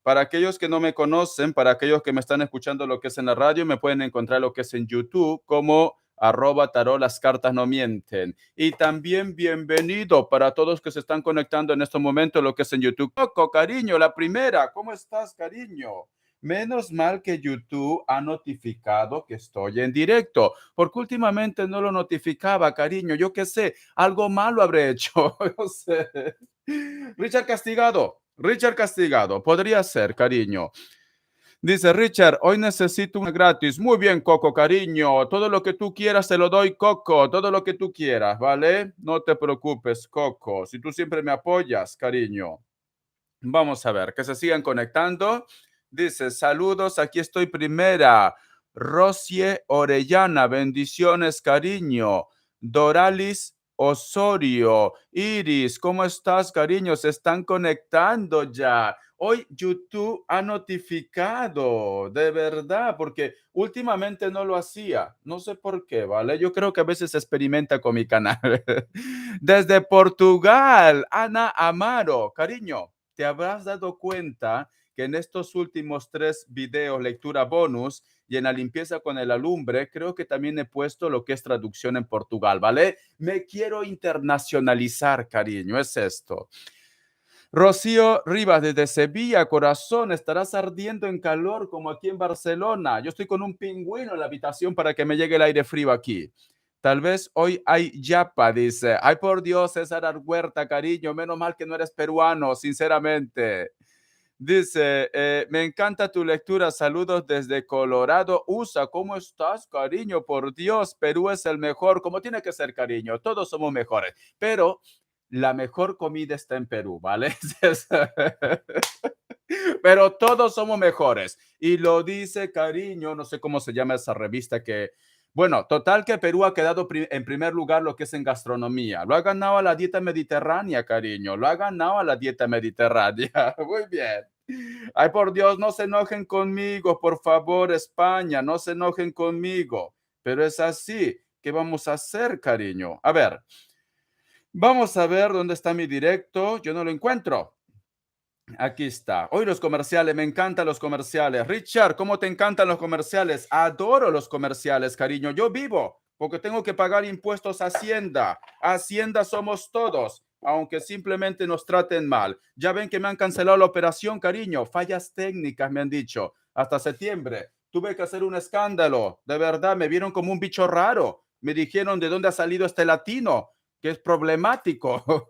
Para aquellos que no me conocen, para aquellos que me están escuchando lo que es en la radio, me pueden encontrar lo que es en YouTube como @tarot, las cartas no mienten. Y también bienvenido para todos que se están conectando en este momento lo que es en YouTube. Coco, cariño, la primera, ¿cómo estás, cariño? Menos mal que YouTube ha notificado que estoy en directo, porque últimamente no lo notificaba, cariño. Yo qué sé, algo malo habré hecho. No sé. Richard Castigado, podría ser, cariño. Dice Richard, hoy necesito una gratis. Muy bien, Coco, cariño. Todo lo que tú quieras te lo doy, Coco. Todo lo que tú quieras, ¿vale? No te preocupes, Coco. Si tú siempre me apoyas, cariño. Vamos a ver, que se sigan conectando. Dice, saludos, aquí estoy primera. Rosie Orellana, bendiciones, cariño. Doralis Osorio, Iris, ¿cómo estás, cariño? Se están conectando ya. Hoy YouTube ha notificado, de verdad, porque últimamente no lo hacía. No sé por qué, ¿vale? Yo creo que a veces se experimenta con mi canal. Desde Portugal, Ana Amaro, cariño, te habrás dado cuenta que en estos últimos 3 videos, lectura bonus y en la limpieza con el alumbre, creo que también he puesto lo que es traducción en Portugal, ¿vale? Me quiero internacionalizar, cariño, es esto. Rocío Rivas, desde Sevilla, corazón, estarás ardiendo en calor como aquí en Barcelona. Yo estoy con un pingüino en la habitación para que me llegue el aire frío aquí. Tal vez hoy hay yapa, dice. Ay, por Dios, César Arguerta, cariño, menos mal que no eres peruano, sinceramente. Dice, me encanta tu lectura, saludos desde Colorado, USA. ¿Cómo estás, cariño? Por Dios, Perú es el mejor, como tiene que ser, cariño. Todos somos mejores, pero la mejor comida está en Perú, ¿vale? Pero todos somos mejores. Y lo dice, cariño, no sé cómo se llama esa revista que... Bueno, total que Perú ha quedado en primer lugar lo que es en gastronomía. Lo ha ganado a la dieta mediterránea, cariño. Lo ha ganado a la dieta mediterránea. Muy bien. Ay, por Dios, no se enojen conmigo, por favor, España, no se enojen conmigo. Pero es así. ¿Qué vamos a hacer, cariño? A ver, vamos a ver dónde está mi directo. Yo no lo encuentro. Aquí está. Hoy los comerciales, me encantan los comerciales. Richard, ¿cómo te encantan los comerciales? Adoro los comerciales, cariño. Yo vivo porque tengo que pagar impuestos a Hacienda. Hacienda somos todos, aunque simplemente nos traten mal. Ya ven que me han cancelado la operación, cariño. Fallas técnicas, me han dicho. Hasta septiembre. Tuve que hacer un escándalo. De verdad, me vieron como un bicho raro. Me dijeron de dónde ha salido este latino que es problemático.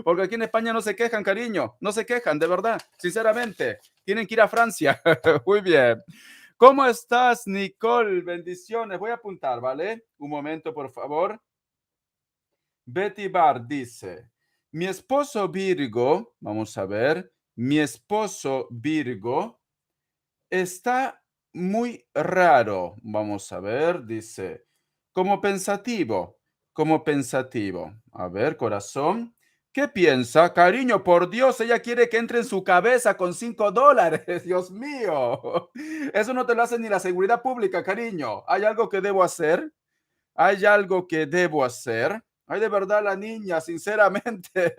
Porque aquí en España no se quejan, cariño, no se quejan, de verdad, sinceramente. Tienen que ir a Francia. Muy bien. ¿Cómo estás, Nicole? Bendiciones. Voy a apuntar, ¿vale? Un momento, por favor. Betty Bar dice, mi esposo Virgo, vamos a ver, mi esposo Virgo está muy raro. Vamos a ver, dice, como pensativo, como pensativo. A ver, corazón. ¿Qué piensa? Cariño, por Dios, ella quiere que entre en su cabeza con $5. Dios mío. Eso no te lo hace ni la seguridad pública, cariño. ¿Hay algo que debo hacer? ¿Hay algo que debo hacer? Ay, de verdad, la niña, sinceramente.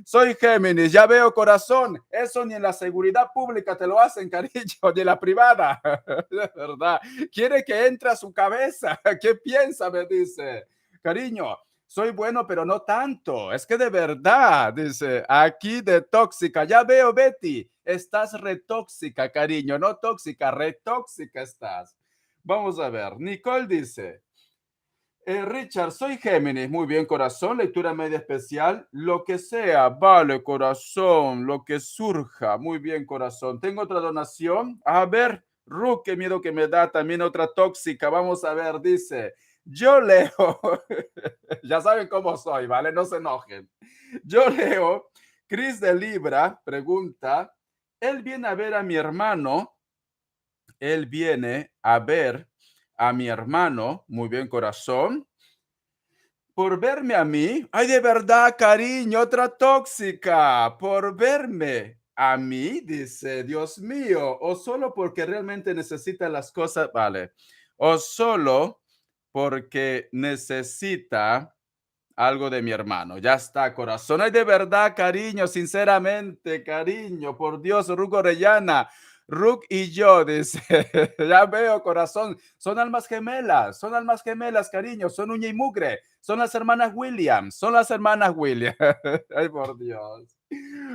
Soy Géminis, ya veo, corazón. Eso ni en la seguridad pública te lo hacen, cariño, ni en la privada. De verdad. Quiere que entre a su cabeza. ¿Qué piensa? Me dice. Cariño, soy bueno, pero no tanto. Es que de verdad, dice, aquí de tóxica. Ya veo, Betty. Estás retóxica, cariño. No tóxica, retóxica estás. Vamos a ver. Nicole dice. Richard, soy Géminis. Muy bien, corazón. Lectura media especial. Lo que sea, vale, corazón. Lo que surja. Muy bien, corazón. Tengo otra donación. A ver, Ru, qué miedo que me da. También otra tóxica. Vamos a ver, dice. Yo leo. Ya saben cómo soy, ¿vale? No se enojen. Yo leo. Cris de Libra pregunta. Él viene a ver a mi hermano. Él viene a ver a mi hermano. Muy bien, corazón. Por verme a mí. Ay, de verdad, cariño, otra tóxica. Por verme a mí, dice, Dios mío, o solo porque realmente necesita las cosas, vale, o solo porque necesita, algo de mi hermano. Ya está, corazón. Ay, de verdad, cariño, sinceramente, cariño, por Dios, Ruth Orellana. Rook y yo, dice, ya veo, corazón, son almas gemelas, cariño, son uña y mugre, son las hermanas Williams, son las hermanas Williams. Ay, por Dios.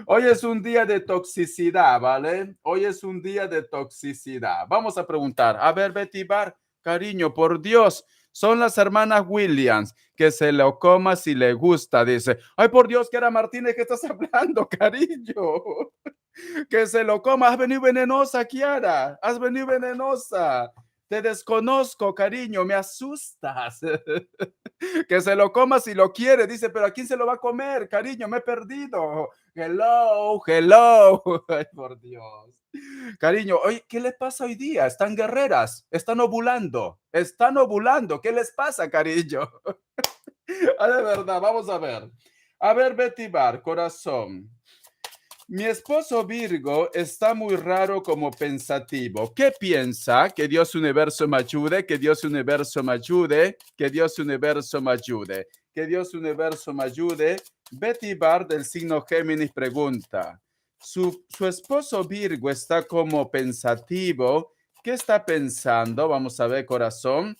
Hoy es un día de toxicidad, ¿vale? Hoy es un día de toxicidad. Vamos a preguntar, a ver, Betty Bar, cariño, por Dios, son las hermanas Williams, que se lo coma si le gusta, dice. Ay, por Dios, que era Martínez que estás hablando, cariño. Que se lo coma. Has venido venenosa, Kiara. Has venido venenosa. Te desconozco, cariño. Me asustas. Que se lo coma si lo quiere. Dice, pero ¿a quién se lo va a comer, cariño? Me he perdido. Hello, hello. Ay, por Dios. Cariño, hoy, ¿qué les pasa hoy día? Están guerreras. Están ovulando. Están ovulando. ¿Qué les pasa, cariño? Ah, de verdad, vamos a ver. A ver, Betty Bar, corazón. Mi esposo Virgo está muy raro como pensativo. ¿Qué piensa? Que Dios universo me ayude, que Dios universo me ayude, que Dios universo me ayude, que Dios universo me ayude. Betty Bar del signo Géminis pregunta, su esposo Virgo está como pensativo. ¿Qué está pensando? Vamos a ver, corazón.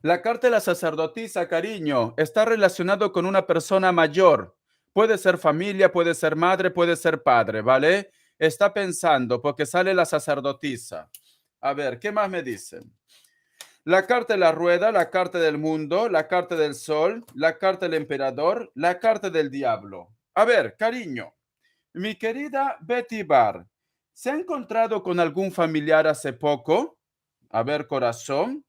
La carta de la sacerdotisa, cariño, está relacionado con una persona mayor. Puede ser familia, puede ser madre, puede ser padre, ¿vale? Está pensando porque sale la sacerdotisa. A ver, ¿qué más me dicen? La carta de la rueda, la carta del mundo, la carta del sol, la carta del emperador, la carta del diablo. A ver, cariño, mi querida Betty Bar, ¿se ha encontrado con algún familiar hace poco? A ver, corazón.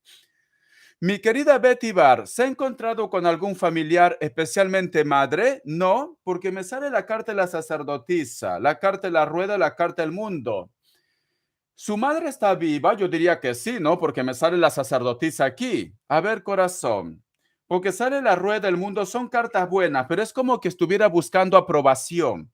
Mi querida Betty Bar, ¿se ha encontrado con algún familiar, especialmente madre? No, porque me sale la carta de la sacerdotisa, la carta de la rueda, la carta del mundo. ¿Su madre está viva? Yo diría que sí, ¿no? Porque me sale la sacerdotisa aquí. A ver, corazón. Porque sale la rueda del mundo, son cartas buenas, pero es como que estuviera buscando aprobación.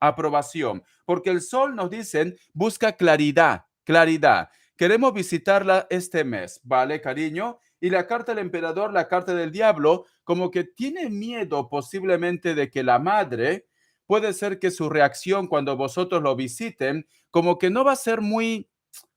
Aprobación. Porque el sol nos dicen, busca claridad, claridad. Queremos visitarla este mes, ¿vale, cariño? Y la carta del emperador, la carta del diablo, como que tiene miedo posiblemente de que la madre, puede ser que su reacción cuando vosotros lo visiten, como que no va a ser muy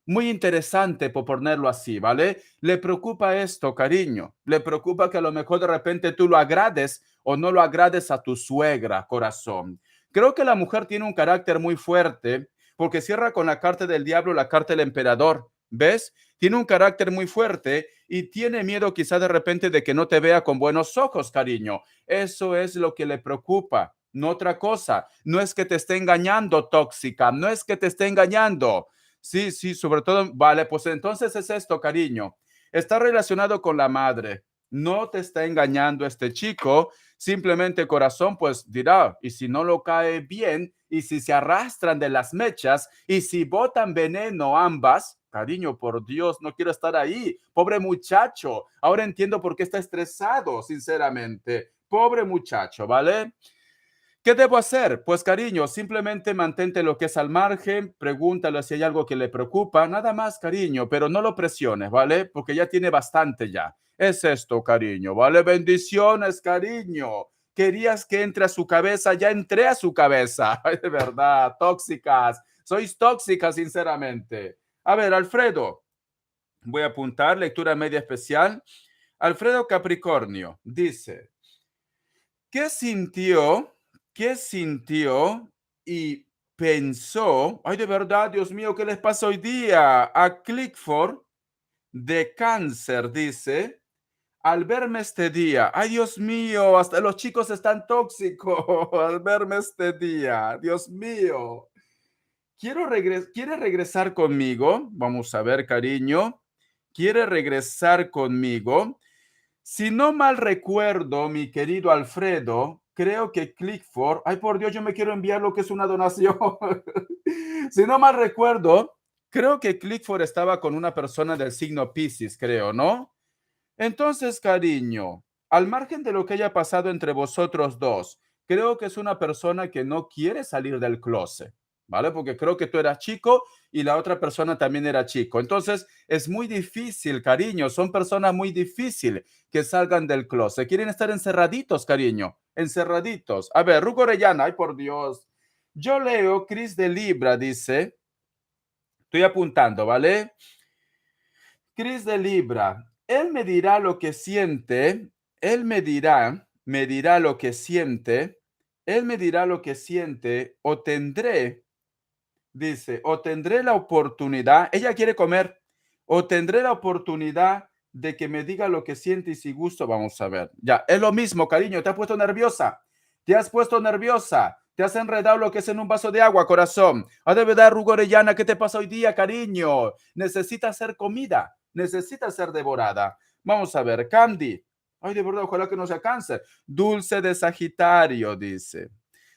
interesante, por ponerlo así, ¿vale? Le preocupa esto, cariño. Le preocupa que a lo mejor de repente tú lo agrades o no lo agrades a tu suegra, corazón. Creo que la mujer tiene un carácter muy fuerte porque cierra con la carta del diablo, la carta del emperador. ¿Ves? Tiene un carácter muy fuerte y tiene miedo quizá de repente de que no te vea con buenos ojos, cariño. Eso es lo que le preocupa, no otra cosa. No es que te esté engañando, tóxica, no es que te esté engañando. Sí, sí, sobre todo, vale, pues entonces es esto, cariño. Está relacionado con la madre. No te está engañando este chico, simplemente corazón, pues dirá, y si no lo cae bien, y si se arrastran de las mechas, y si botan veneno ambas, cariño, por Dios, no quiero estar ahí. Pobre muchacho. Ahora entiendo por qué está estresado, sinceramente. Pobre muchacho, ¿vale? ¿Qué debo hacer? Pues cariño, simplemente mantente lo que es al margen, pregúntale si hay algo que le preocupa, nada más cariño, pero no lo presiones, ¿vale? Porque ya tiene bastante ya. Es esto, cariño, ¿vale? Bendiciones, cariño. Querías que entre a su cabeza, ya entré a su cabeza. Ay, de verdad, tóxicas. Sois tóxicas, sinceramente. A ver, Alfredo, voy a apuntar, lectura media especial. Alfredo Capricornio dice, ¿qué sintió? ¿Qué sintió y pensó? Ay, de verdad, Dios mío, ¿qué les pasa hoy día? A Clickford de Cáncer dice, al verme este día, ay, Dios mío, hasta los chicos están tóxicos al verme este día, Dios mío. ¿Quiere regresar conmigo? Vamos a ver, cariño. ¿Quiere regresar conmigo? Si no mal recuerdo, mi querido Alfredo, creo que Clickford, ay por Dios, yo me quiero enviar lo que es una donación. Si no mal recuerdo, creo que Clickford estaba con una persona del signo Piscis, creo, ¿no? Entonces, cariño, al margen de lo que haya pasado entre vosotros dos, creo que es una persona que no quiere salir del closet. ¿vale? Porque creo que tú eras chico y la otra persona también era chico. Entonces, es muy difícil, cariño. Son personas muy difíciles que salgan del closet. Quieren estar encerraditos, cariño. Encerraditos. A ver, Rugo Orellana, ay por Dios. Yo leo, Cris de Libra dice, estoy apuntando, ¿vale? Cris de Libra, él me dirá lo que siente, él me dirá lo que siente, él me dirá lo que siente, o tendré, dice, o tendré la oportunidad, ella quiere comer, o tendré la oportunidad de que me diga lo que siente y si gusto, vamos a ver. Ya, es lo mismo, cariño, te has puesto nerviosa, te has puesto nerviosa, te has enredado lo que es en un vaso de agua, corazón. Ah, de verdad, Rugo Orellana, ¿qué te pasa hoy día, cariño? Necesitas hacer comida, necesita ser devorada. Vamos a ver, Candy. Ay, de verdad, ojalá que no sea cáncer. Dulce de Sagitario, dice.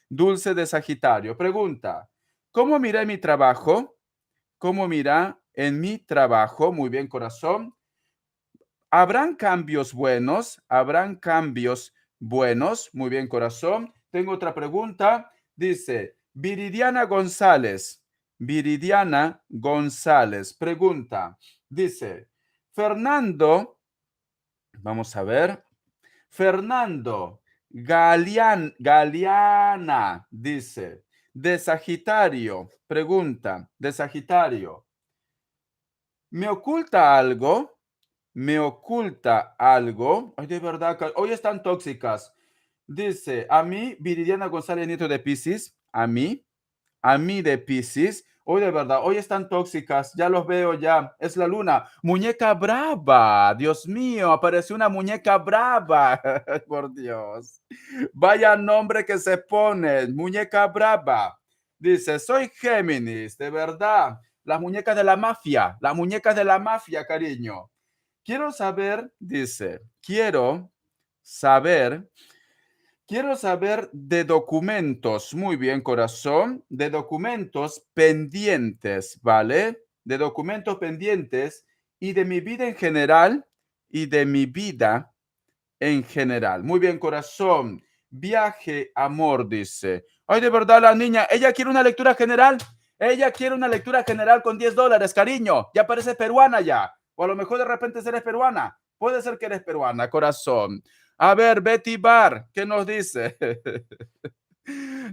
Dulce de Sagitario. Pregunta, ¿cómo mira mi trabajo? ¿Cómo mira en mi trabajo? Muy bien, corazón. ¿Habrán cambios buenos? ¿Habrán cambios buenos? Muy bien, corazón. Tengo otra pregunta. Dice, Viridiana González. Viridiana González. Pregunta. Dice, Fernando, vamos a ver. Fernando Galeana dice, de Sagitario, pregunta, de Sagitario, ¿me oculta algo? ¿Me oculta algo? Ay, de verdad, hoy están tóxicas. Dice, a mí, Viridiana González Nieto de Piscis, a mí de Piscis. Hoy de verdad, hoy están tóxicas, ya los veo ya. Es la luna. Muñeca brava. Dios mío, apareció una muñeca brava. Por Dios. Vaya nombre que se pone. Muñeca brava. Dice, soy Géminis, de verdad. Las muñecas de la mafia. Las muñecas de la mafia, cariño. Quiero saber, dice, saber quiero saber de documentos, muy bien, corazón, de documentos pendientes, ¿vale? De documentos pendientes y de mi vida en general y de mi vida en general. Muy bien, corazón. Viaje, amor, dice. Ay, de verdad, la niña, ella quiere una lectura general. Ella quiere una lectura general con $10, cariño. Ya parece peruana ya. O a lo mejor de repente eres peruana. Puede ser que eres peruana, corazón. A ver, Betty Bar, ¿qué nos dice?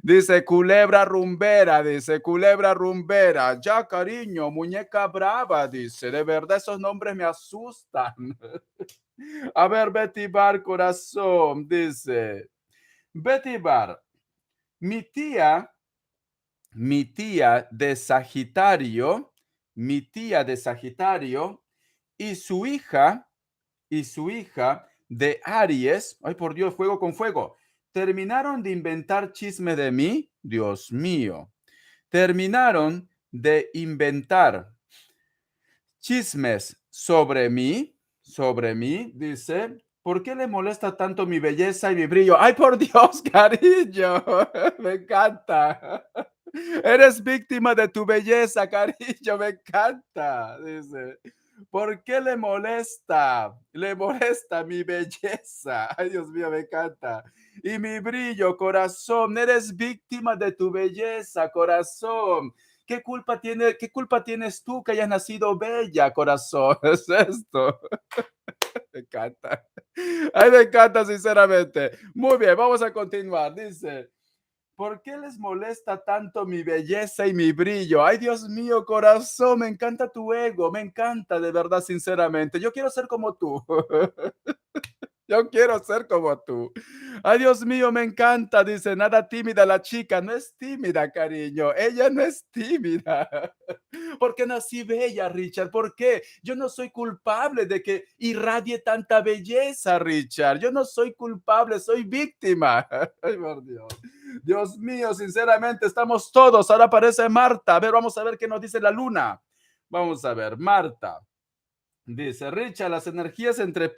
Dice culebra rumbera. Ya, cariño, muñeca brava, dice. De verdad, esos nombres me asustan. A ver, Betty Bar, corazón, dice. Betty Bar, mi tía, mi tía de Sagitario, mi tía de Sagitario y su hija de Aries, ay por Dios, fuego con fuego, terminaron de inventar chisme de mí, Dios mío, terminaron de inventar chismes sobre mí, dice, ¿por qué le molesta tanto mi belleza y mi brillo? Ay, por Dios, cariño, me encanta. Eres víctima de tu belleza, cariño, me encanta, dice. ¿Por qué le molesta? Le molesta mi belleza. Ay, Dios mío, me encanta. Y mi brillo, corazón. Eres víctima de tu belleza, corazón. Qué culpa tienes tú que hayas nacido bella, corazón? Es esto. Me encanta. Ay, me encanta, sinceramente. Muy bien, vamos a continuar. Dice, ¿por qué les molesta tanto mi belleza y mi brillo? Ay, Dios mío, corazón, me encanta tu ego, me encanta de verdad, sinceramente. Yo quiero ser como tú. Yo quiero ser como tú. Ay, Dios mío, me encanta. Dice, nada tímida la chica. No es tímida, cariño. Ella no es tímida. ¿Por qué nací bella, Richard? ¿Por qué? Yo no soy culpable de que irradie tanta belleza, Richard. Yo no soy culpable, soy víctima. Ay, por Dios. Dios mío, sinceramente, estamos todos. Ahora aparece Marta. A ver, vamos a ver qué nos dice la luna. Vamos a ver, Marta. Dice, Richard, las energías entre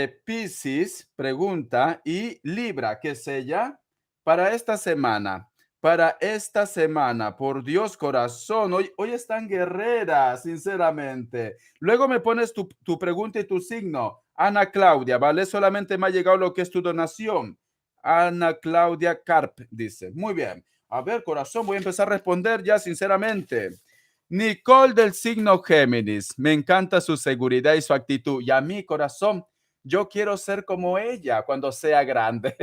Piscis, pregunta, y Libra, que es ella, para esta semana. Para esta semana, por Dios, corazón, hoy están guerreras, sinceramente. Luego me pones tu pregunta y tu signo. Ana Claudia, ¿vale? Solamente me ha llegado lo que es tu donación. Ana Claudia Carp dice, muy bien. A ver, corazón, voy a empezar a responder ya sinceramente. Nicole del signo Géminis, me encanta su seguridad y su actitud. Y a mí, corazón, yo quiero ser como ella cuando sea grande.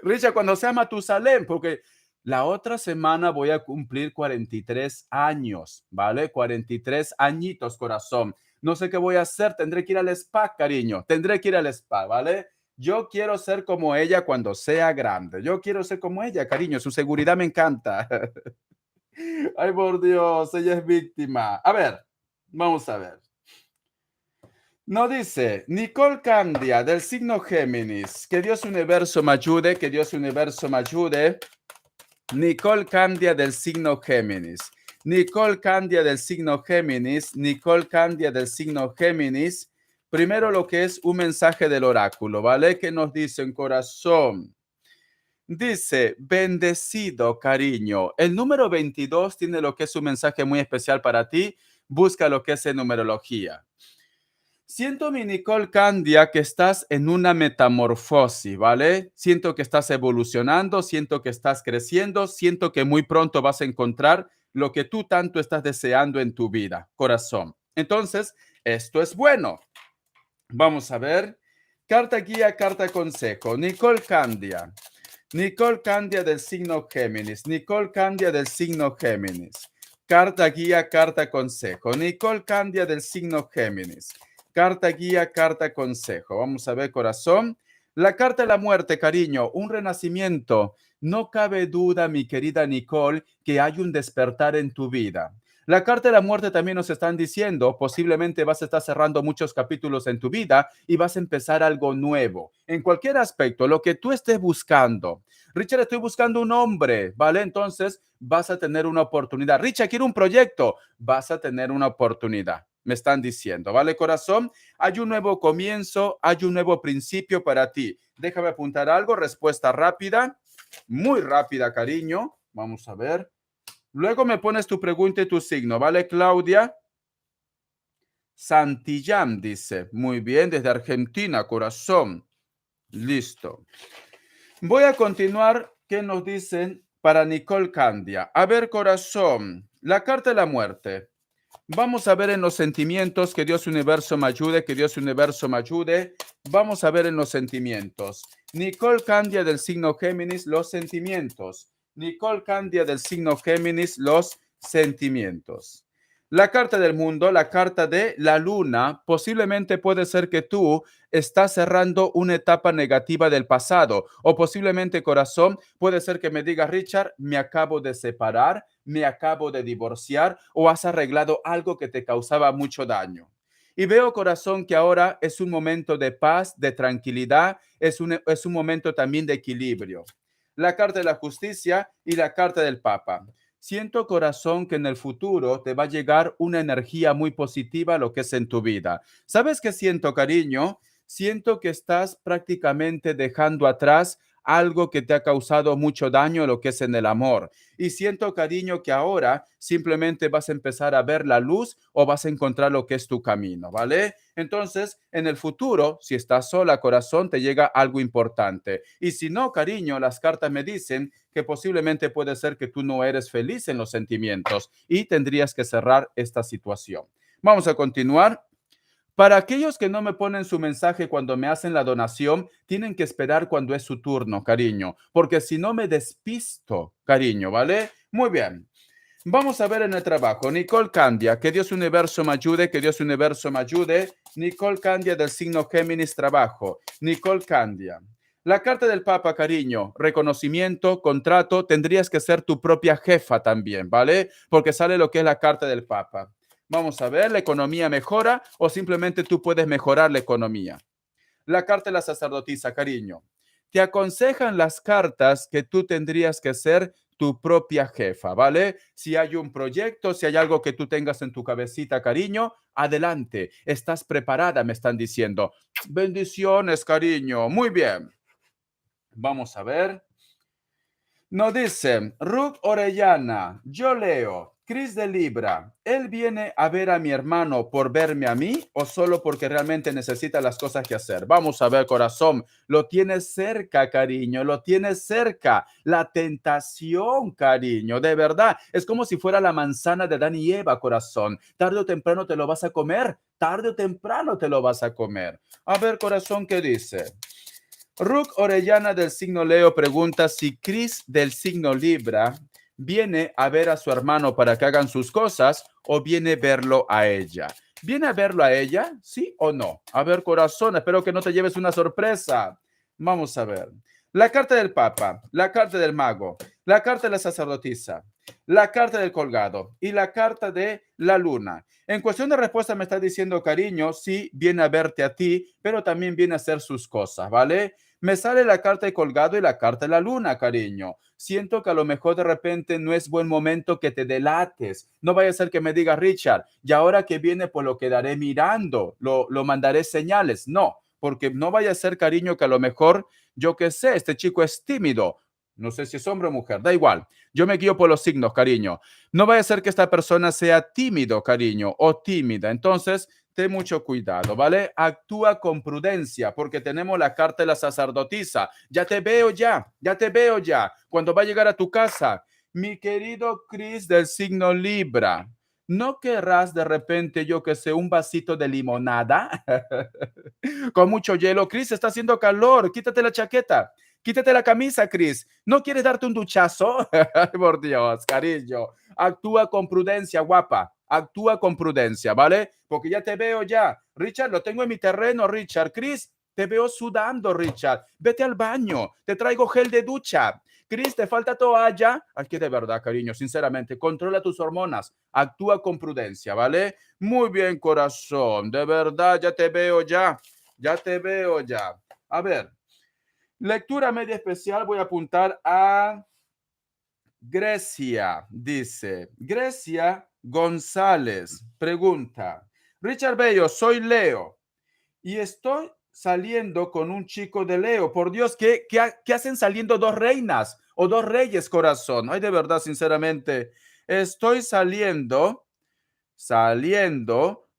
Richard, cuando sea Matusalén, porque la otra semana voy a cumplir 43 años, ¿vale? 43 añitos, corazón. No sé qué voy a hacer, tendré que ir al spa, cariño, tendré que ir al spa, ¿vale? Yo quiero ser como ella cuando sea grande. Yo quiero ser como ella, cariño, su seguridad me encanta. Ay, por Dios, ella es víctima. A ver, vamos a ver. No dice Nicole Candia del signo Géminis. Que Dios universo me ayude, que Dios universo me ayude. Nicole Candia del signo Géminis. Nicole Candia del signo Géminis. Nicole Candia del signo Géminis. Primero lo que es un mensaje del oráculo, ¿vale? Que nos dice en corazón. Dice, bendecido cariño. El número 22 tiene lo que es un mensaje muy especial para ti. Busca lo que es en numerología. Siento, mi Nicole Candia, que estás en una metamorfosis, ¿vale? Siento que estás evolucionando, siento que estás creciendo, siento que muy pronto vas a encontrar lo que tú tanto estás deseando en tu vida, corazón. Entonces, esto es bueno. Vamos a ver. Carta guía, carta consejo. Nicole Candia. Nicole Candia del signo Géminis. Nicole Candia del signo Géminis. Carta guía, carta consejo. Nicole Candia del signo Géminis. Carta guía, carta consejo. Vamos a ver, corazón. La carta de la muerte, cariño, un renacimiento. No cabe duda, mi querida Nicole, que hay un despertar en tu vida. La carta de la muerte también nos están diciendo, posiblemente vas a estar cerrando muchos capítulos en tu vida y vas a empezar algo nuevo. En cualquier aspecto, lo que tú estés buscando. Richard, estoy buscando un hombre, ¿vale? Entonces vas a tener una oportunidad. Richard, quiero un proyecto. Vas a tener una oportunidad. Me están diciendo, ¿vale, corazón? Hay un nuevo comienzo, hay un nuevo principio para ti. Déjame apuntar algo, respuesta rápida, muy rápida, cariño. Vamos a ver. Luego me pones tu pregunta y tu signo, ¿vale, Claudia? Santillán dice, muy bien, desde Argentina, corazón. Listo. Voy a continuar. ¿Qué nos dicen para Nicole Candia? A ver, corazón, la carta de la muerte. Vamos a ver en los sentimientos, que Dios universo me ayude, que Dios universo me ayude. Vamos a ver en los sentimientos. Nicole Candia del signo Géminis, los sentimientos. Nicole Candia del signo Géminis, los sentimientos. La carta del mundo, la carta de la luna, posiblemente puede ser que tú estás cerrando una etapa negativa del pasado o posiblemente, corazón, puede ser que me digas, Richard, me acabo de separar, me acabo de divorciar o has arreglado algo que te causaba mucho daño. Y veo, corazón, que ahora es un momento de paz, de tranquilidad, es un momento también de equilibrio. La carta de la justicia y la carta del Papa. Siento, corazón, que en el futuro te va a llegar una energía muy positiva a lo que es en tu vida. ¿Sabes qué siento, cariño? Siento que estás prácticamente dejando atrás algo que te ha causado mucho daño, lo que es en el amor. Y siento, cariño, que ahora simplemente vas a empezar a ver la luz o vas a encontrar lo que es tu camino, ¿vale? Entonces, en el futuro, si estás sola, corazón, te llega algo importante. Y si no, cariño, las cartas me dicen que posiblemente puede ser que tú no eres feliz en los sentimientos y tendrías que cerrar esta situación. Vamos a continuar. Para aquellos que no me ponen su mensaje cuando me hacen la donación, tienen que esperar cuando es su turno, cariño, porque si no me despisto, cariño, ¿vale? Muy bien. Vamos a ver en el trabajo. Nicole Candia, que Dios universo me ayude, que Dios universo me ayude. Nicole Candia del signo Géminis, trabajo. Nicole Candia. La carta del Papa, cariño, reconocimiento, contrato, tendrías que ser tu propia jefa también, ¿vale? Porque sale lo que es la carta del Papa. Vamos a ver, ¿la economía mejora o simplemente tú puedes mejorar la economía? La carta de la sacerdotisa, cariño. Te aconsejan las cartas que tú tendrías que ser tu propia jefa, ¿vale? Si hay un proyecto, si hay algo que tú tengas en tu cabecita, cariño, adelante. Estás preparada, me están diciendo. Bendiciones, cariño. Muy bien. Vamos a ver. Nos dicen, Ruth Orellana, yo leo. Cris de Libra, ¿él viene a ver a mi hermano por verme a mí o solo porque realmente necesita las cosas que hacer? Vamos a ver, corazón, lo tienes cerca, cariño, lo tienes cerca. La tentación, cariño, de verdad. Es como si fuera la manzana de Adán y Eva, corazón. Tarde o temprano te lo vas a comer, tarde o temprano te lo vas a comer. A ver, corazón, ¿qué dice? Rook Orellana del signo Leo pregunta si Cris del signo Libra viene a ver a su hermano para que hagan sus cosas o viene a verlo a ella. ¿Viene a verlo a ella? ¿Sí o no? A ver, corazón, espero que no te lleves una sorpresa. Vamos a ver. La carta del Papa, la carta del Mago, la carta de la sacerdotisa, la carta del colgado y la carta de la luna. En cuestión de respuesta me está diciendo, cariño, sí, viene a verte a ti, pero también viene a hacer sus cosas, ¿vale? Me sale la carta de colgado y la carta de la luna, cariño. Siento que a lo mejor de repente no es buen momento que te delates. No vaya a ser que me diga, Richard, y ahora que viene, pues lo quedaré mirando, lo mandaré señales. No, porque no vaya a ser, cariño, que a lo mejor, yo qué sé, este chico es tímido. No sé si es hombre o mujer, da igual. Yo me guío por los signos, cariño. No vaya a ser que esta persona sea tímido, cariño, o tímida. Entonces, ten mucho cuidado, ¿vale? Actúa con prudencia porque tenemos la carta de la sacerdotisa. Ya te veo ya te veo ya. Cuando va a llegar a tu casa, mi querido Cris del signo Libra, ¿no querrás de repente, yo que sé, un vasito de limonada con mucho hielo? Cris, está haciendo calor, quítate la chaqueta. Quítate la camisa, Cris. ¿No quieres darte un duchazo? Por Dios, cariño. Actúa con prudencia, guapa. Actúa con prudencia, ¿vale? Porque ya te veo ya. Richard, lo tengo en mi terreno, Richard. Chris, te veo sudando, Richard. Vete al baño. Te traigo gel de ducha. Chris, ¿te falta toalla? Aquí de verdad, cariño, sinceramente, controla tus hormonas. Actúa con prudencia, ¿vale? Muy bien, corazón. De verdad, ya te veo ya. Ya te veo ya. A ver, lectura media especial. Voy a apuntar a Grecia, dice. Grecia González pregunta. Richard Bello, soy Leo y estoy saliendo con un chico de Leo. Por Dios, ¿qué hacen saliendo dos reinas o dos reyes, corazón? Ay, de verdad, sinceramente, estoy saliendo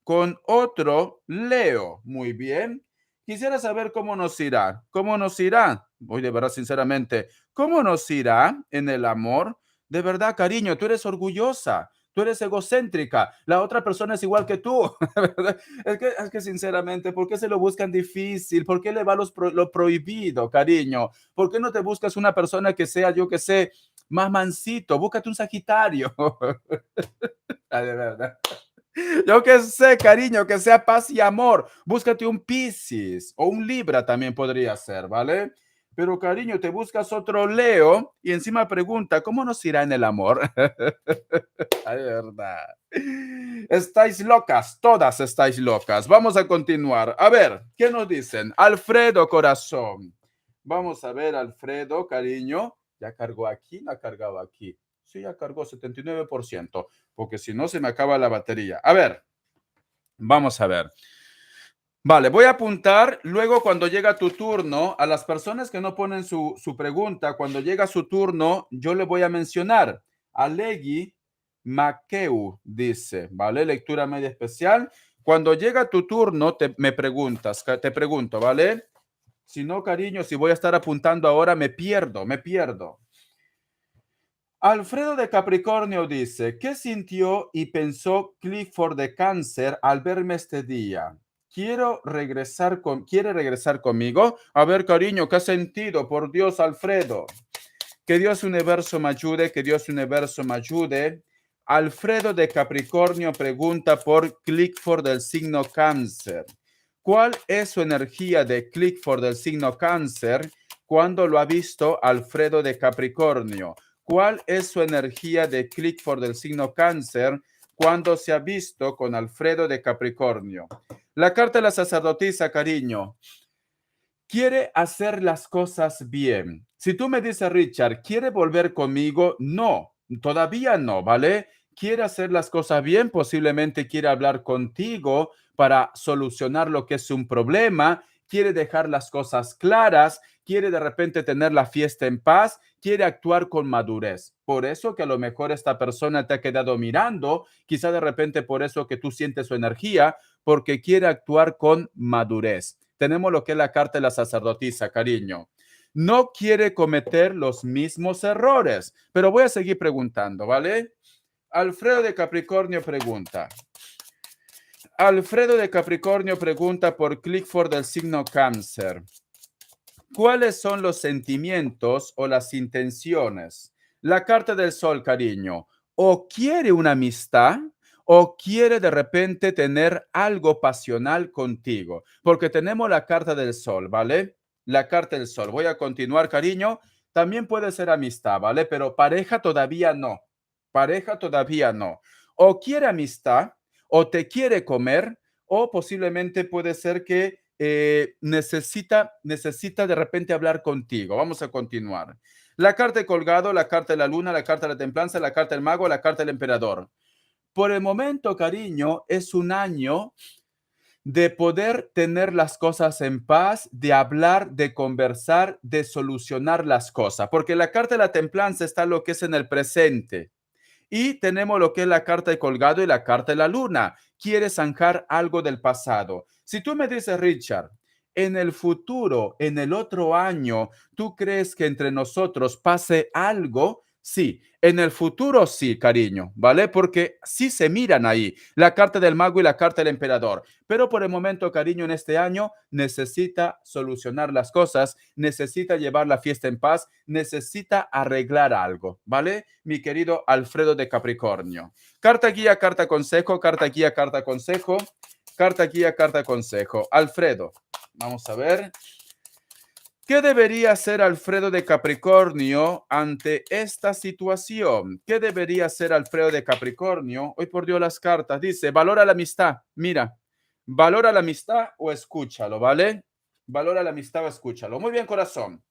con otro Leo. Muy bien. Quisiera saber cómo nos irá. ¿Cómo nos irá? Hoy de verdad, sinceramente, ¿cómo nos irá en el amor? De verdad, cariño, tú eres orgullosa. Tú eres egocéntrica. La otra persona es igual que tú. Es que sinceramente, ¿por qué se lo buscan difícil? ¿Por qué le va lo prohibido, cariño? ¿Por qué no te buscas una persona que sea, yo que sé, más mansito? Búscate un Sagitario. Ah, de verdad. Yo que sé, cariño, que sea paz y amor. Búscate un Piscis o un Libra también podría ser, ¿vale? Pero cariño, te buscas otro Leo y encima pregunta, ¿cómo nos irá en el amor? Ay, de verdad. Estáis locas, todas estáis locas. Vamos a continuar. A ver, ¿qué nos dicen? Alfredo, corazón. Vamos a ver, Alfredo, cariño. ¿Ya cargó aquí? ¿No ha cargado aquí? Sí, ya cargó 79%, porque si no se me acaba la batería. A ver, vamos a ver. Vale, voy a apuntar luego cuando llega tu turno a las personas que no ponen su pregunta. Cuando llega su turno, yo le voy a mencionar. Alegi Makeu dice, ¿vale? Lectura media especial. Cuando llega tu turno, me preguntas, te pregunto, ¿vale? Si no, cariño, si voy a estar apuntando ahora, me pierdo, me pierdo. Alfredo de Capricornio dice, ¿qué sintió y pensó Clifford de Cáncer al verme este día? ¿Quiere regresar conmigo? A ver, cariño, ¿qué has sentido? Por Dios, Alfredo. Que Dios universo me ayude, que Dios universo me ayude. Alfredo de Capricornio pregunta por Clifford del signo Cáncer. ¿Cuál es su energía de Clifford del signo Cáncer cuando lo ha visto Alfredo de Capricornio? ¿Cuál es su energía de Clifford del signo Cáncer cuando se ha visto con Alfredo de Capricornio? La carta de la sacerdotisa, cariño, quiere hacer las cosas bien. Si tú me dices, Richard, ¿quiere volver conmigo? No, todavía no, ¿vale? Quiere hacer las cosas bien, posiblemente quiere hablar contigo para solucionar lo que es un problema, quiere dejar las cosas claras, quiere de repente tener la fiesta en paz, quiere actuar con madurez. Por eso que a lo mejor esta persona te ha quedado mirando, quizá de repente por eso que tú sientes su energía, porque quiere actuar con madurez. Tenemos lo que es la carta de la sacerdotisa, cariño. No quiere cometer los mismos errores, pero voy a seguir preguntando, ¿vale? Alfredo de Capricornio pregunta. Alfredo de Capricornio pregunta por Clickford del signo Cáncer. ¿Cuáles son los sentimientos o las intenciones? La carta del sol, cariño. O quiere una amistad o quiere de repente tener algo pasional contigo. Porque tenemos la carta del sol, ¿vale? La carta del sol. Voy a continuar, cariño. También puede ser amistad, ¿vale? Pero pareja todavía no. Pareja todavía no. O quiere amistad o te quiere comer o posiblemente puede ser que necesita de repente hablar contigo. Vamos a continuar. La carta de colgado, la carta de la luna, la carta de la templanza, la carta del mago, la carta del emperador. Por el momento, cariño, es un año de poder tener las cosas en paz, de hablar, de conversar, de solucionar las cosas. Porque la carta de la templanza está lo que es en el presente. Y tenemos lo que es la carta de colgado y la carta de la luna. Quiere zanjar algo del pasado. Si tú me dices, Richard, en el futuro, en el otro año, ¿tú crees que entre nosotros pase algo? Sí, en el futuro sí, cariño, ¿vale? Porque sí se miran ahí, la carta del mago y la carta del emperador. Pero por el momento, cariño, en este año necesita solucionar las cosas, necesita llevar la fiesta en paz, necesita arreglar algo, ¿vale? Mi querido Alfredo de Capricornio. Carta guía, carta consejo, carta guía, carta consejo, carta guía, carta consejo. Alfredo, vamos a ver. ¿Qué debería hacer Alfredo de Capricornio ante esta situación? ¿Qué debería hacer Alfredo de Capricornio? Hoy por Dios las cartas. Dice, valora la amistad. Mira, valora la amistad o escúchalo, ¿vale? Valora la amistad o escúchalo. Muy bien, corazón.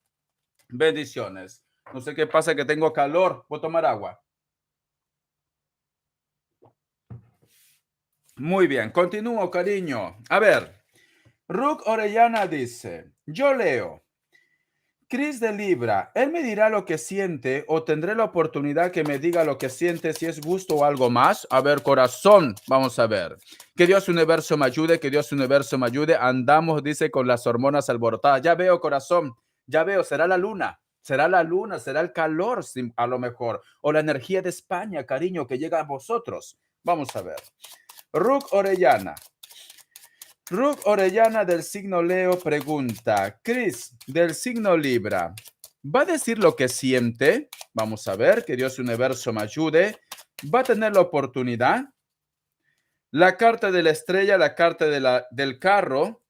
Bendiciones. No sé qué pasa, que tengo calor. Voy a tomar agua. Muy bien, continúo, cariño. A ver, Rook Orellana dice, yo leo. Cris de Libra, él me dirá lo que siente o tendré la oportunidad que me diga lo que siente, si es gusto o algo más. A ver, corazón, vamos a ver. Que Dios universo me ayude, que Dios universo me ayude. Andamos, dice, con las hormonas alborotadas. Ya veo, corazón, ya veo, será la luna, será el calor, a lo mejor, o la energía de España, cariño, que llega a vosotros. Vamos a ver. Rook Orellana. Ruth Orellana del signo Leo pregunta, Cris del signo Libra, ¿va a decir lo que siente? Vamos a ver, que Dios universo me ayude. ¿Va a tener la oportunidad? La carta de la estrella, la carta del carro,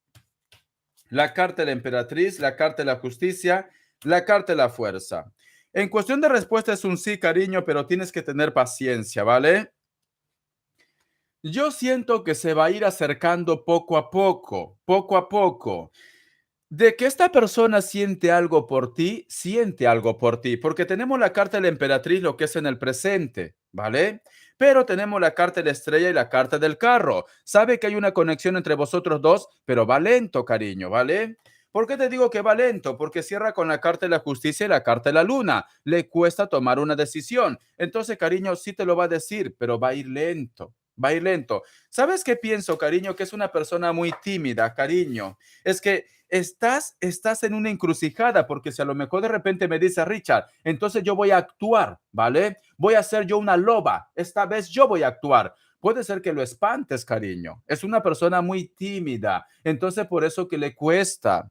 la carta de la emperatriz, la carta de la justicia, la carta de la fuerza. En cuestión de respuesta es un sí, cariño, pero tienes que tener paciencia, ¿vale? Yo siento que se va a ir acercando poco a poco, poco a poco. De que esta persona siente algo por ti, porque tenemos la carta de la emperatriz, lo que es en el presente, ¿vale? Pero tenemos la carta de la estrella y la carta del carro. Sabe que hay una conexión entre vosotros dos, pero va lento, cariño, ¿vale? ¿Por qué te digo que va lento? Porque cierra con la carta de la justicia y la carta de la luna. Le cuesta tomar una decisión. Entonces, cariño, sí te lo va a decir, pero va a ir lento. Va a ir lento. ¿Sabes qué pienso, cariño? Que es una persona muy tímida, cariño. Es que estás en una encrucijada, porque si a lo mejor de repente me dice Richard, entonces yo voy a actuar, ¿vale? Voy a ser yo una loba. Esta vez yo voy a actuar. Puede ser que lo espantes, cariño. Es una persona muy tímida. Entonces, por eso que le cuesta.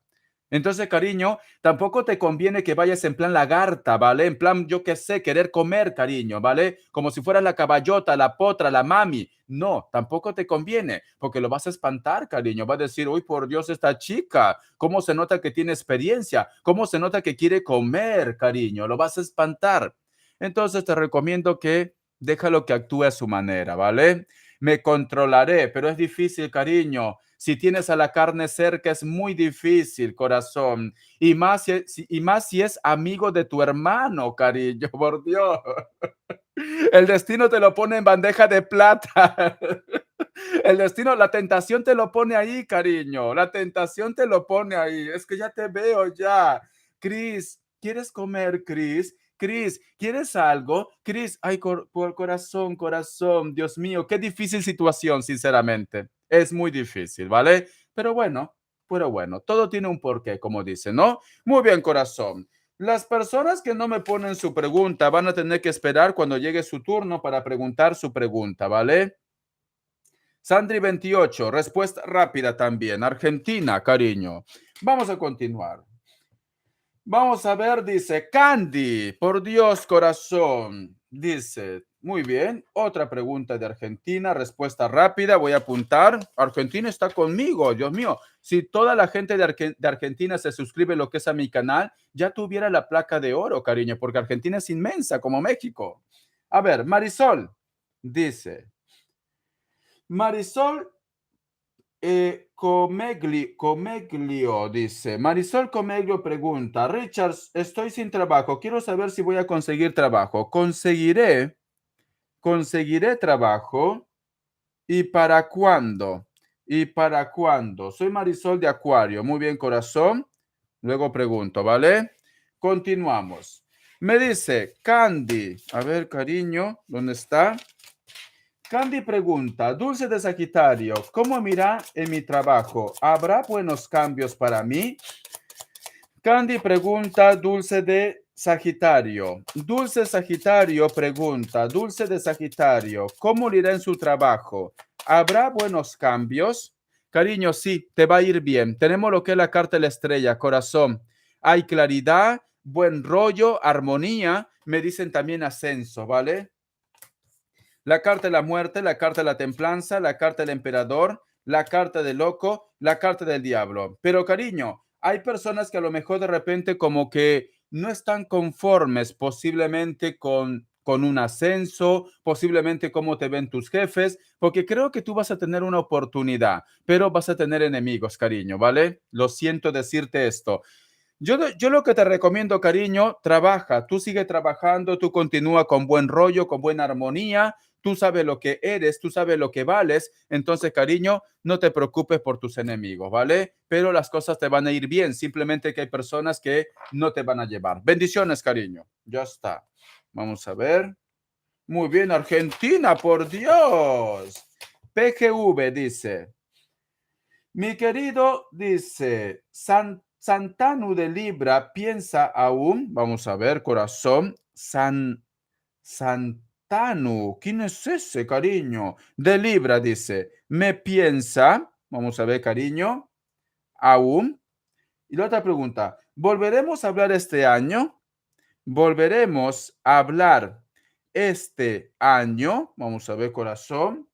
Entonces, cariño, tampoco te conviene que vayas en plan lagarta, ¿vale? En plan, yo qué sé, querer comer, cariño, ¿vale? Como si fueras la caballota, la potra, la mami. No, tampoco te conviene, porque lo vas a espantar, cariño. Va a decir, uy, por Dios, esta chica, ¿cómo se nota que tiene experiencia? ¿Cómo se nota que quiere comer, cariño? Lo vas a espantar. Entonces, te recomiendo que déjalo que actúe a su manera, ¿vale? Me controlaré, pero es difícil, cariño. Si tienes a la carne cerca, es muy difícil, corazón. Y más si es amigo de tu hermano, cariño, por Dios. El destino te lo pone en bandeja de plata. El destino, la tentación te lo pone ahí, cariño. La tentación te lo pone ahí. Es que ya te veo ya. Cris, ¿quieres comer, Cris? Cris, ¿quieres algo? Cris, ay, por corazón, corazón, Dios mío, qué difícil situación, sinceramente. Es muy difícil, ¿vale? Pero bueno, todo tiene un porqué, como dice, ¿no? Muy bien, corazón. Las personas que no me ponen su pregunta van a tener que esperar cuando llegue su turno para preguntar su pregunta, ¿vale? Sandri 28, respuesta rápida también. Argentina, cariño. Vamos a continuar. Vamos a ver, dice Candy, por Dios, corazón. Dice, muy bien, otra pregunta de Argentina, respuesta rápida, voy a apuntar. Argentina está conmigo, Dios mío. Si toda la gente de Argentina se suscribe lo que es a mi canal, ya tuviera la placa de oro, cariño, porque Argentina es inmensa como México. A ver, Marisol dice, Marisol Comeglio dice, Marisol Comeglio pregunta, Richard, estoy sin trabajo, quiero saber si voy a conseguir trabajo. Conseguiré trabajo. ¿Y para cuándo? ¿Y para cuándo? Soy Marisol de Acuario. Muy bien, corazón. Luego pregunto, ¿vale? Continuamos. Me dice Candy. A ver, cariño, ¿dónde está? Candy pregunta, Dulce de Sagitario, ¿cómo mira en mi trabajo? ¿Habrá buenos cambios para mí? Candy pregunta, Dulce de Sagitario. Dulce Sagitario pregunta, Dulce de Sagitario, ¿cómo le irá en su trabajo? ¿Habrá buenos cambios? Cariño, sí, te va a ir bien. Tenemos lo que es la carta de la estrella, corazón. Hay claridad, buen rollo, armonía. Me dicen también ascenso, ¿vale? La carta de la muerte, la carta de la templanza, la carta del emperador, la carta del loco, la carta del diablo. Pero cariño, hay personas que a lo mejor de repente como que no están conformes posiblemente con un ascenso, posiblemente cómo te ven tus jefes, porque creo que tú vas a tener una oportunidad, pero vas a tener enemigos, cariño, ¿vale? Lo siento decirte esto. Yo lo que te recomiendo, cariño, trabaja, tú sigue trabajando, tú continúa con buen rollo, con buena armonía, tú sabes lo que eres, tú sabes lo que vales, entonces, cariño, no te preocupes por tus enemigos, ¿vale? Pero las cosas te van a ir bien, simplemente que hay personas que no te van a llevar. Bendiciones, cariño. Ya está. Vamos a ver. Muy bien, Argentina, por Dios. PGV dice, mi querido, dice, Santanu de Libra piensa aún, vamos a ver, corazón, Santanu, ¿quién es ese, cariño? De Libra dice, me piensa, vamos a ver, cariño, aún. Y la otra pregunta, ¿volveremos a hablar este año? ¿Volveremos a hablar este año? Vamos a ver, corazón.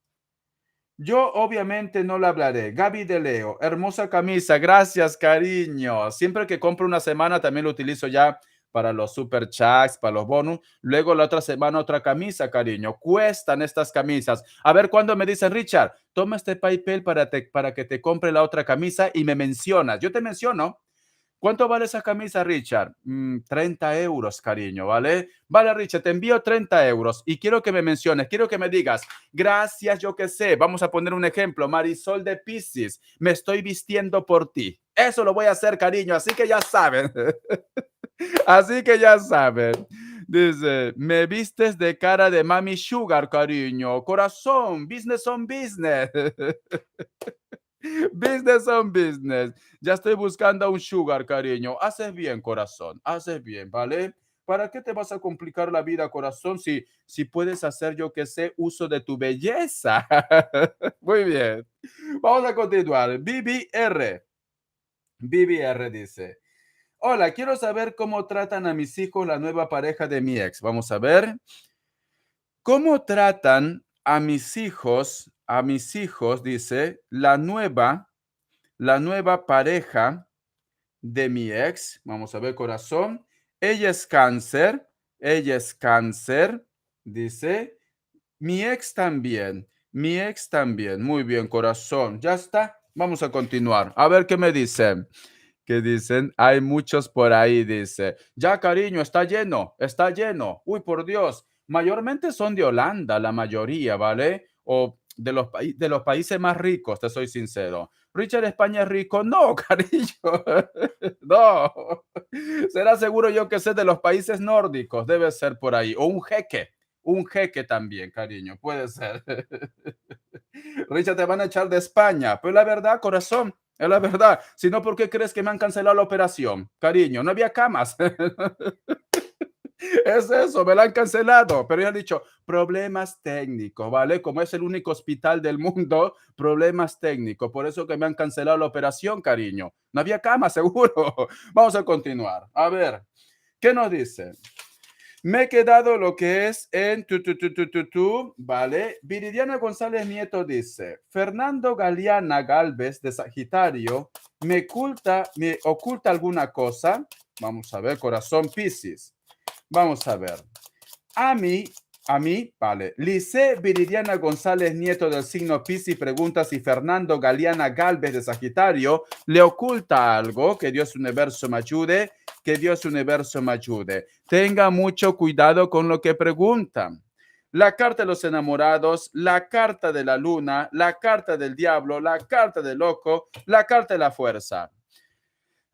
Yo obviamente no la hablaré. Gaby de Leo, hermosa camisa, gracias, cariño. Siempre que compro una semana también lo utilizo ya para los super chats, para los bonus. Luego la otra semana otra camisa, cariño. Cuestan estas camisas. A ver cuándo me dicen, Richard, toma este PayPal para que te compre la otra camisa y me mencionas. Yo te menciono. ¿Cuánto vale esa camisa, Richard? 30 euros, cariño, ¿vale? Vale, Richard, te envío 30 euros y quiero que me menciones, quiero que me digas, gracias, yo qué sé, vamos a poner un ejemplo, Marisol de Piscis, me estoy vistiendo por ti. Eso lo voy a hacer, cariño, así que ya saben. Así que ya saben. Dice, me vistes de cara de mami sugar, cariño. Corazón, business on business. Business on business. Ya estoy buscando a un sugar, cariño. Haces bien, corazón. Haces bien, ¿vale? ¿Para qué te vas a complicar la vida, corazón, si puedes hacer, yo que sé, uso de tu belleza? Muy bien. Vamos a continuar. BBR. BBR dice, hola, quiero saber cómo tratan a mis hijos la nueva pareja de mi ex. Vamos a ver. ¿Cómo tratan a mis hijos, dice, la nueva pareja de mi ex? Vamos a ver, corazón. Ella es cáncer, dice. Mi ex también. Muy bien, corazón. Ya está. Vamos a continuar. A ver qué me dicen. ¿Qué dicen? Hay muchos por ahí, dice. Ya, cariño, está lleno, está lleno. Uy, por Dios. Mayormente son de Holanda, la mayoría, ¿vale? O de los países más ricos, te soy sincero. Richard, España es rico. No, cariño. No. Será seguro yo que sé de los países nórdicos. Debe ser por ahí. O un jeque. Un jeque también, cariño. Puede ser. Richard, te van a echar de España. Pero la verdad, corazón, es la verdad. Si no, ¿por qué crees que me han cancelado la operación? Cariño, no había camas. Es eso, me la han cancelado, pero ya han dicho problemas técnicos, ¿vale? Como es el único hospital del mundo, problemas técnicos. Por eso que me han cancelado la operación, cariño. No había cama, seguro. Vamos a continuar. A ver, ¿qué nos dice? Me he quedado lo que es en ¿vale? Viridiana González Nieto dice, Fernando Galeana Galvez de Sagitario, me oculta alguna cosa. Vamos a ver, corazón Piscis. Vamos a ver. A mí, vale. Lice Viridiana González Nieto del signo Piscis pregunta si Fernando Galeana Galvez de Sagitario le oculta algo. Que Dios universo me ayude. Que Dios universo me ayude. Tenga mucho cuidado con lo que preguntan. La carta de los enamorados, la carta de la luna, la carta del diablo, la carta del loco, la carta de la fuerza.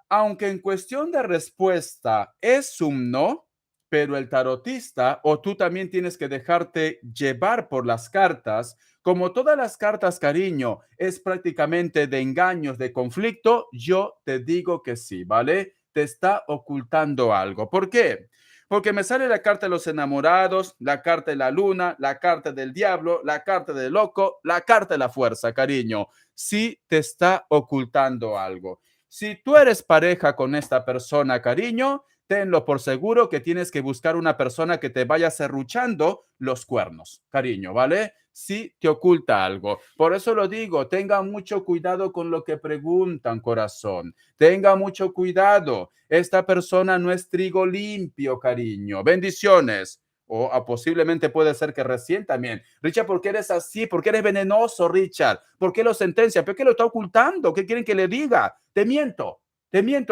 Aunque en cuestión de respuesta es un no, pero el tarotista o tú también tienes que dejarte llevar por las cartas. Como todas las cartas, cariño, es prácticamente de engaños, de conflicto, yo te digo que sí, ¿vale? Te está ocultando algo. ¿Por qué? Porque me sale la carta de los enamorados, la carta de la luna, la carta del diablo, la carta del loco, la carta de la fuerza, cariño. Sí te está ocultando algo. Si tú eres pareja con esta persona, cariño, tenlo por seguro que tienes que buscar una persona que te vaya serruchando los cuernos, cariño, ¿vale? Si te oculta algo. Por eso lo digo, tenga mucho cuidado con lo que preguntan, corazón. Tenga mucho cuidado. Esta persona no es trigo limpio, cariño. Bendiciones. O posiblemente puede ser que recién también. Richard, ¿por qué eres así? ¿Por qué eres venenoso, Richard? ¿Por qué lo sentencia? ¿Por qué lo está ocultando? ¿Qué quieren que le diga? Te miento,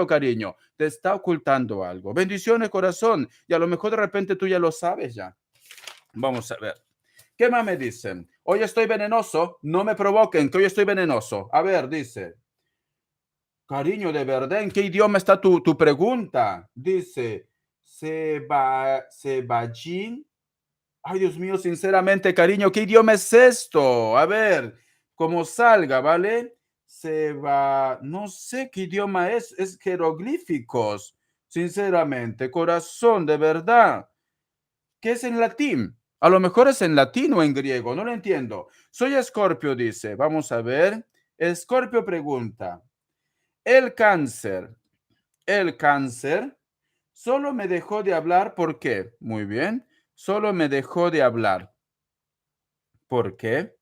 cariño. Te está ocultando algo. Bendiciones, corazón. Y a lo mejor de repente tú ya lo sabes ya. Vamos a ver. ¿Qué más me dicen? Hoy estoy venenoso. No me provoquen, que hoy estoy venenoso. A ver, dice. Cariño, de verdad, ¿en qué idioma está tu pregunta? Dice. Seballín. Ay, Dios mío, sinceramente, cariño, ¿qué idioma es esto? A ver, como salga, ¿vale? Se va, no sé qué idioma es jeroglíficos, sinceramente, corazón, de verdad. ¿Qué es en latín? A lo mejor es en latín o en griego, no lo entiendo. Soy Escorpio, dice. Vamos a ver. Escorpio pregunta, el cáncer, el cáncer solo me dejó de hablar, ¿por qué? Muy bien, solo me dejó de hablar. ¿Por qué?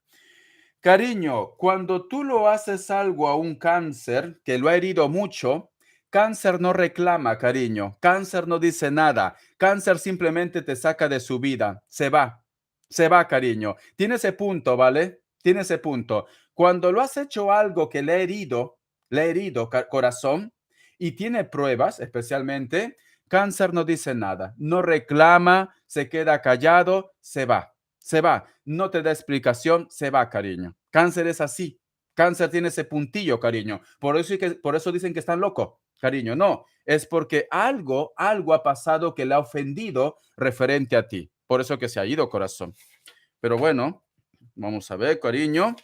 Cariño, cuando tú lo haces algo a un cáncer que lo ha herido mucho, cáncer no reclama, cariño. Cáncer no dice nada. Cáncer simplemente te saca de su vida. Se va. Se va, cariño. Tiene ese punto, ¿vale? Tiene ese punto. Cuando lo has hecho algo que le ha herido corazón y tiene pruebas, especialmente, cáncer no dice nada. No reclama, se queda callado, se va. Se va, no te da explicación, se va, cariño. Cáncer es así. Cáncer tiene ese puntillo, cariño. Por eso dicen que están locos, cariño. No, es porque algo ha pasado que le ha ofendido referente a ti. Por eso que se ha ido, corazón. Pero bueno, vamos a ver, cariño.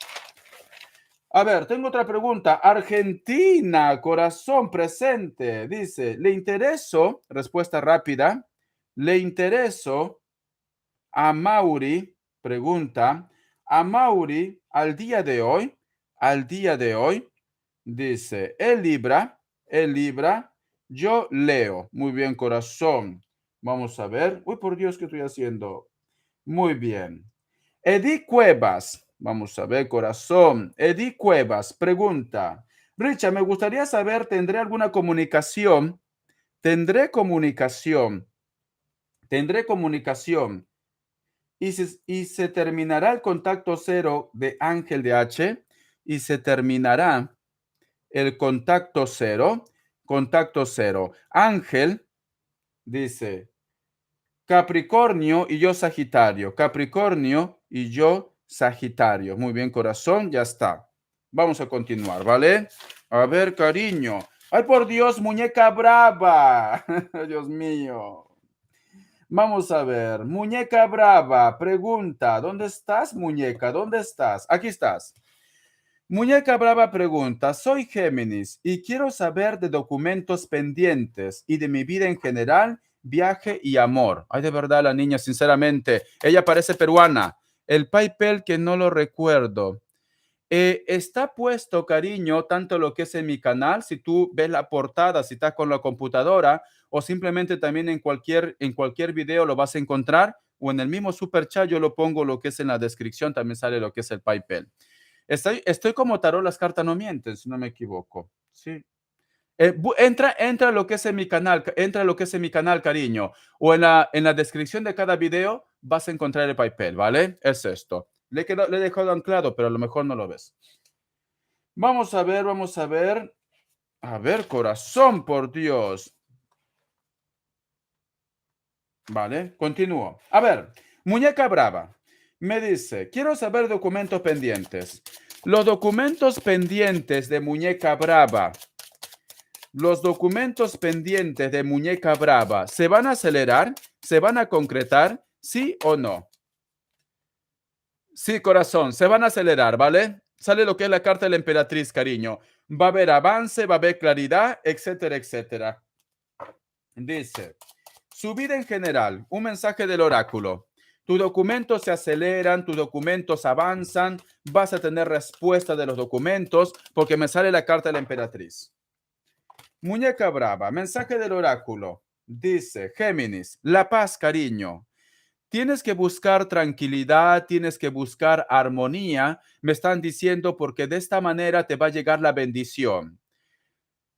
A ver, tengo otra pregunta. Argentina, corazón presente. Dice, ¿le intereso? Respuesta rápida. ¿Le intereso a Mauri? Pregunta. A Mauri, al día de hoy, dice, el Libra, yo leo. Muy bien, corazón. Vamos a ver. Uy, por Dios, ¿qué estoy haciendo? Muy bien. Edith Cuevas, vamos a ver, corazón. Edith Cuevas pregunta, Richard, me gustaría saber, ¿tendré alguna comunicación? ¿Tendré comunicación? ¿Tendré comunicación? Y se terminará el contacto cero de Ángel de H y se terminará el contacto cero. Ángel dice, Capricornio y yo Sagitario. Capricornio y yo Sagitario. Muy bien, corazón, ya está. Vamos a continuar, ¿vale? A ver, cariño. Ay, por Dios, muñeca brava. Dios mío. Vamos a ver. Muñeca brava, pregunta. ¿Dónde estás, muñeca? ¿Dónde estás? Aquí estás. Muñeca brava pregunta, soy Géminis y quiero saber de documentos pendientes y de mi vida en general, viaje y amor. Ay, de verdad, la niña, sinceramente, ella parece peruana. El PayPal que no lo recuerdo. Está puesto, cariño, tanto lo que es en mi canal, si tú ves la portada, si estás con la computadora, o simplemente también en cualquier video lo vas a encontrar, o en el mismo super chat yo lo pongo lo que es en la descripción, también sale lo que es el PayPal. Estoy como tarot, las cartas no mienten, si no me equivoco. Sí. Entra a lo que es en mi canal, entra a lo que es en mi canal, cariño, o en la descripción de cada video vas a encontrar el PayPal, ¿vale? Es esto. Le he dejado anclado, pero a lo mejor no lo ves. Vamos a ver, vamos a ver. A ver, corazón, por Dios. Vale, continúo. A ver, muñeca brava. Me dice, quiero saber documentos pendientes. Los documentos pendientes de muñeca brava. Los documentos pendientes de muñeca brava, ¿se van a acelerar? ¿Se van a concretar? ¿Sí o no? Sí, corazón, se van a acelerar, ¿vale? Sale lo que es la carta de la emperatriz, cariño. Va a haber avance, va a haber claridad, etcétera, etcétera. Dice, su vida en general, un mensaje del oráculo. Tus documentos se aceleran, tus documentos avanzan, vas a tener respuesta de los documentos porque me sale la carta de la emperatriz. Muñeca brava, mensaje del oráculo. Dice, Géminis, la paz, cariño. Tienes que buscar tranquilidad, tienes que buscar armonía, me están diciendo, porque de esta manera te va a llegar la bendición.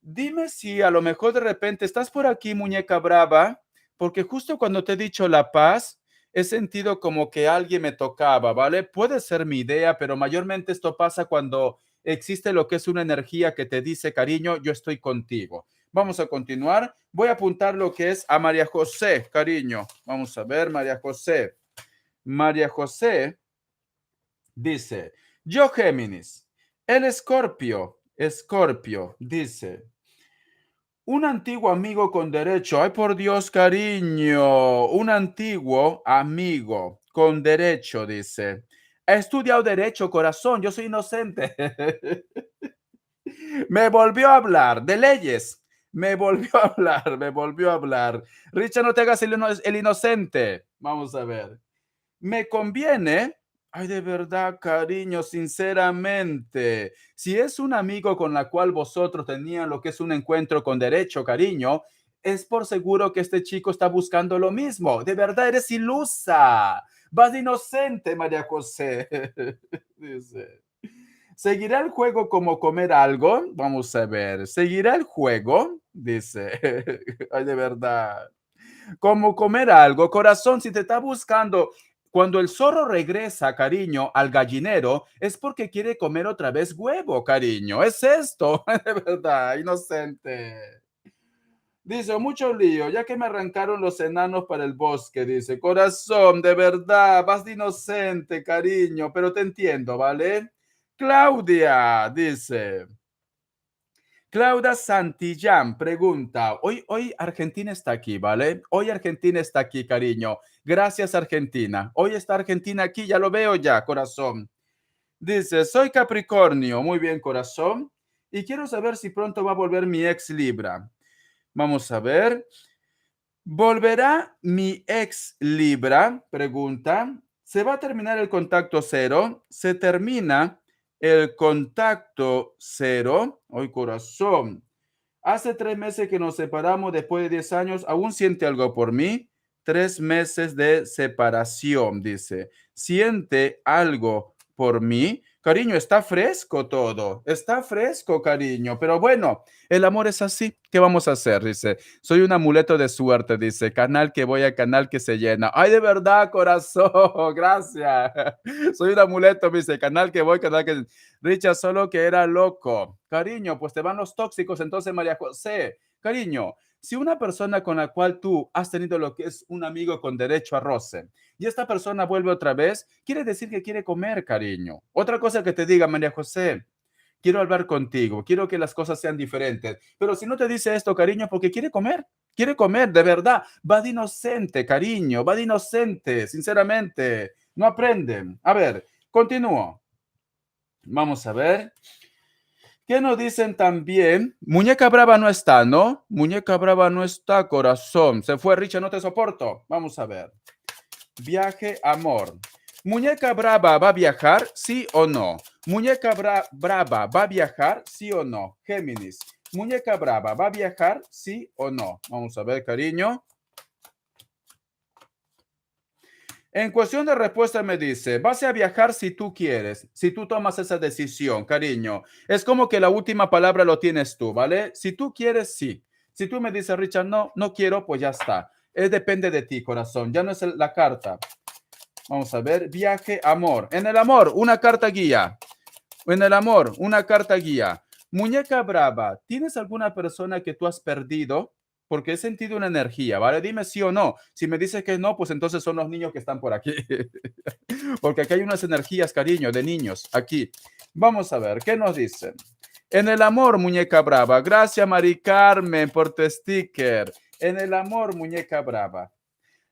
Dime si a lo mejor de repente estás por aquí, muñeca brava, porque justo cuando te he dicho la paz, he sentido como que alguien me tocaba, ¿vale? Puede ser mi idea, pero mayormente esto pasa cuando existe lo que es una energía que te dice, cariño, yo estoy contigo. Vamos a continuar. Voy a apuntar lo que es a María José, cariño. Vamos a ver, María José. María José dice, yo Géminis, el Escorpio, dice. Un antiguo amigo con derecho. Ay, por Dios, cariño. Un antiguo amigo con derecho, dice. He estudiado derecho, corazón. Yo soy inocente. Me volvió a hablar de leyes. Me volvió a hablar, me volvió a hablar. Richard, no te hagas el inocente. Vamos a ver. Me conviene. Ay, de verdad, cariño, sinceramente. Si es un amigo con la cual vosotros tenían lo que es un encuentro con derecho, cariño, es por seguro que este chico está buscando lo mismo. De verdad, eres ilusa. Vas de inocente, María José. Dice. ¿Seguirá el juego como comer algo? Vamos a ver. ¿Seguirá el juego? Dice. Ay, de verdad. Como comer algo, corazón, si te está buscando. Cuando el zorro regresa, cariño, al gallinero, es porque quiere comer otra vez huevo, cariño. Es esto, de verdad, inocente. Dice, mucho lío, ya que me arrancaron los enanos para el bosque, dice, corazón, de verdad, vas de inocente, cariño, pero te entiendo, ¿vale? Claudia, dice. Claudia Santillán pregunta, hoy Argentina está aquí, ¿vale? Hoy Argentina está aquí, cariño. Gracias, Argentina. Hoy está Argentina aquí, ya lo veo ya, corazón. Dice, soy Capricornio. Muy bien, corazón. Y quiero saber si pronto va a volver mi ex Libra. Vamos a ver. ¿Volverá mi ex Libra? Pregunta. ¿Se va a terminar el contacto cero? ¿Se termina el contacto cero? Hoy, corazón. Hace 3 meses que nos separamos después de 10 años. ¿Aún siente algo por mí? 3 meses de separación, dice. ¿Siente algo por mí? Cariño, está fresco todo. Está fresco, cariño. Pero bueno, el amor es así. ¿Qué vamos a hacer? Dice. Soy un amuleto de suerte, dice. Canal que voy a canal que se llena. Ay, de verdad, corazón. Gracias. Soy un amuleto, dice. Canal que voy, canal que... Richard, solo que era loco. Cariño, pues te van los tóxicos. Entonces, María José, cariño, si una persona con la cual tú has tenido lo que es un amigo con derecho a roce y esta persona vuelve otra vez, quiere decir que quiere comer, cariño. Otra cosa que te diga, María José, quiero hablar contigo, quiero que las cosas sean diferentes. Pero si no te dice esto, cariño, porque quiere comer, de verdad. Va de inocente, cariño, va de inocente, sinceramente. No aprenden. A ver, continúo. Vamos a ver. ¿Qué nos dicen también? Muñeca Brava no está, ¿no? Muñeca Brava no está, corazón. Se fue, Richard, no te soporto. Vamos a ver. Viaje, amor. ¿Muñeca Brava va a viajar? ¿Sí o no? ¿Muñeca Brava va a viajar? ¿Sí o no? Géminis. ¿Muñeca Brava va a viajar? ¿Sí o no? Vamos a ver, cariño. En cuestión de respuesta me dice, vas a viajar si tú quieres, si tú tomas esa decisión, cariño. Es como que la última palabra lo tienes tú, ¿vale? Si tú quieres, sí. Si tú me dices, Richard, no, no quiero, pues ya está. Depende de ti, corazón. Ya no es la carta. Vamos a ver, viaje, amor. En el amor, una carta guía. En el amor, una carta guía. Muñeca Brava, ¿tienes alguna persona que tú has perdido? Porque he sentido una energía, ¿vale? Dime sí o no. Si me dices que no, pues entonces son los niños que están por aquí. Porque aquí hay unas energías, cariño, de niños. Aquí. Vamos a ver, ¿qué nos dicen? En el amor, muñeca brava. Gracias, Mari Carmen, por tu sticker. En el amor, muñeca brava.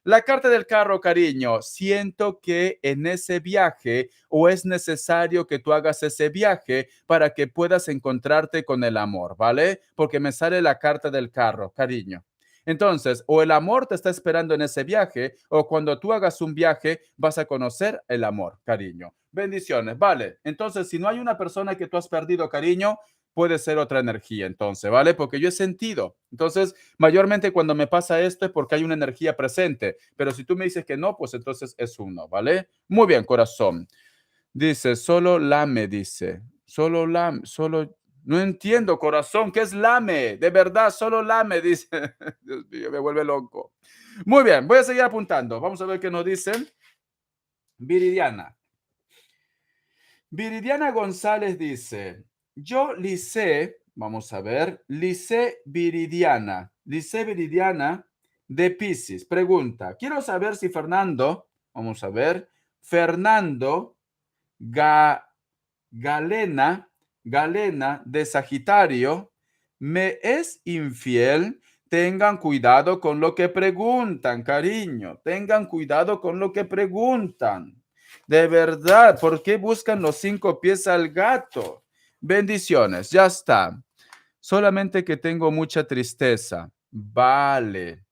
La carta del carro, cariño. Siento que en ese viaje o es necesario que tú hagas ese viaje para que puedas encontrarte con el amor, ¿vale? Porque me sale la carta del carro, cariño. Entonces, o el amor te está esperando en ese viaje o cuando tú hagas un viaje vas a conocer el amor, cariño. Bendiciones, vale. Entonces, si no hay una persona que tú has perdido, cariño, puede ser otra energía, entonces, ¿vale? Porque yo he sentido. Entonces, mayormente cuando me pasa esto es porque hay una energía presente, pero si tú me dices que no, pues entonces es uno, ¿vale? Muy bien, corazón. Dice, solo lame, dice. Solo lame, solo... No entiendo, corazón, ¿qué es lame? De verdad, solo lame, dice. Dios mío, me vuelve loco. Muy bien, voy a seguir apuntando. Vamos a ver qué nos dicen. Viridiana. Viridiana González dice, yo Lice, vamos a ver, Lice Viridiana de Piscis, pregunta, quiero saber si Fernando, vamos a ver, Fernando Ga, Galena, Galena de Sagitario, me es infiel. Tengan cuidado con lo que preguntan, cariño. Tengan cuidado con lo que preguntan. De verdad, ¿por qué buscan los 5 pies al gato? Bendiciones, ya está. Solamente que tengo mucha tristeza. Vale.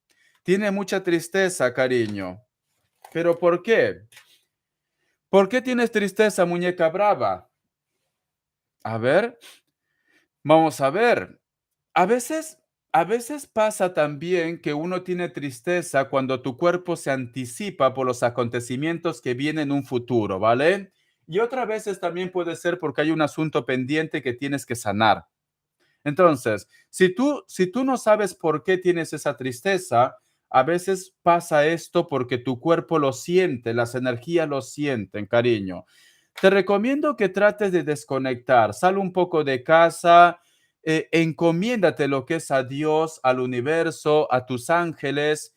Tiene mucha tristeza, cariño. ¿Pero por qué? ¿Por qué tienes tristeza, muñeca brava? A ver, vamos a ver. A veces, a veces pasa también que uno tiene tristeza cuando tu cuerpo se anticipa por los acontecimientos que vienen en un futuro, ¿vale? Y otras veces también puede ser porque hay un asunto pendiente que tienes que sanar. Entonces, si tú no sabes por qué tienes esa tristeza, a veces pasa esto porque tu cuerpo lo siente, las energías lo sienten, cariño. Te recomiendo que trates de desconectar, sal un poco de casa, encomiéndate lo que es a Dios, al universo, a tus ángeles.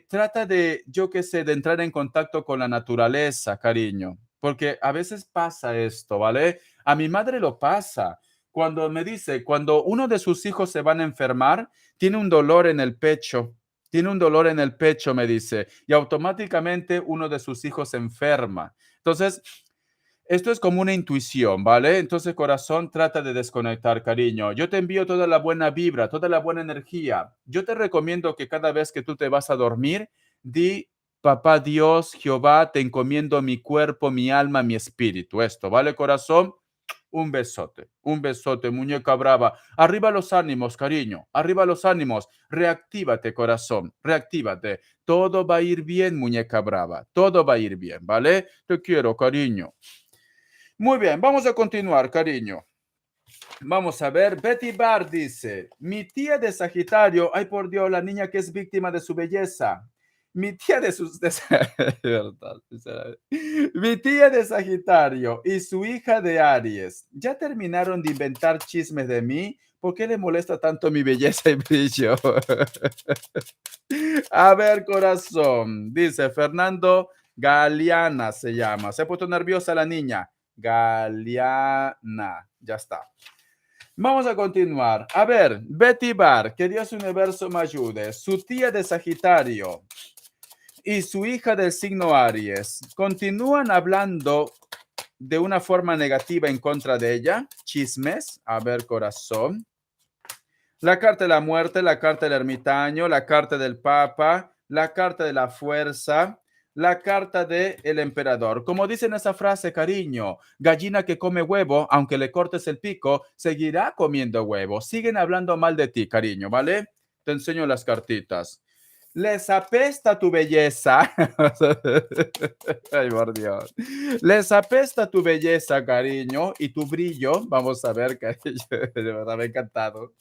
Trata de, yo qué sé, de entrar en contacto con la naturaleza, cariño, porque a veces pasa esto, ¿vale? A mi madre lo pasa. Cuando me dice, cuando uno de sus hijos se van a enfermar, tiene un dolor en el pecho, tiene un dolor en el pecho, me dice, y automáticamente uno de sus hijos se enferma. Entonces, esto es como una intuición, ¿vale? Entonces, corazón, trata de desconectar, cariño. Yo te envío toda la buena vibra, toda la buena energía. Yo te recomiendo que cada vez que tú te vas a dormir, di, papá Dios, Jehová, te encomiendo mi cuerpo, mi alma, mi espíritu. Esto, ¿vale, corazón? Un besote, muñeca brava. Arriba los ánimos, cariño. Arriba los ánimos. Reactívate, corazón. Reactívate. Todo va a ir bien, muñeca brava. Todo va a ir bien, ¿vale? Te quiero, cariño. Muy bien, vamos a continuar, cariño. Vamos a ver, Betty Barr dice, mi tía de Sagitario, ay por Dios, la niña que es víctima de su belleza. Mi tía mi tía de Sagitario y su hija de Aries, ¿ya terminaron de inventar chismes de mí? ¿Por qué le molesta tanto mi belleza y brillo? A ver, corazón, dice Fernando Galeana se llama. Se ha puesto nerviosa la niña. Galeana. Ya está. Vamos a continuar. A ver, Betty Barr, que Dios universo me ayude. Su tía de Sagitario y su hija del signo Aries continúan hablando de una forma negativa en contra de ella. Chismes. A ver, corazón. La carta de la muerte, la carta del ermitaño, la carta del papa, la carta de la fuerza, la carta del emperador. Como dicen esa frase, cariño, gallina que come huevo, aunque le cortes el pico, seguirá comiendo huevo. Siguen hablando mal de ti, cariño, ¿vale? Te enseño las cartitas. Les apesta tu belleza. Ay, por Dios. Les apesta tu belleza, cariño, y tu brillo. Vamos a ver, cariño. De verdad, me ha encantado.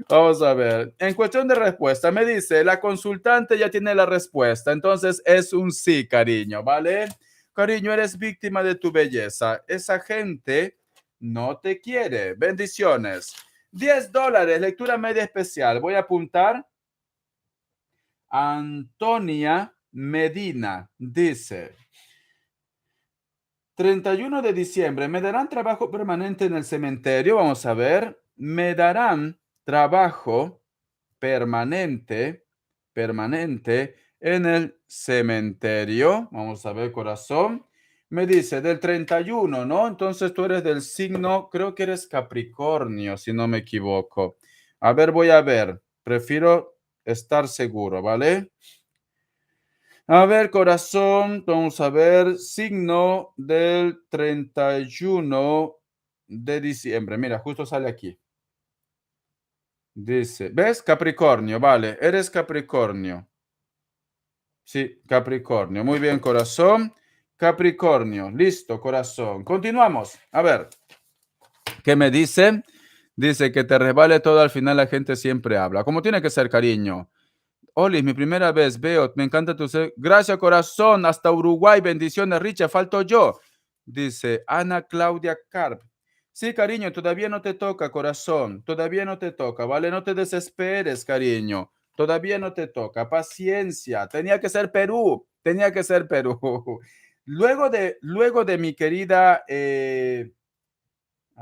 Vamos a ver. En cuestión de respuesta, me dice, la consultante ya tiene la respuesta. Entonces es un sí, cariño, ¿vale? Cariño, eres víctima de tu belleza. Esa gente no te quiere. Bendiciones. $10, lectura media especial. Voy a apuntar. Antonia Medina dice, 31 de diciembre, ¿me darán trabajo permanente en el cementerio? Vamos a ver, me darán trabajo permanente en el cementerio. Vamos a ver, corazón. Me dice del 31, ¿no? Entonces tú eres del signo, creo que eres Capricornio, si no me equivoco. A ver, voy a ver. Prefiero estar seguro, ¿vale? A ver, corazón, vamos a ver, signo del 31 de diciembre. Mira, justo sale aquí. Dice, ¿ves? Capricornio, vale, eres Capricornio. Sí, Capricornio. Muy bien, corazón. Capricornio, listo, corazón. Continuamos. A ver, ¿qué me dice? Dice que te resbale todo, al final la gente siempre habla. Como tiene que ser, cariño. Oli, mi primera vez, veo, me encanta tu ser. Gracias, corazón, hasta Uruguay, bendiciones, Richa, falto yo. Dice Ana Claudia Carp. Sí, cariño, todavía no te toca, corazón, todavía no te toca, ¿vale? No te desesperes, cariño, todavía no te toca, paciencia, tenía que ser Perú, tenía que ser Perú. Luego de mi querida, a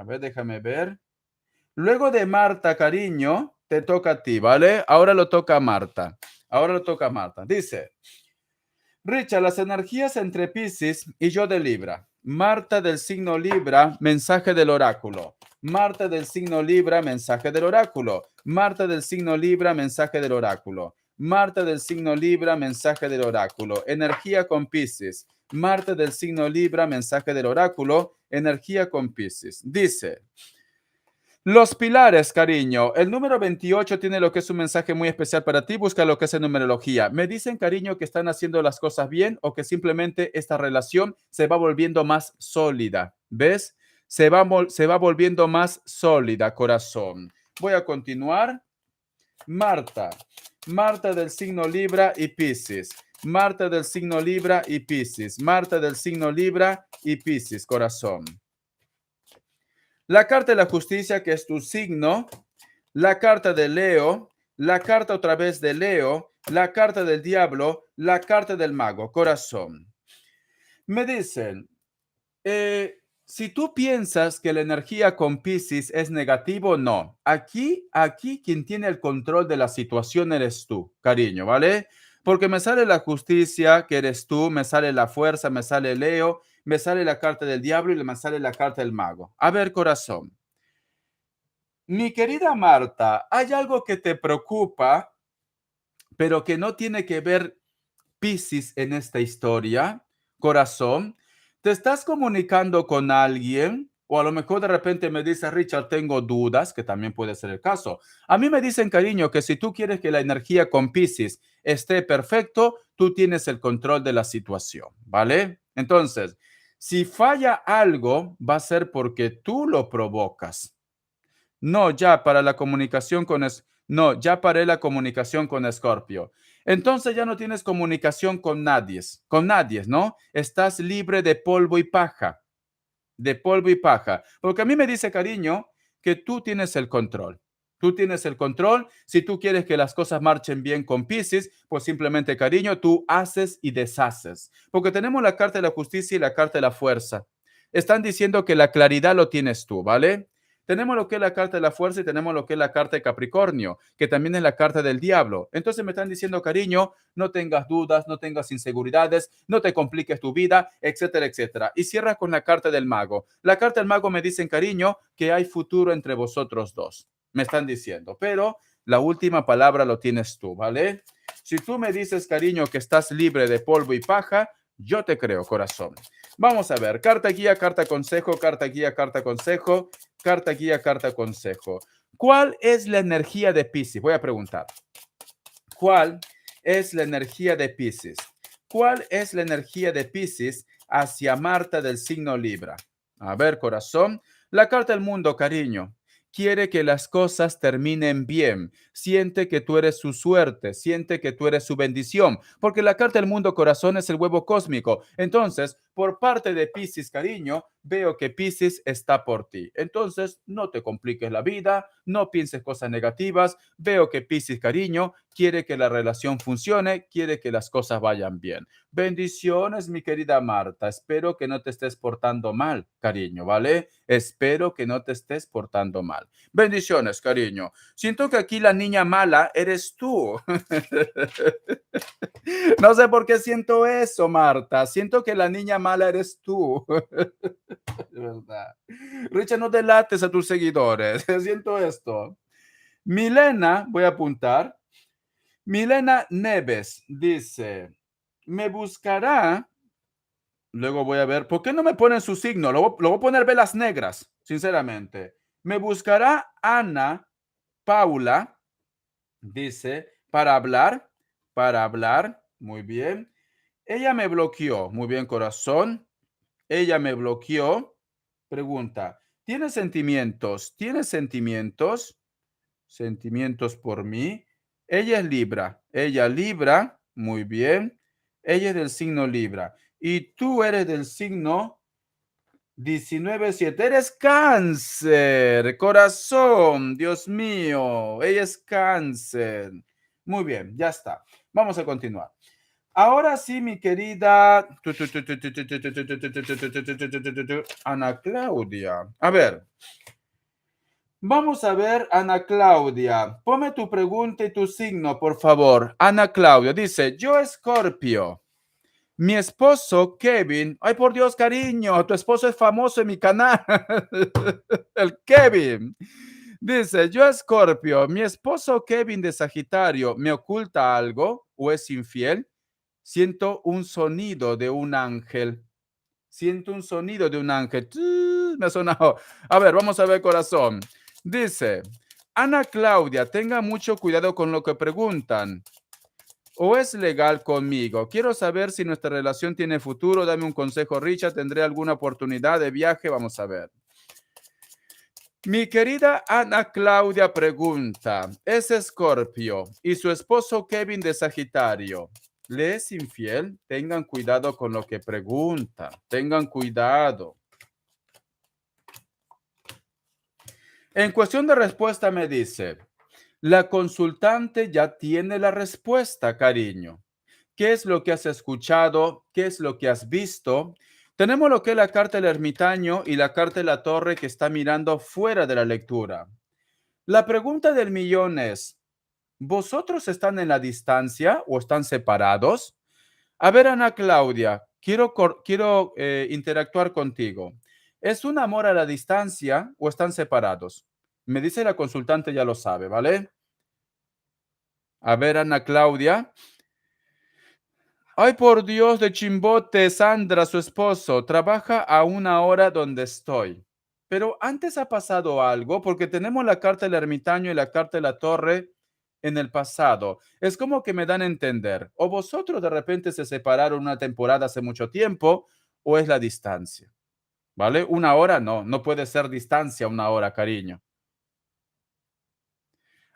ver, déjame ver. Luego de Marta, cariño, te toca a ti, ¿vale? Ahora lo toca a Marta. Ahora lo toca a Marta. Dice, Richa, las energías entre Piscis y yo de Libra. Marta del signo Libra, mensaje del oráculo. Marta del signo Libra, mensaje del oráculo. Marta del signo Libra, mensaje del oráculo. Marta del signo Libra, mensaje del oráculo. Energía con Piscis. Marta del signo Libra, mensaje del oráculo. Energía con Piscis. Dice, los pilares, cariño. El número 28 tiene lo que es un mensaje muy especial para ti. Busca lo que es en numerología. Me dicen, cariño, que están haciendo las cosas bien o que simplemente esta relación se va volviendo más sólida. ¿Ves? Se va volviendo más sólida, corazón. Voy a continuar. Marta. Marta del signo Libra y Piscis. Marta del signo Libra y Piscis. Marta del signo Libra y Piscis, corazón. La carta de la justicia, que es tu signo, la carta de Leo, la carta otra vez de Leo, la carta del diablo, la carta del mago, corazón. Me dicen, si tú piensas que la energía con Piscis es negativo, no. Aquí quien tiene el control de la situación eres tú, cariño, ¿vale? Porque me sale la justicia, que eres tú, me sale la fuerza, me sale Leo, me sale la carta del diablo y me sale la carta del mago. A ver, corazón. Mi querida Marta, ¿hay algo que te preocupa, pero que no tiene que ver Piscis en esta historia? Corazón, ¿te estás comunicando con alguien? O a lo mejor de repente me dice, Richard, tengo dudas, que también puede ser el caso. A mí me dicen, cariño, que si tú quieres que la energía con Piscis esté perfecto, tú tienes el control de la situación, ¿vale? Entonces, si falla algo, va a ser porque tú lo provocas. No, ya para la comunicación con no, ya paré la comunicación con Escorpio. Entonces ya no tienes comunicación con nadie, ¿no? Estás libre de polvo y paja. Porque a mí me dice, cariño, que tú tienes el control. Tú tienes el control. Si tú quieres que las cosas marchen bien con Piscis, pues simplemente, cariño, tú haces y deshaces. Porque tenemos la carta de la justicia y la carta de la fuerza. están diciendo que la claridad lo tienes tú, ¿vale? Tenemos lo que es la carta de la fuerza y tenemos lo que es la carta de Capricornio, que también es la carta del diablo. Entonces me están diciendo, cariño, no tengas dudas, no tengas inseguridades, no te compliques tu vida, etcétera, etcétera. Y cierra con la carta del mago. La carta del mago me dicen, cariño, que hay futuro entre vosotros dos. Me están diciendo, pero la última palabra lo tienes tú, ¿vale? Si tú me dices, cariño, que estás libre de polvo y paja, yo te creo, corazón. Vamos a ver, carta guía, carta consejo, carta guía, carta consejo, carta guía, carta consejo. ¿Cuál es la energía de Piscis? Voy a preguntar. ¿Cuál es la energía de Piscis? ¿Cuál es la energía de Piscis hacia Marta del signo Libra? A ver, corazón. La carta del mundo, cariño. Quiere que las cosas terminen bien. Siente que tú eres su suerte. Siente que tú eres su bendición. Porque la carta del mundo, corazón, es el huevo cósmico. Entonces, por parte de Piscis, cariño, veo que Piscis está por ti. Entonces, no te compliques la vida. No pienses cosas negativas. Veo que Piscis, cariño, quiere que la relación funcione. Quiere que las cosas vayan bien. Bendiciones, mi querida Marta. Espero que no te estés portando mal, cariño, ¿vale? Espero que no te estés portando mal. Bendiciones, cariño. Siento que aquí la niña mala eres tú. No sé por qué siento eso, Marta. Siento que la niña mala eres tú. De verdad. Richard, no delates a tus seguidores. Siento esto. Milena, voy a apuntar. Milena Neves dice, me buscará. Luego voy a ver, ¿por qué no me ponen su signo? Lo voy a poner velas negras, sinceramente. Me buscará Ana Paula, dice, para hablar, muy bien. Ella me bloqueó, muy bien, corazón. Ella me bloqueó. Pregunta, ¿tienes sentimientos? ¿Tienes sentimientos? Sentimientos por mí. Ella Libra, muy bien. Ella es del signo Libra. Y tú eres del signo 19-7. Eres cáncer, corazón, Dios mío. Ella es cáncer. Muy bien, ya está. Vamos a continuar. Ahora sí, mi querida Ana Claudia. A ver, vamos a ver, Ana Claudia. Ponme tu pregunta y tu signo, por favor. Ana Claudia dice, yo Escorpio. Mi esposo Kevin, ay por Dios, cariño, tu esposo es famoso en mi canal, el Kevin. Dice, yo Escorpio, mi esposo Kevin de Sagitario, ¿me oculta algo o es infiel? Siento un sonido de un ángel. Siento un sonido de un ángel. Me ha sonado. A ver, vamos a ver, corazón. Dice, Ana Claudia, tenga mucho cuidado con lo que preguntan. ¿O es legal conmigo? Quiero saber si nuestra relación tiene futuro. Dame un consejo, Richard. ¿Tendré alguna oportunidad de viaje? Vamos a ver. Mi querida Ana Claudia pregunta, ¿es Escorpio y su esposo Kevin de Sagitario le es infiel? Tengan cuidado con lo que preguntan. Tengan cuidado. En cuestión de respuesta me dice, la consultante ya tiene la respuesta, cariño. ¿Qué es lo que has escuchado? ¿Qué es lo que has visto? Tenemos lo que es la carta del ermitaño y la carta de la torre que está mirando fuera de la lectura. La pregunta del millón es, ¿vosotros están en la distancia o están separados? A ver, Ana Claudia, quiero interactuar contigo. ¿Es un amor a la distancia o están separados? Me dice la consultante, ya lo sabe, ¿vale? A ver, Ana Claudia. Ay, por Dios de Chimbote, Sandra, su esposo, trabaja a una hora donde estoy. Pero antes ha pasado algo, porque tenemos la carta del ermitaño y la carta de la torre en el pasado. Es como que me dan a entender, o vosotros de repente se separaron una temporada hace mucho tiempo, o es la distancia. ¿Vale? Una hora no, no puede ser distancia una hora, cariño.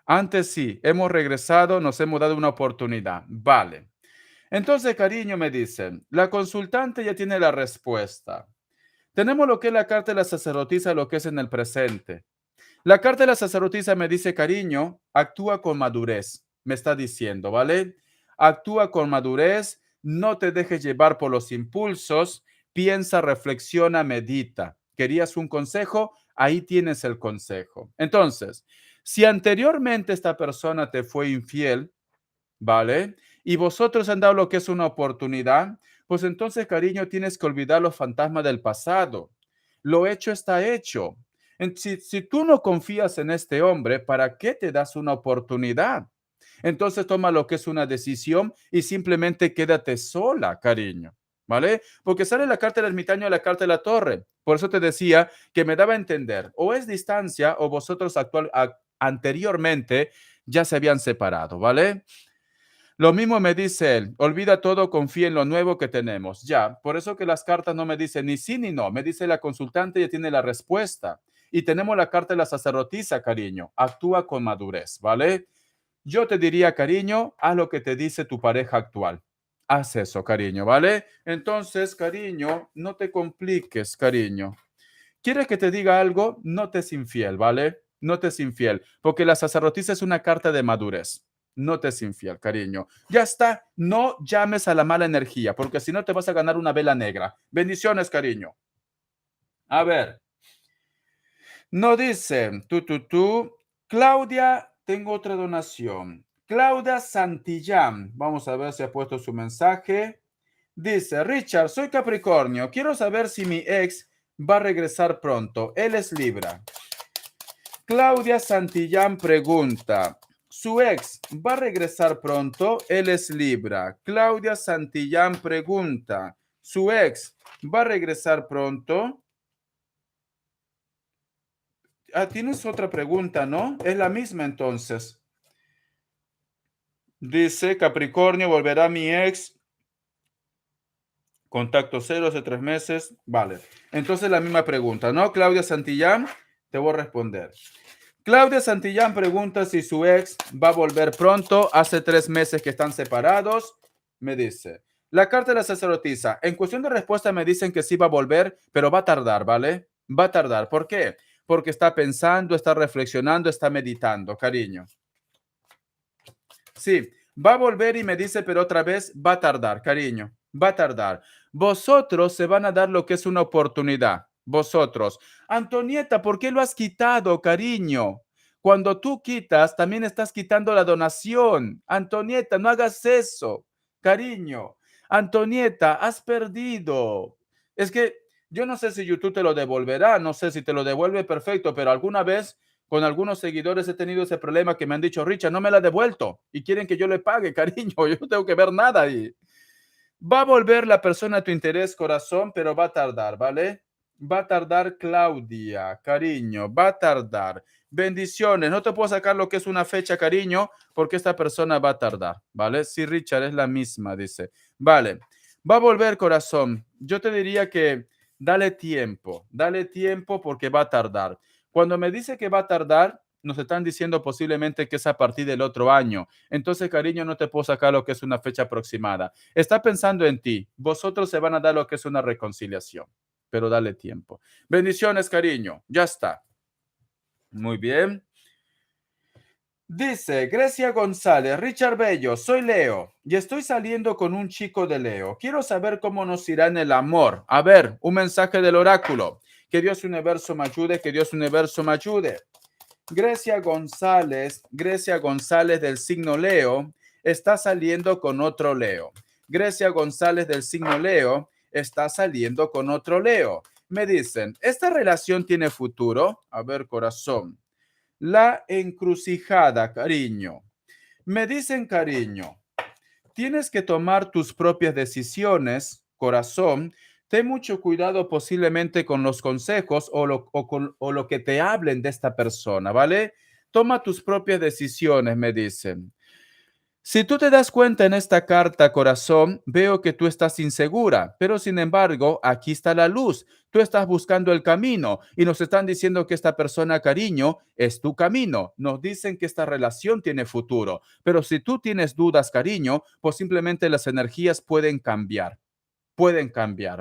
Antes sí, hemos regresado, nos hemos dado una oportunidad. Vale. Entonces, cariño, me dicen, la consultante ya tiene la respuesta. Tenemos lo que es la carta de la sacerdotisa, lo que es en el presente. La carta de la sacerdotisa me dice, cariño, actúa con madurez, me está diciendo, ¿vale? Actúa con madurez, no te dejes llevar por los impulsos, piensa, reflexiona, medita. ¿Querías un consejo? Ahí tienes el consejo. Entonces, si anteriormente esta persona te fue infiel, ¿vale? Y vosotros han dado lo que es una oportunidad, pues entonces, cariño, tienes que olvidar los fantasmas del pasado. Lo hecho está hecho. Si tú no confías en este hombre, ¿para qué te das una oportunidad? Entonces toma lo que es una decisión y simplemente quédate sola, cariño, ¿vale? Porque sale la carta del ermitaño y la carta de la torre. Por eso te decía que me daba a entender, o es distancia o vosotros anteriormente ya se habían separado, ¿vale? Lo mismo me dice él, olvida todo, confía en lo nuevo que tenemos. Ya, por eso que las cartas no me dicen ni sí ni no, me dice la consultante, ya tiene la respuesta. Y tenemos la carta de la sacerdotisa, cariño, actúa con madurez, ¿vale? Yo te diría, cariño, haz lo que te dice tu pareja actual. Haz eso, cariño, ¿vale? Entonces, cariño, no te compliques, cariño. ¿Quieres que te diga algo? No te es infiel, ¿vale? No te es infiel, porque la sacerdotisa es una carta de madurez. No te es infiel, cariño. Ya está, no llames a la mala energía, porque si no te vas a ganar una vela negra. Bendiciones, cariño. A ver, no dice, Claudia, tengo otra donación. Claudia Santillán, vamos a ver si ha puesto su mensaje. Dice, Richard, soy Capricornio. Quiero saber si mi ex va a regresar pronto. Él es Libra. Claudia Santillán pregunta, ¿su ex va a regresar pronto? Él es Libra. Claudia Santillán pregunta, ¿su ex va a regresar pronto? Ah, tienes otra pregunta, ¿no? Es la misma entonces. Dice, Capricornio, volverá mi ex. Contacto cero hace 3 meses. Vale. Entonces la misma pregunta, ¿no? Claudia Santillán, te voy a responder. Claudia Santillán pregunta si su ex va a volver pronto. Hace 3 meses que están separados. Me dice. La carta de la sacerdotisa. En cuestión de respuesta me dicen que sí va a volver, pero va a tardar, ¿vale? Va a tardar. ¿Por qué? Porque está pensando, está reflexionando, está meditando, cariño. Sí, va a volver y me dice, pero otra vez va a tardar, cariño, va a tardar. Vosotros se van a dar lo que es una oportunidad. Vosotros. Antonieta, ¿por qué lo has quitado, cariño? Cuando tú quitas, también estás quitando la donación. Antonieta, no hagas eso, cariño. Antonieta, has perdido. Es que yo no sé si YouTube te lo devolverá, no sé si te lo devuelve perfecto, pero alguna vez con algunos seguidores he tenido ese problema que me han dicho, Richard, no me la ha devuelto y quieren que yo le pague, cariño. Yo no tengo que ver nada ahí. Va a volver la persona a tu interés, corazón, pero va a tardar, ¿vale? Va a tardar, Claudia, cariño, va a tardar. Bendiciones. No te puedo sacar lo que es una fecha, cariño, porque esta persona va a tardar, ¿vale? Sí, Richard, es la misma, dice. Vale, va a volver, corazón. Yo te diría que dale tiempo porque va a tardar. Cuando me dice que va a tardar, nos están diciendo posiblemente que es a partir del otro año. Entonces, cariño, no te puedo sacar lo que es una fecha aproximada. Está pensando en ti. Vosotros se van a dar lo que es una reconciliación, pero dale tiempo. Bendiciones, cariño. Ya está. Muy bien. Dice Grecia González, Richard Bello, soy Leo y estoy saliendo con un chico de Leo. Quiero saber cómo nos irá en el amor. A ver, un mensaje del oráculo. Que Dios universo me ayude, que Dios universo me ayude. Grecia González del signo Leo, está saliendo con otro Leo. Grecia González del signo Leo está saliendo con otro Leo. Me dicen, ¿esta relación tiene futuro? A ver, corazón. La encrucijada, cariño. Me dicen, cariño, tienes que tomar tus propias decisiones, corazón. Ten mucho cuidado posiblemente con los consejos o lo que te hablen de esta persona, ¿vale? Toma tus propias decisiones, me dicen. Si tú te das cuenta en esta carta, corazón, veo que tú estás insegura, pero sin embargo, aquí está la luz. Tú estás buscando el camino y nos están diciendo que esta persona, cariño, es tu camino. Nos dicen que esta relación tiene futuro, pero si tú tienes dudas, cariño, pues simplemente las energías pueden cambiar,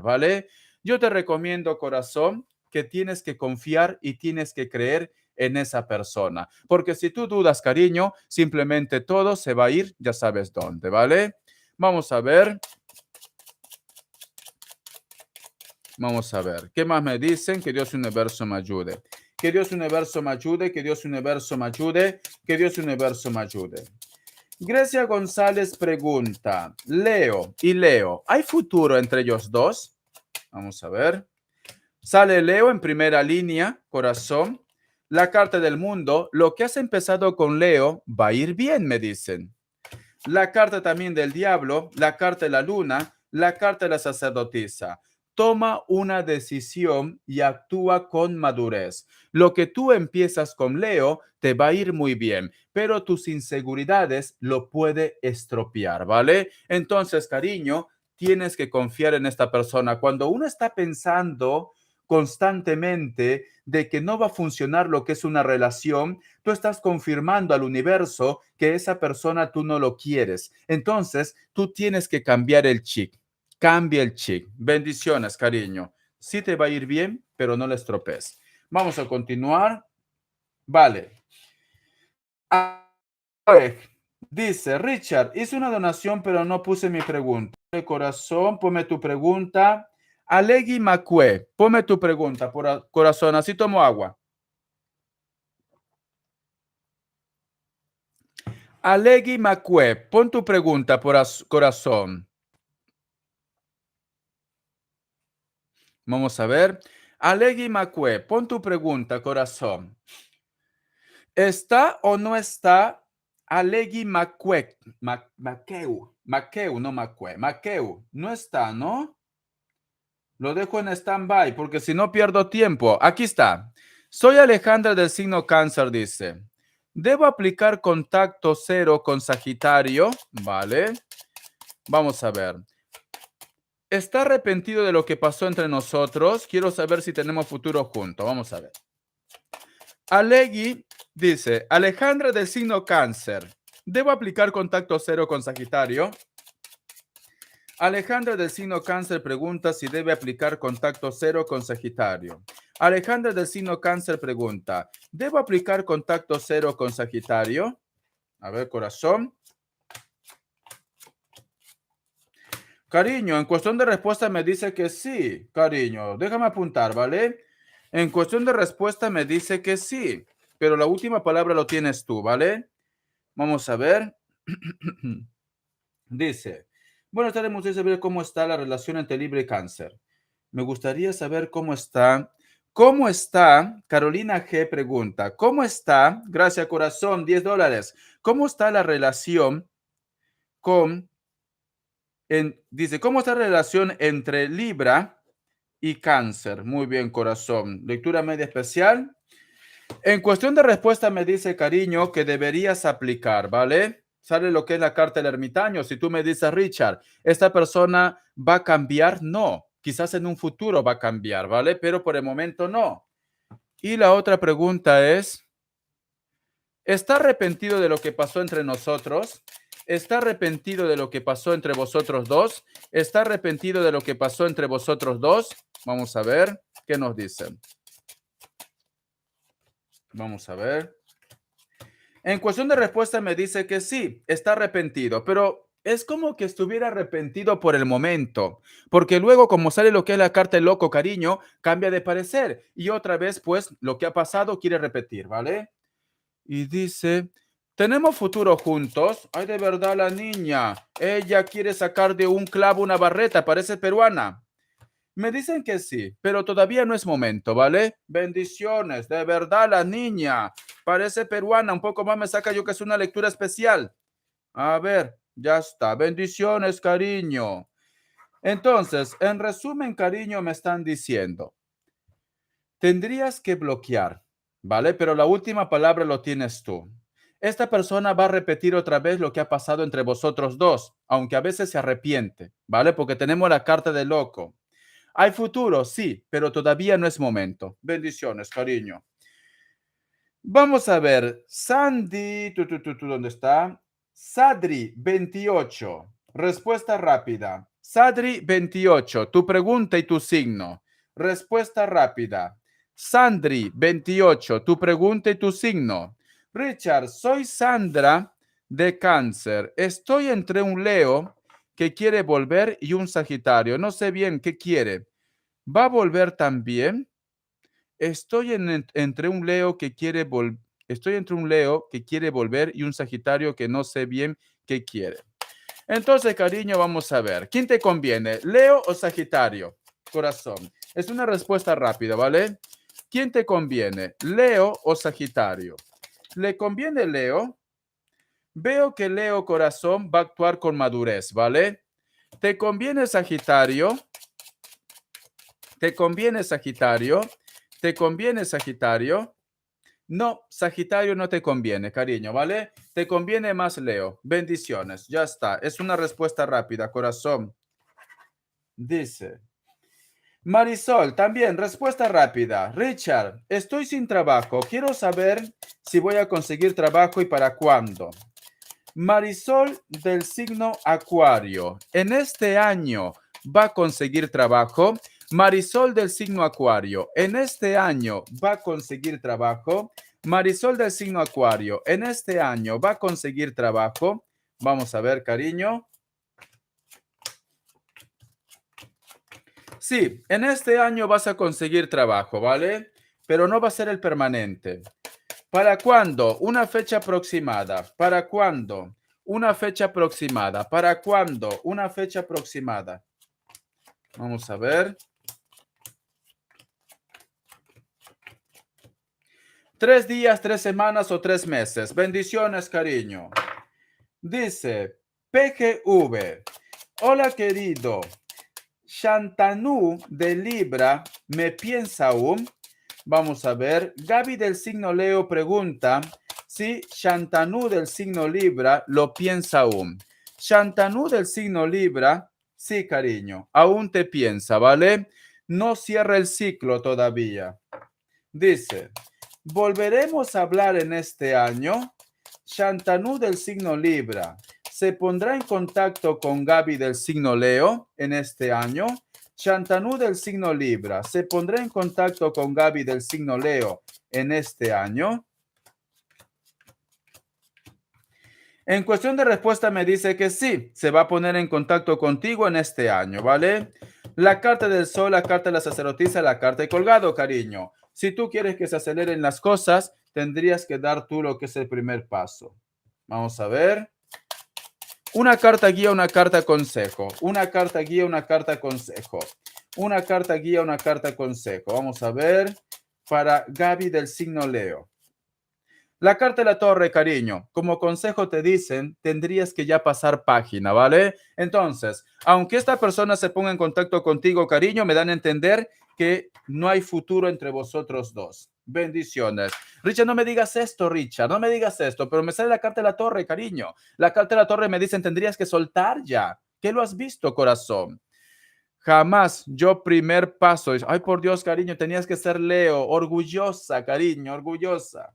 ¿vale? Yo te recomiendo, corazón, que tienes que confiar y tienes que creer en esa persona, porque si tú dudas, cariño, simplemente todo se va a ir, ya sabes dónde, ¿vale? Vamos a ver. Vamos a ver. ¿Qué más me dicen? Que Dios universo me ayude. Que Dios universo me ayude. Que Dios universo me ayude. Que Dios universo me ayude. Grecia González pregunta, Leo y Leo, ¿hay futuro entre ellos dos? Vamos a ver. Sale Leo en primera línea, corazón. La carta del mundo, lo que has empezado con Leo va a ir bien, me dicen. La carta también del diablo, la carta de la luna, la carta de la sacerdotisa. Toma una decisión y actúa con madurez. Lo que tú empiezas con Leo te va a ir muy bien, pero tus inseguridades lo puede estropear, ¿vale? Entonces, cariño, tienes que confiar en esta persona. Cuando uno está pensando constantemente de que no va a funcionar lo que es una relación, tú estás confirmando al universo que esa persona tú no lo quieres. Entonces, tú tienes que cambiar el chip. Cambia el chip. Bendiciones, cariño. Sí te va a ir bien, pero no le estropees. Vamos a continuar. Vale. Dice, Richard, hice una donación, pero no puse mi pregunta. De corazón, ponme tu pregunta. Alegui Macue, ponme tu pregunta, por corazón, así tomo agua. Alegui Macue, pon tu pregunta por corazón. Vamos a ver. Alegui Macue, pon tu pregunta, corazón. ¿Está o no está Alegui Macue? Maqueu, no Macue. Maqueu, no está, ¿no? Lo dejo en stand-by porque si no pierdo tiempo. Aquí está. Soy Alejandra del signo cáncer, dice. ¿Debo aplicar contacto cero con Sagitario? Vale. Vamos a ver. ¿Está arrepentido de lo que pasó entre nosotros? Quiero saber si tenemos futuro juntos. Vamos a ver. Alegui dice, Alejandra del signo cáncer. ¿Debo aplicar contacto cero con Sagitario? Alejandra del signo cáncer pregunta si debe aplicar contacto cero con Sagitario. Alejandra del signo cáncer pregunta, ¿debo aplicar contacto cero con Sagitario? A ver, corazón. Cariño, en cuestión de respuesta me dice que sí, cariño. Déjame apuntar, ¿vale? En cuestión de respuesta me dice que sí, pero la última palabra lo tienes tú, ¿vale? Vamos a ver. Dice, buenas tardes, me gustaría saber cómo está la relación entre Libra y Cáncer. Me gustaría saber cómo está. ¿Cómo está? Carolina G pregunta, ¿cómo está? Gracias, corazón, $10. ¿Cómo está la relación con, dice, ¿cómo está la relación entre Libra y Cáncer? Muy bien, corazón. Lectura media especial. En cuestión de respuesta me dice, cariño, que deberías aplicar, ¿vale? Sale lo que es la carta del ermitaño. Si tú me dices, Richard, ¿esta persona va a cambiar? No. Quizás en un futuro va a cambiar, ¿vale? Pero por el momento no. Y la otra pregunta es, ¿está arrepentido de lo que pasó entre nosotros? ¿Está arrepentido de lo que pasó entre vosotros dos? ¿Está arrepentido de lo que pasó entre vosotros dos? Vamos a ver qué nos dicen. Vamos a ver. En cuestión de respuesta me dice que sí, está arrepentido, pero es como que estuviera arrepentido por el momento, porque luego como sale lo que es la carta del loco, cariño, cambia de parecer y otra vez pues lo que ha pasado quiere repetir, ¿vale? Y dice, ¿tenemos futuro juntos? Ay, de verdad la niña, ella quiere sacar de un clavo una barreta, parece peruana. Me dicen que sí, pero todavía no es momento, ¿vale? Bendiciones, de verdad la niña. Parece peruana, un poco más me saca yo que es una lectura especial. A ver, ya está. Bendiciones, cariño. Entonces, en resumen, cariño, me están diciendo, tendrías que bloquear, ¿vale? Pero la última palabra lo tienes tú. Esta persona va a repetir otra vez lo que ha pasado entre vosotros dos, aunque a veces se arrepiente, ¿vale? Porque tenemos la carta de loco. ¿Hay futuro? Sí, pero todavía no es momento. Bendiciones, cariño. Vamos a ver. Sandy, ¿dónde está? Sadri, 28. Respuesta rápida. Sadri, 28. Tu pregunta y tu signo. Respuesta rápida. Sandri, 28. Tu pregunta y tu signo. Richard, soy Sandra de Cáncer. Estoy entre un Leo que quiere volver y un Sagitario. No sé bien qué quiere. ¿Va a volver también? Estoy entre un Leo que quiere Estoy entre un Leo que quiere volver y un Sagitario que no sé bien qué quiere. Entonces, cariño, vamos a ver. ¿Quién te conviene, Leo o Sagitario? Corazón. Es una respuesta rápida, ¿vale? ¿Quién te conviene, Leo o Sagitario? ¿Le conviene Leo? Veo que Leo, corazón, va a actuar con madurez, ¿vale? ¿Te conviene Sagitario? ¿Te conviene Sagitario? ¿Te conviene Sagitario? No, Sagitario no te conviene, cariño, ¿vale? Te conviene más Leo. Bendiciones, ya está. Es una respuesta rápida, corazón. Dice Marisol, también respuesta rápida. Richard, estoy sin trabajo. Quiero saber si voy a conseguir trabajo y para cuándo. Marisol del signo Acuario, ¿en este año va a conseguir trabajo? Marisol del signo Acuario, ¿en este año va a conseguir trabajo? Marisol del signo Acuario, ¿en este año va a conseguir trabajo? Vamos a ver, cariño. Sí, en este año vas a conseguir trabajo, ¿vale? Pero no va a ser el permanente. ¿Para cuándo? Una fecha aproximada. ¿Para cuándo? Una fecha aproximada. ¿Para cuándo? Una fecha aproximada. Vamos a ver. 3 días, 3 semanas o 3 meses. Bendiciones, cariño. Dice PGV. Hola, querido. Shantanu de Libra, ¿me piensa aún? Vamos a ver. Gaby del signo Leo pregunta si Shantanu del signo Libra lo piensa aún. Shantanu del signo Libra, sí, cariño, aún te piensa, ¿vale? No cierra el ciclo todavía. Dice, ¿volveremos a hablar en este año? Shantanu del signo Libra, ¿se pondrá en contacto con Gaby del signo Leo en este año? Shantanu del signo Libra, ¿se pondrá en contacto con Gaby del signo Leo en este año? En cuestión de respuesta me dice que sí, se va a poner en contacto contigo en este año, ¿vale? La carta del sol, la carta de la sacerdotisa, la carta de colgado, cariño. Si tú quieres que se aceleren las cosas, tendrías que dar tú lo que es el primer paso. Vamos a ver. Una carta guía, una carta consejo. Una carta guía, una carta consejo. Una carta guía, una carta consejo. Vamos a ver para Gaby del signo Leo. La carta de la torre, cariño. Como consejo te dicen, tendrías que ya pasar página, ¿vale? Entonces, aunque esta persona se ponga en contacto contigo, cariño, me dan a entender que no hay futuro entre vosotros dos. Bendiciones. Richard, no me digas esto, Richard, no me digas esto, pero me sale la carta de la torre, cariño. La carta de la torre me dicen, tendrías que soltar ya. ¿Qué lo has visto, corazón? Jamás, yo primer paso. Ay, por Dios, cariño, tenías que ser Leo, orgullosa, cariño, orgullosa.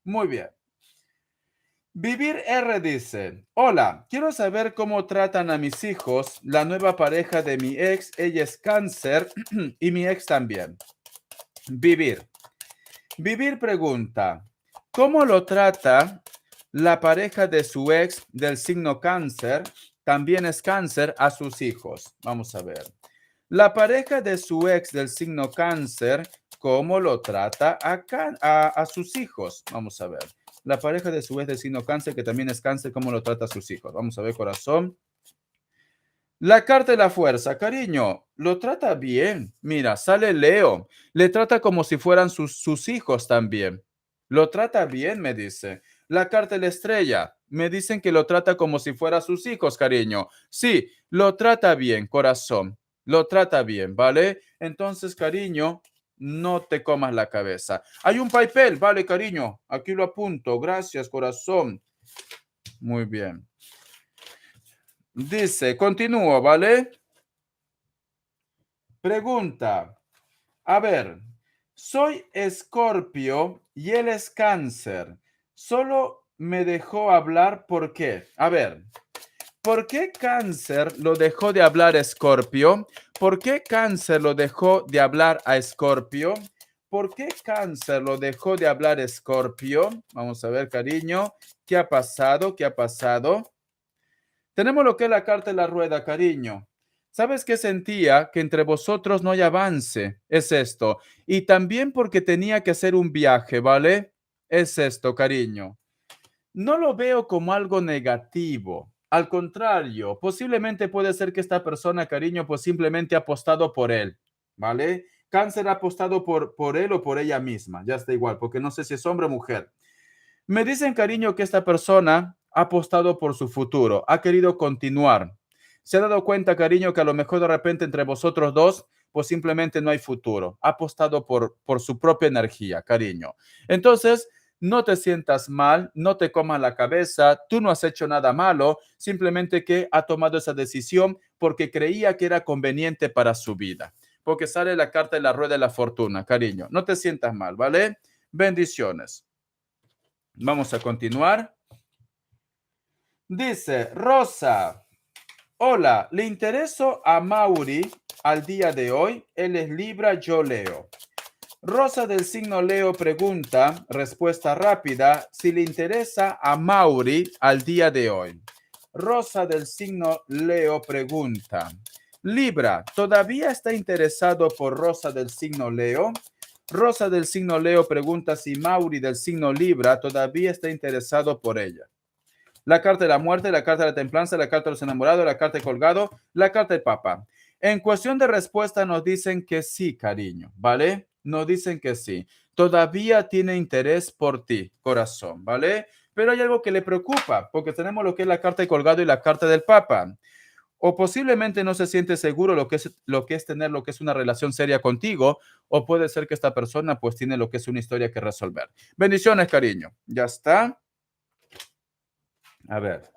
Muy bien. Vivir R dice, hola, quiero saber cómo tratan a mis hijos, la nueva pareja de mi ex, ella es cáncer y mi ex también. Vivir. Vivir pregunta, ¿cómo lo trata la pareja de su ex del signo cáncer? También es cáncer a sus hijos. Vamos a ver. La pareja de su ex del signo cáncer, ¿cómo lo trata a sus hijos? Vamos a ver. La pareja de su ex del signo cáncer, que también es cáncer, ¿cómo lo trata a sus hijos? Vamos a ver, corazón. La carta de la fuerza, cariño, lo trata bien. Mira, sale Leo. Le trata como si fueran sus hijos también. Lo trata bien, me dice. La carta de la estrella, me dicen que lo trata como si fuera sus hijos, cariño. Sí, lo trata bien, corazón. Lo trata bien, ¿vale? Entonces, cariño, no te comas la cabeza. Hay un papel, vale, cariño. Aquí lo apunto. Gracias, corazón. Muy bien. Dice, continúo, ¿vale? Pregunta. A ver, soy Escorpio y él es Cáncer. Solo me dejó hablar, ¿por qué? A ver, ¿por qué Cáncer lo dejó de hablar a Escorpio? ¿Por qué Cáncer lo dejó de hablar a Escorpio? ¿Por qué Cáncer lo dejó de hablar a Escorpio? Vamos a ver, cariño, ¿qué ha pasado? ¿Qué ha pasado? Tenemos lo que es la carta de la rueda, cariño. ¿Sabes qué sentía? Que entre vosotros no hay avance. Es esto. Y también porque tenía que hacer un viaje, ¿vale? Es esto, cariño. No lo veo como algo negativo. Al contrario, posiblemente puede ser que esta persona, cariño, pues simplemente ha apostado por él, ¿vale? Cáncer ha apostado por él o por ella misma, ya está igual, porque no sé si es hombre o mujer. Me dicen, cariño, que esta persona ha apostado por su futuro, ha querido continuar. Se ha dado cuenta, cariño, que a lo mejor de repente entre vosotros dos, pues simplemente no hay futuro. Ha apostado por su propia energía, cariño. Entonces, no te sientas mal, no te comas la cabeza, tú no has hecho nada malo, simplemente que ha tomado esa decisión porque creía que era conveniente para su vida. Porque sale la carta de la rueda de la fortuna, cariño. No te sientas mal, ¿vale? Bendiciones. Vamos a continuar. Dice Rosa, hola, le intereso a Mauri al día de hoy. Él es Libra, yo Leo. Rosa del signo Leo pregunta, respuesta rápida, si le interesa a Mauri al día de hoy. Rosa del signo Leo pregunta, Libra, ¿todavía está interesado por Rosa del signo Leo? Rosa del signo Leo pregunta si Mauri del signo Libra todavía está interesado por ella. La carta de la muerte, la carta de la templanza, la carta de los enamorados, la carta de colgado, la carta del papa. En cuestión de respuesta nos dicen que sí, cariño, ¿vale? Nos dicen que sí. Todavía tiene interés por ti, corazón, ¿vale? Pero hay algo que le preocupa, porque tenemos lo que es la carta de colgado y la carta del papa. O posiblemente no se siente seguro lo que es tener lo que es una relación seria contigo, o puede ser que esta persona pues tiene lo que es una historia que resolver. Bendiciones, cariño. Ya está. A ver.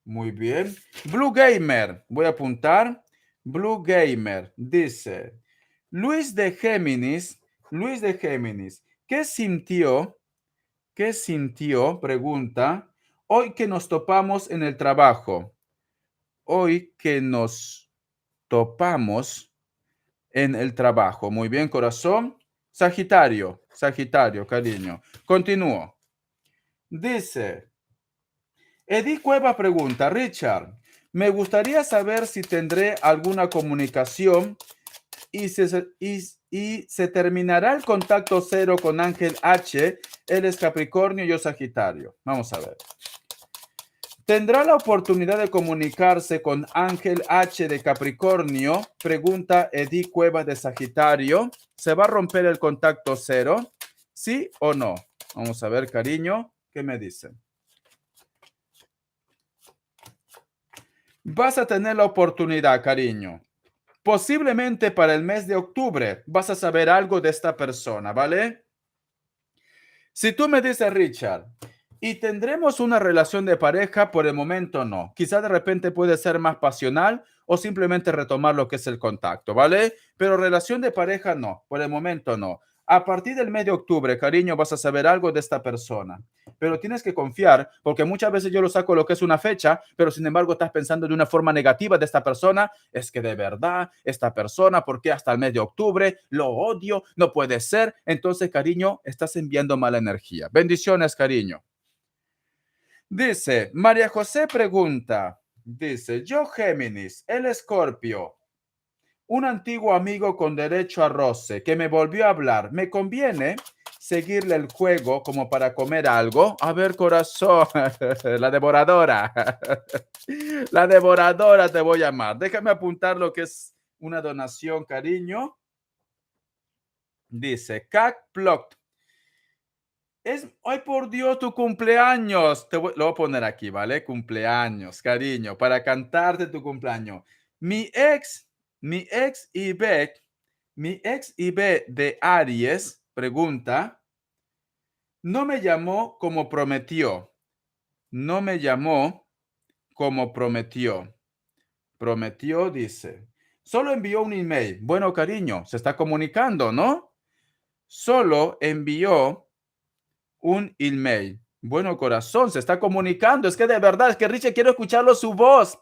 Muy bien. Blue Gamer, voy a apuntar. Blue Gamer dice, Luis de Géminis, ¿qué sintió? ¿Qué sintió? Pregunta, hoy que nos topamos en el trabajo. Hoy que nos topamos en el trabajo. Muy bien, corazón. Sagitario, cariño. Continúo. Dice, Eddie Cueva pregunta, Richard, me gustaría saber si tendré alguna comunicación y se terminará el contacto cero con Ángel H. Él es Capricornio y yo Sagitario. Vamos a ver. ¿Tendrá la oportunidad de comunicarse con Ángel H de Capricornio? Pregunta Eddie Cueva de Sagitario. ¿Se va a romper el contacto cero? ¿Sí o no? Vamos a ver, cariño, ¿qué me dicen? Vas a tener la oportunidad, cariño. Posiblemente para el mes de octubre vas a saber algo de esta persona, ¿vale? Si tú me dices, Richard, y tendremos una relación de pareja, por el momento no. Quizá de repente puede ser más pasional o simplemente retomar lo que es el contacto, ¿vale? Pero relación de pareja no, por el momento no. A partir del mes de octubre, cariño, vas a saber algo de esta persona. Pero tienes que confiar, porque muchas veces yo lo saco lo que es una fecha, pero sin embargo estás pensando de una forma negativa de esta persona. Es que de verdad, esta persona, ¿por qué hasta el mes de octubre? Lo odio, no puede ser. Entonces, cariño, estás enviando mala energía. Bendiciones, cariño. Dice, María José pregunta, dice, yo Géminis, el Escorpio, un antiguo amigo con derecho a roce que me volvió a hablar. ¿Me conviene seguirle el juego como para comer algo? A ver, corazón, la devoradora. La devoradora te voy a llamar. Déjame apuntar lo que es una donación, cariño. Dice, Cac Plot. Ay, por Dios, tu cumpleaños. Lo voy a poner aquí, ¿vale? Cumpleaños, cariño, para cantarte tu cumpleaños. Mi ex, mi ex IB, mi ex IB de Aries pregunta, no me llamó como prometió. No me llamó como prometió. Prometió, dice. Solo envió un email. Bueno, cariño, se está comunicando, ¿no? Solo envió un email. Bueno, corazón, se está comunicando. Es que de verdad, es que Richie, quiero escucharlo su voz.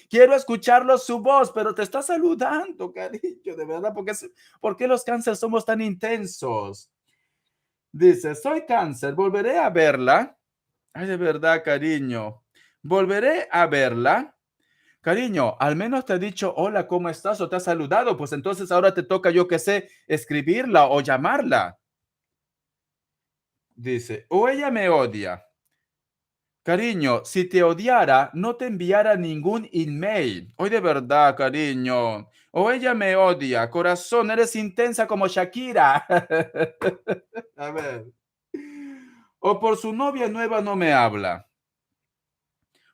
Quiero escucharlo su voz, pero te está saludando, cariño, de verdad. ¿Por qué los cánceres somos tan intensos? Dice, soy cáncer, volveré a verla. Ay, de verdad, cariño. Volveré a verla. Cariño, al menos te ha dicho hola, ¿cómo estás? O te ha saludado. Pues entonces ahora te toca, yo qué sé, escribirla o llamarla. Dice, o ella me odia. Cariño, si te odiara, no te enviara ningún email. Hoy de verdad, cariño. O ella me odia. Corazón, eres intensa como Shakira. A ver. O por su novia nueva no me habla.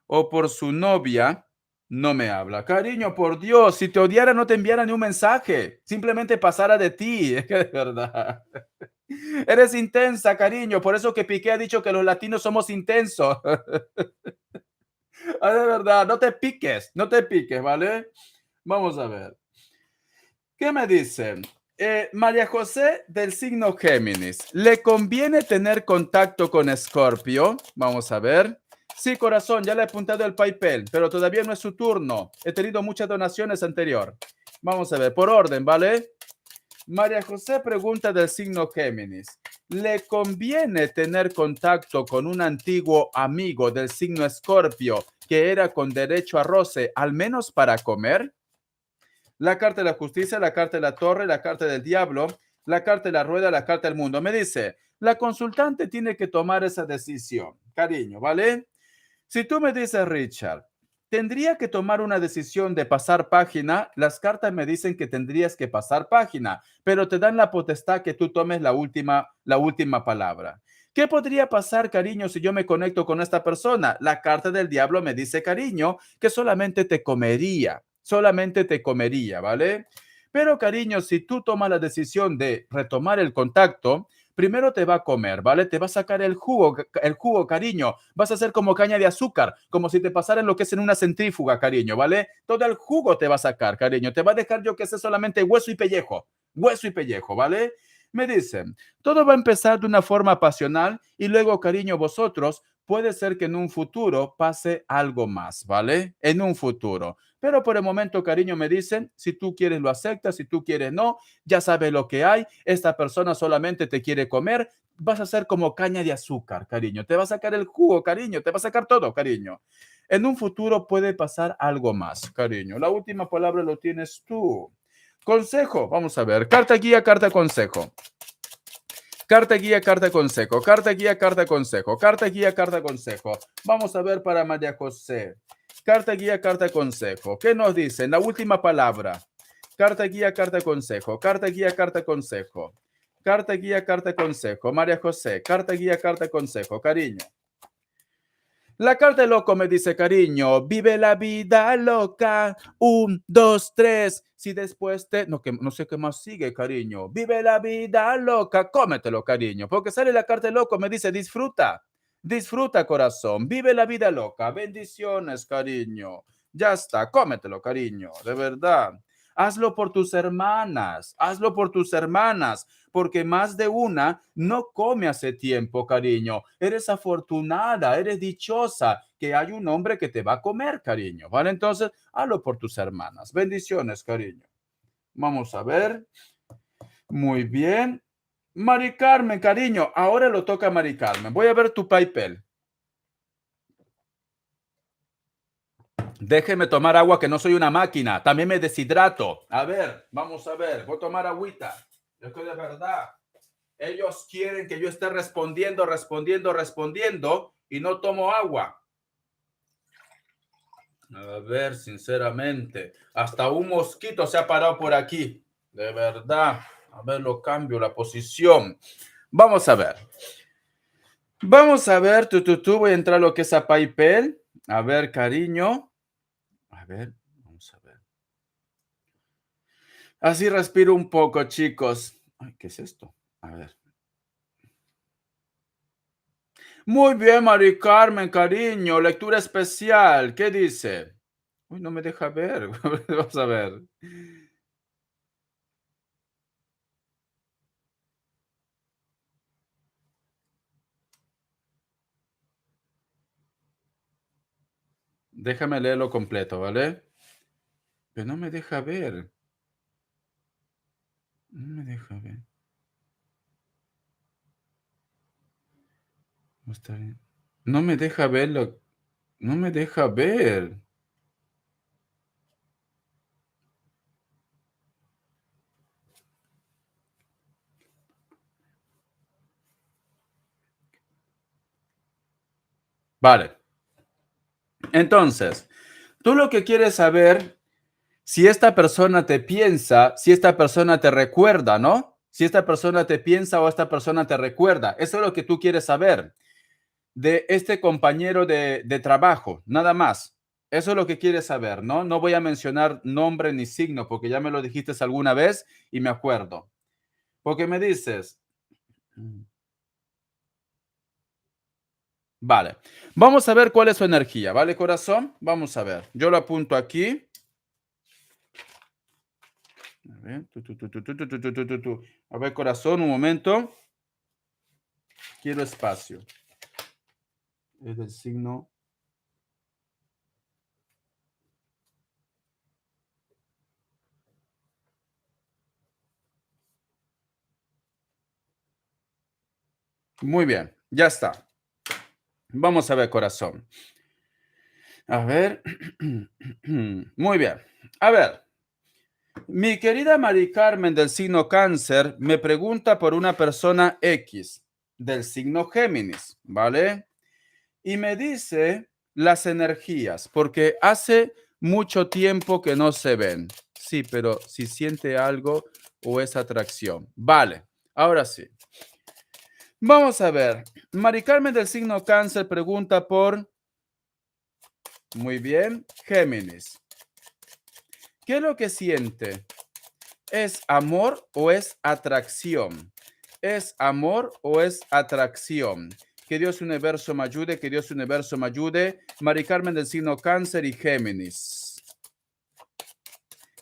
O por su novia no me habla. Cariño, por Dios, si te odiara no te enviara ni un mensaje. Simplemente pasara de ti. Es que de verdad. Eres intensa, cariño. Por eso que Piqué ha dicho que los latinos somos intensos. Ah, de verdad, no te piques, ¿vale? Vamos a ver. ¿Qué me dicen? María José del signo Géminis. ¿Le conviene tener contacto con Escorpio? Vamos a ver. Sí, corazón, ya le he apuntado el PayPal, pero todavía no es su turno. He tenido muchas donaciones anterior. Vamos a ver, por orden, ¿vale? María José pregunta del signo Géminis. ¿Le conviene tener contacto con un antiguo amigo del signo Escorpio que era con derecho a roce, al menos para comer? La carta de la justicia, la carta de la torre, la carta del diablo, la carta de la rueda, la carta del mundo. Me dice, la consultante tiene que tomar esa decisión. Cariño, ¿vale? Si tú me dices, Richard, tendría que tomar una decisión de pasar página, las cartas me dicen que tendrías que pasar página, pero te dan la potestad que tú tomes la última palabra. ¿Qué podría pasar, cariño, si yo me conecto con esta persona? La carta del diablo me dice, cariño, que solamente te comería, ¿vale? Pero, cariño, si tú tomas la decisión de retomar el contacto, primero te va a comer, ¿vale? Te va a sacar el jugo, cariño. Vas a hacer como caña de azúcar, como si te pasara lo que es en una centrífuga, cariño, ¿vale? Todo el jugo te va a sacar, cariño. Te va a dejar, yo que sé, solamente hueso y pellejo, ¿vale? Me dicen, todo va a empezar de una forma pasional y luego, cariño, vosotros, puede ser que en un futuro pase algo más, ¿vale? En un futuro. Pero por el momento, cariño, me dicen, si tú quieres lo aceptas, si tú quieres no, ya sabes lo que hay, esta persona solamente te quiere comer, vas a ser como caña de azúcar, cariño, te va a sacar el jugo, cariño, te va a sacar todo, cariño. En un futuro puede pasar algo más, cariño. La última palabra lo tienes tú. Consejo, vamos a ver, carta guía, carta consejo. Carta guía, carta consejo, carta guía, carta consejo, carta guía, carta consejo. Vamos a ver para María José. Carta guía, carta consejo. ¿Qué nos dicen? La última palabra. Carta guía, carta consejo. Carta guía, carta consejo. Carta guía, carta consejo. María José. Carta guía, carta consejo. Cariño. La carta de loco me dice, cariño, vive la vida loca. Un, dos, tres. Si después te... No, que, no sé qué más sigue, cariño. Vive la vida loca. Cómetelo, cariño. Porque sale la carta de loco, me dice, disfruta. Disfruta, corazón. Vive la vida loca. Bendiciones, cariño. Ya está. Cómetelo, cariño. De verdad. Hazlo por tus hermanas. Hazlo por tus hermanas porque más de una no come hace tiempo, cariño. Eres afortunada, eres dichosa que hay un hombre que te va a comer, cariño. ¿Vale? Entonces, hazlo por tus hermanas. Bendiciones, cariño. Vamos a ver. Muy bien. Mari Carmen, cariño, ahora lo toca a Mari Carmen. Voy a ver tu PayPal. Déjeme tomar agua que no soy una máquina. También me deshidrato. A ver, vamos a ver. Voy a tomar agüita. Esto es de verdad. Ellos quieren que yo esté respondiendo y no tomo agua. A ver, sinceramente, hasta un mosquito se ha parado por aquí. De verdad. A ver, lo cambio la posición. Vamos a ver. Vamos a ver, voy a entrar a lo que es a PayPal. A ver, cariño. A ver, vamos a ver. Así respiro un poco, chicos. Ay, ¿qué es esto? A ver. Muy bien, Mari Carmen, cariño. Lectura especial. ¿Qué dice? Uy, no me deja ver. Vamos a ver. Déjame leerlo completo, ¿vale? Pero no me deja ver. No me deja ver. No está bien. No me deja verlo. No me deja ver. Vale. Entonces, tú lo que quieres saber si esta persona te piensa, si esta persona te recuerda, ¿no? Si esta persona te piensa o esta persona te recuerda. Eso es lo que tú quieres saber de este compañero de trabajo, nada más. Eso es lo que quieres saber, ¿no? No voy a mencionar nombre ni signo porque ya me lo dijiste alguna vez y me acuerdo. Porque me dices, vale, vamos a ver cuál es su energía, ¿vale, corazón? Vamos a ver. Yo lo apunto aquí. A ver, tu. A ver, corazón, un momento. Quiero espacio. Es del signo. Muy bien, ya está. Vamos a ver, corazón. A ver. Muy bien. A ver, mi querida Mari Carmen del signo Cáncer me pregunta por una persona X del signo Géminis, ¿vale? Y me dice las energías, porque hace mucho tiempo que no se ven. Sí, pero si siente algo o es atracción. Vale, ahora sí. Vamos a ver. Mari Carmen del signo Cáncer pregunta por, muy bien, Géminis. ¿Qué es lo que siente? ¿Es amor o es atracción? ¿Es amor o es atracción? Que Dios Universo me ayude, que Dios Universo me ayude. Mari Carmen del signo Cáncer y Géminis.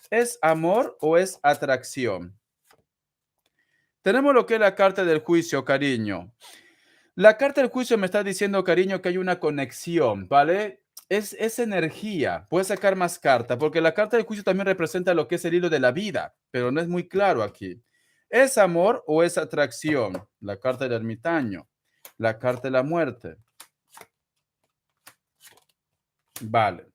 ¿Es amor o es atracción? Tenemos lo que es la carta del juicio, cariño. La carta del juicio me está diciendo, cariño, que hay una conexión, ¿vale? Es energía. Puedes sacar más carta, porque la carta del juicio también representa lo que es el hilo de la vida, pero no es muy claro aquí. ¿Es amor o es atracción? La carta del ermitaño, la carta de la muerte. Vale.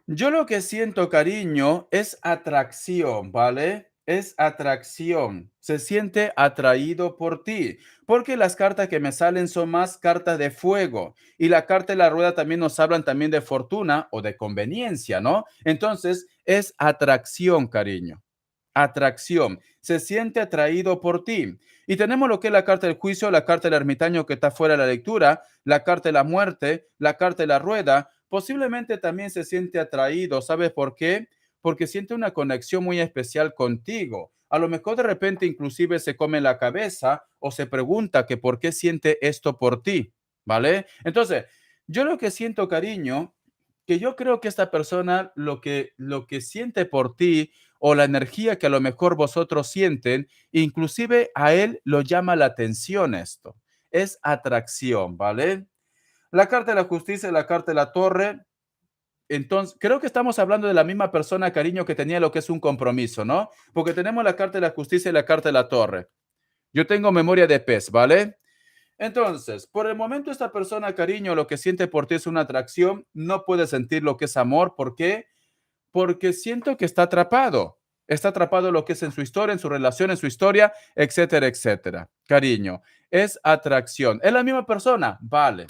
Yo lo que siento, cariño, es atracción, ¿vale? Es atracción. Se siente atraído por ti, porque las cartas que me salen son más cartas de fuego y la carta de la rueda también nos hablan también de fortuna o de conveniencia, ¿no? Entonces, es atracción, cariño. Atracción. Se siente atraído por ti. Y tenemos lo que es la carta del juicio, la carta del ermitaño que está fuera de la lectura, la carta de la muerte, la carta de la rueda. Posiblemente también se siente atraído. ¿Sabes por qué? Porque siente una conexión muy especial contigo. A lo mejor de repente inclusive se come la cabeza o se pregunta que por qué siente esto por ti, ¿vale? Entonces, yo lo que siento, cariño, que yo creo que esta persona lo que siente por ti o la energía que a lo mejor vosotros sienten, inclusive a él lo llama la atención esto. Es atracción, ¿vale? La carta de la justicia y la carta de la torre. Entonces, creo que estamos hablando de la misma persona, cariño, que tenía lo que es un compromiso, ¿no? Porque tenemos la carta de la justicia y la carta de la torre. Yo tengo memoria de pez, ¿vale? Entonces, por el momento esta persona, cariño, lo que siente por ti es una atracción, no puede sentir lo que es amor. ¿Por qué? Porque siento que está atrapado. Está atrapado en lo que es en su historia, en su relación, en su historia, etcétera, etcétera. Cariño, es atracción. ¿Es la misma persona? Vale.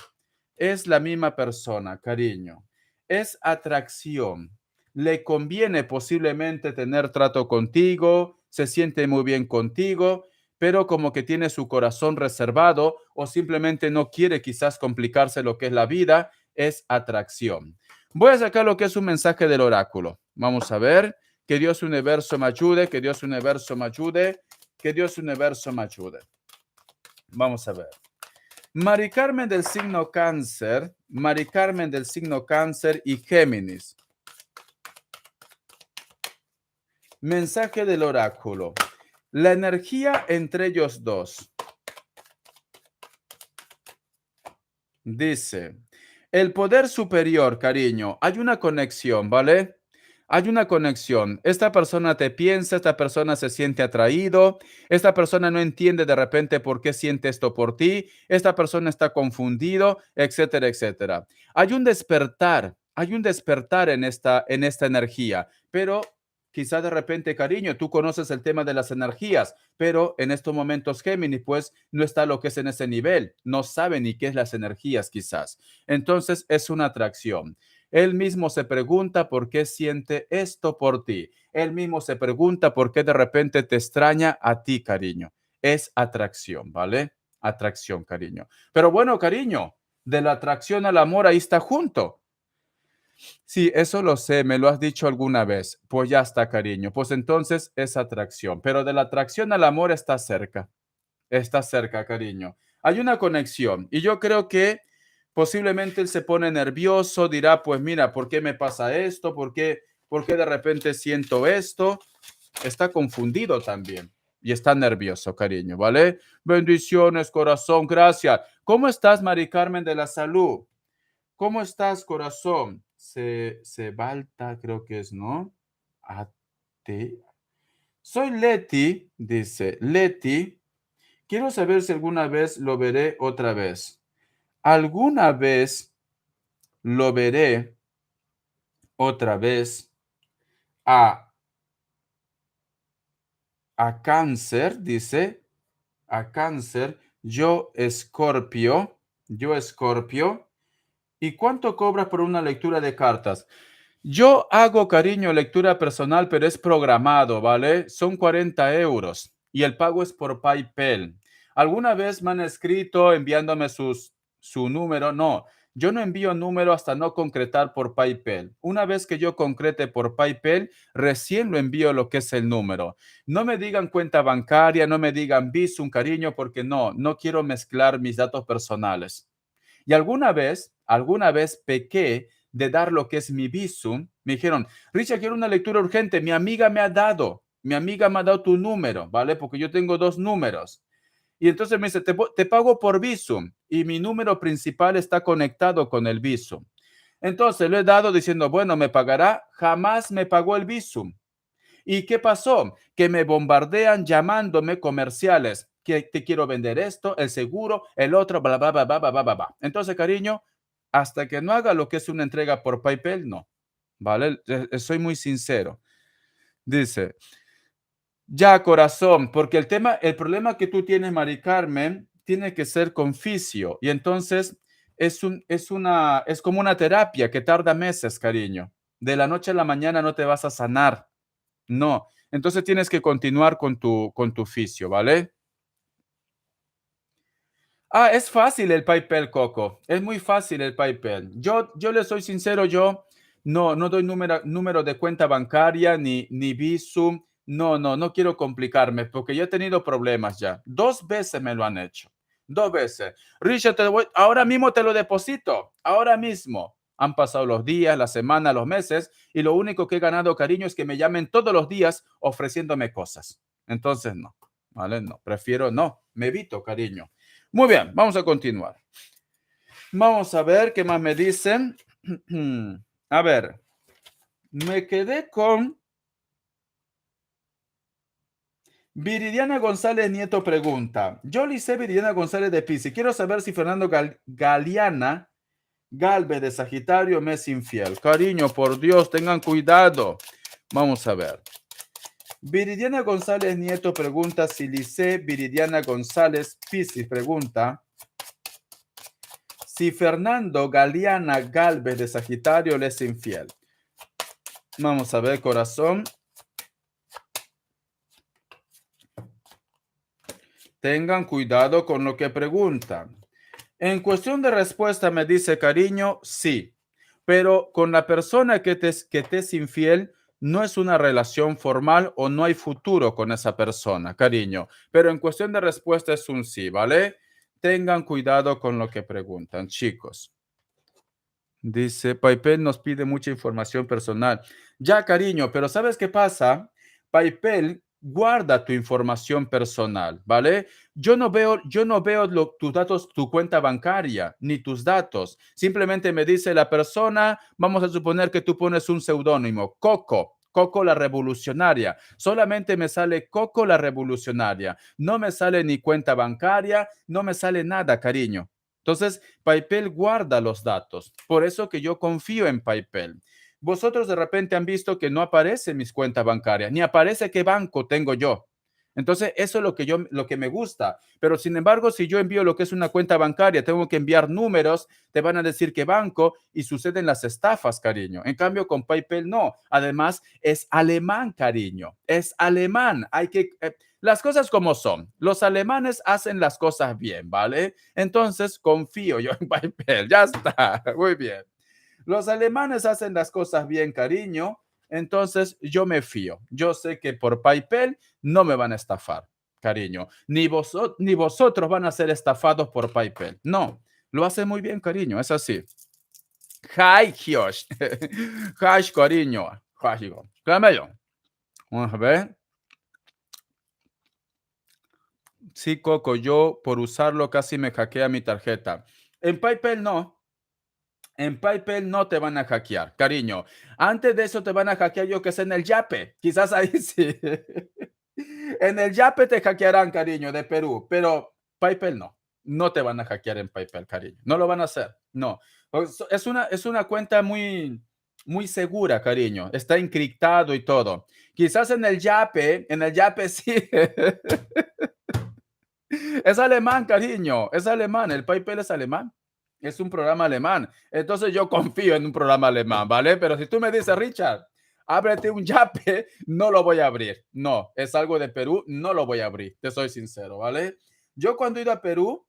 Es la misma persona, cariño. Es atracción. Le conviene posiblemente tener trato contigo, se siente muy bien contigo, pero como que tiene su corazón reservado o simplemente no quiere quizás complicarse lo que es la vida, es atracción. Voy a sacar lo que es un mensaje del oráculo. Vamos a ver. Que Dios Universo me ayude, que Dios Universo me ayude, que Dios Universo me ayude. Vamos a ver. Mari Carmen del signo Cáncer, Mari Carmen del signo Cáncer y Géminis. Mensaje del oráculo. La energía entre ellos dos. Dice, el poder superior, cariño, hay una conexión, ¿vale? Hay una conexión. Esta persona te piensa, esta persona se siente atraído, esta persona no entiende de repente por qué siente esto por ti, esta persona está confundido, etcétera, etcétera. Hay un despertar en esta energía, pero quizá de repente, cariño, tú conoces el tema de las energías, pero en estos momentos Géminis, pues no está lo que es en ese nivel, no sabe ni qué es las energías quizás. Entonces es una atracción. Él mismo se pregunta por qué siente esto por ti. Él mismo se pregunta por qué de repente te extraña a ti, cariño. Es atracción, ¿vale? Atracción, cariño. Pero bueno, cariño, de la atracción al amor ahí está junto. Sí, eso lo sé, me lo has dicho alguna vez. Pues ya está, cariño. Pues entonces es atracción, pero de la atracción al amor está cerca, cariño. Hay una conexión y yo creo que posiblemente él se pone nervioso, dirá, pues mira, ¿por qué me pasa esto? ¿Por qué de repente siento esto? Está confundido también y está nervioso, cariño, ¿vale? Bendiciones, corazón, gracias. ¿Cómo estás, Mari Carmen de la Salud? ¿Cómo estás, corazón? Se balta, creo que es, ¿no? A ti. Soy Leti, dice Leti. Quiero saber si alguna vez lo veré otra vez. ¿Alguna vez lo veré otra vez a, a cáncer? Dice, a cáncer. Yo Escorpio. ¿Y cuánto cobras por una lectura de cartas? Yo hago, cariño, lectura personal, pero es programado, ¿vale? Son 40 euros y el pago es por PayPal. ¿Alguna vez me han escrito enviándome su número? No, yo no envío número hasta no concretar por PayPal. Una vez que yo concrete por PayPal, recién lo envío lo que es el número. No me digan cuenta bancaria, no me digan Bizum, cariño, porque no quiero mezclar mis datos personales. Y alguna vez pequé de dar lo que es mi Bizum. Me dijeron, Richard, quiero una lectura urgente. Mi amiga me ha dado tu número, ¿vale? Porque yo tengo dos números. Y entonces me dice, te pago por Bizum y mi número principal está conectado con el Bizum. Entonces lo he dado diciendo, bueno, me pagará. Jamás me pagó el Bizum. ¿Y qué pasó? Que me bombardean llamándome comerciales, que te quiero vender esto, el seguro, el otro, bla, bla, bla, bla, bla, bla, bla. Entonces, cariño, hasta que no haga lo que es una entrega por PayPal, no. ¿Vale? Soy muy sincero. Dice, ya, corazón, porque el problema que tú tienes, Mari Carmen, tiene que ser con fisio. Y entonces es como una terapia que tarda meses, cariño. De la noche a la mañana no te vas a sanar. No, entonces tienes que continuar con tu fisio, ¿vale? Ah, es fácil el PayPal, Coco. Es muy fácil el PayPal. Yo le soy sincero, yo no doy número de cuenta bancaria ni Bizum. No quiero complicarme porque yo he tenido problemas ya. Dos veces me lo han hecho. Dos veces. Richard, ahora mismo te lo deposito. Ahora mismo. Han pasado los días, la semana, los meses y lo único que he ganado, cariño, es que me llamen todos los días ofreciéndome cosas. Entonces, no. ¿Vale? No, prefiero no. Me evito, cariño. Muy bien, vamos a continuar. Vamos a ver qué más me dicen. A ver, me quedé con Viridiana González Nieto pregunta. Yo le hice Viridiana González de Piscis. Quiero saber si Fernando Galeana Galvez de Sagitario me es infiel. Cariño, por Dios, tengan cuidado. Vamos a ver. Viridiana González Nieto pregunta si Lice Viridiana González Piscis pregunta si Fernando Galeana Galvez de Sagitario le es infiel. Vamos a ver, corazón. Tengan cuidado con lo que preguntan. En cuestión de respuesta me dice, cariño, sí. Pero con la persona que te es infiel, no es una relación formal o no hay futuro con esa persona, cariño. Pero en cuestión de respuesta es un sí, ¿vale? Tengan cuidado con lo que preguntan, chicos. Dice, PayPal nos pide mucha información personal. Ya, cariño, pero ¿sabes qué pasa? PayPal guarda tu información personal, ¿vale? Yo no veo tus datos, tu cuenta bancaria, ni tus datos. Simplemente me dice la persona, vamos a suponer que tú pones un seudónimo, Coco la revolucionaria. Solamente me sale Coco la revolucionaria. No me sale ni cuenta bancaria, no me sale nada, cariño. Entonces, PayPal guarda los datos. Por eso que yo confío en PayPal. vosotros de repente han visto que no aparecen mis cuentas bancarias, ni aparece qué banco tengo yo. Entonces, eso es lo que me gusta. Pero sin embargo, si yo envío lo que es una cuenta bancaria, tengo que enviar números, te van a decir qué banco y suceden las estafas, cariño. En cambio, con PayPal no. Además, es alemán, cariño. Es alemán. Las cosas como son. Los alemanes hacen las cosas bien, ¿vale? Entonces, confío yo en PayPal. Ya está. Muy bien. Los alemanes hacen las cosas bien, cariño. Entonces, yo me fío. Yo sé que por PayPal no me van a estafar, cariño. Ni vosotros van a ser estafados por PayPal. No, lo hace muy bien, cariño. Es así. Hi, Josh. Hi, cariño. Hi, Camello. Vamos a ver. Sí, Coco, yo por usarlo casi me hackea mi tarjeta. En PayPal no. En PayPal no te van a hackear, cariño. Antes de eso te van a hackear, yo que sé, en el Yape. Quizás ahí sí. En el Yape te hackearán, cariño, de Perú, pero PayPal no. No te van a hackear en PayPal, cariño. No lo van a hacer. No. Es una cuenta muy segura, cariño. Está encriptado y todo. Quizás en el Yape sí. Es alemán, cariño. Es alemán. El PayPal es alemán. Es un programa alemán. Entonces yo confío en un programa alemán, ¿vale? Pero si tú me dices, Richard, ábrete un Yape, no lo voy a abrir. No, es algo de Perú, no lo voy a abrir. Te soy sincero, ¿vale? Yo cuando he ido a Perú,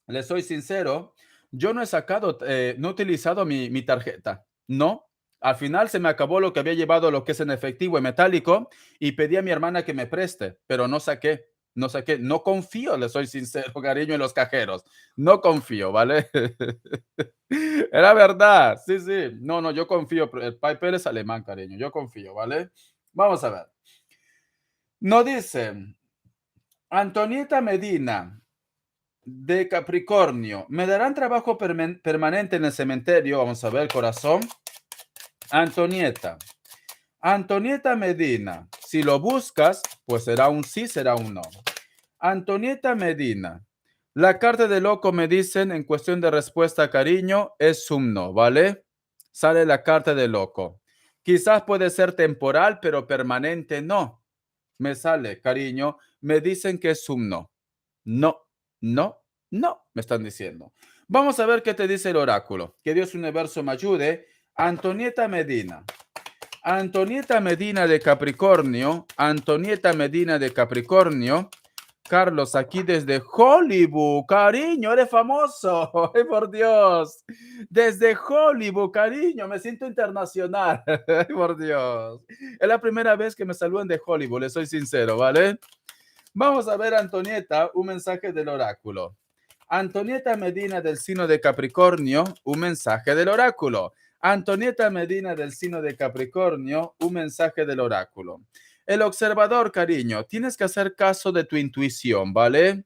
le soy sincero, yo no he sacado, no he utilizado mi tarjeta. No. Al final se me acabó lo que había llevado, lo que es en efectivo y metálico, y pedí a mi hermana que me preste, pero no saqué. No saqué, no confío, le soy sincero, cariño, en los cajeros. No confío, ¿vale? Era verdad, sí, sí. No, no, yo confío. El PayPal es alemán, cariño. Yo confío, ¿vale? Vamos a ver. No dice Antonieta Medina de Capricornio. ¿Me darán trabajo permanente en el cementerio? Vamos a ver, corazón. Antonieta. Antonieta Medina. Si lo buscas, pues será un sí, será un no. Antonieta Medina. La carta de loco me dicen en cuestión de respuesta, cariño, es un no, ¿vale? Sale la carta de loco. Quizás puede ser temporal, pero permanente no. Me sale, cariño, me dicen que es un no. No, no, no, me están diciendo. Vamos a ver qué te dice el oráculo. Que Dios Universo me ayude. Antonieta Medina. Antonieta Medina de Capricornio. Antonieta Medina de Capricornio. Carlos, aquí desde Hollywood, cariño, eres famoso, ay, por Dios, desde Hollywood, cariño, me siento internacional, ay, por Dios, es la primera vez que me saludan de Hollywood, le soy sincero, ¿vale? Vamos a ver, Antonieta, un mensaje del oráculo. Antonieta Medina del signo de Capricornio, un mensaje del oráculo. Antonieta Medina del signo de Capricornio, un mensaje del oráculo. El observador, cariño, tienes que hacer caso de tu intuición, ¿vale?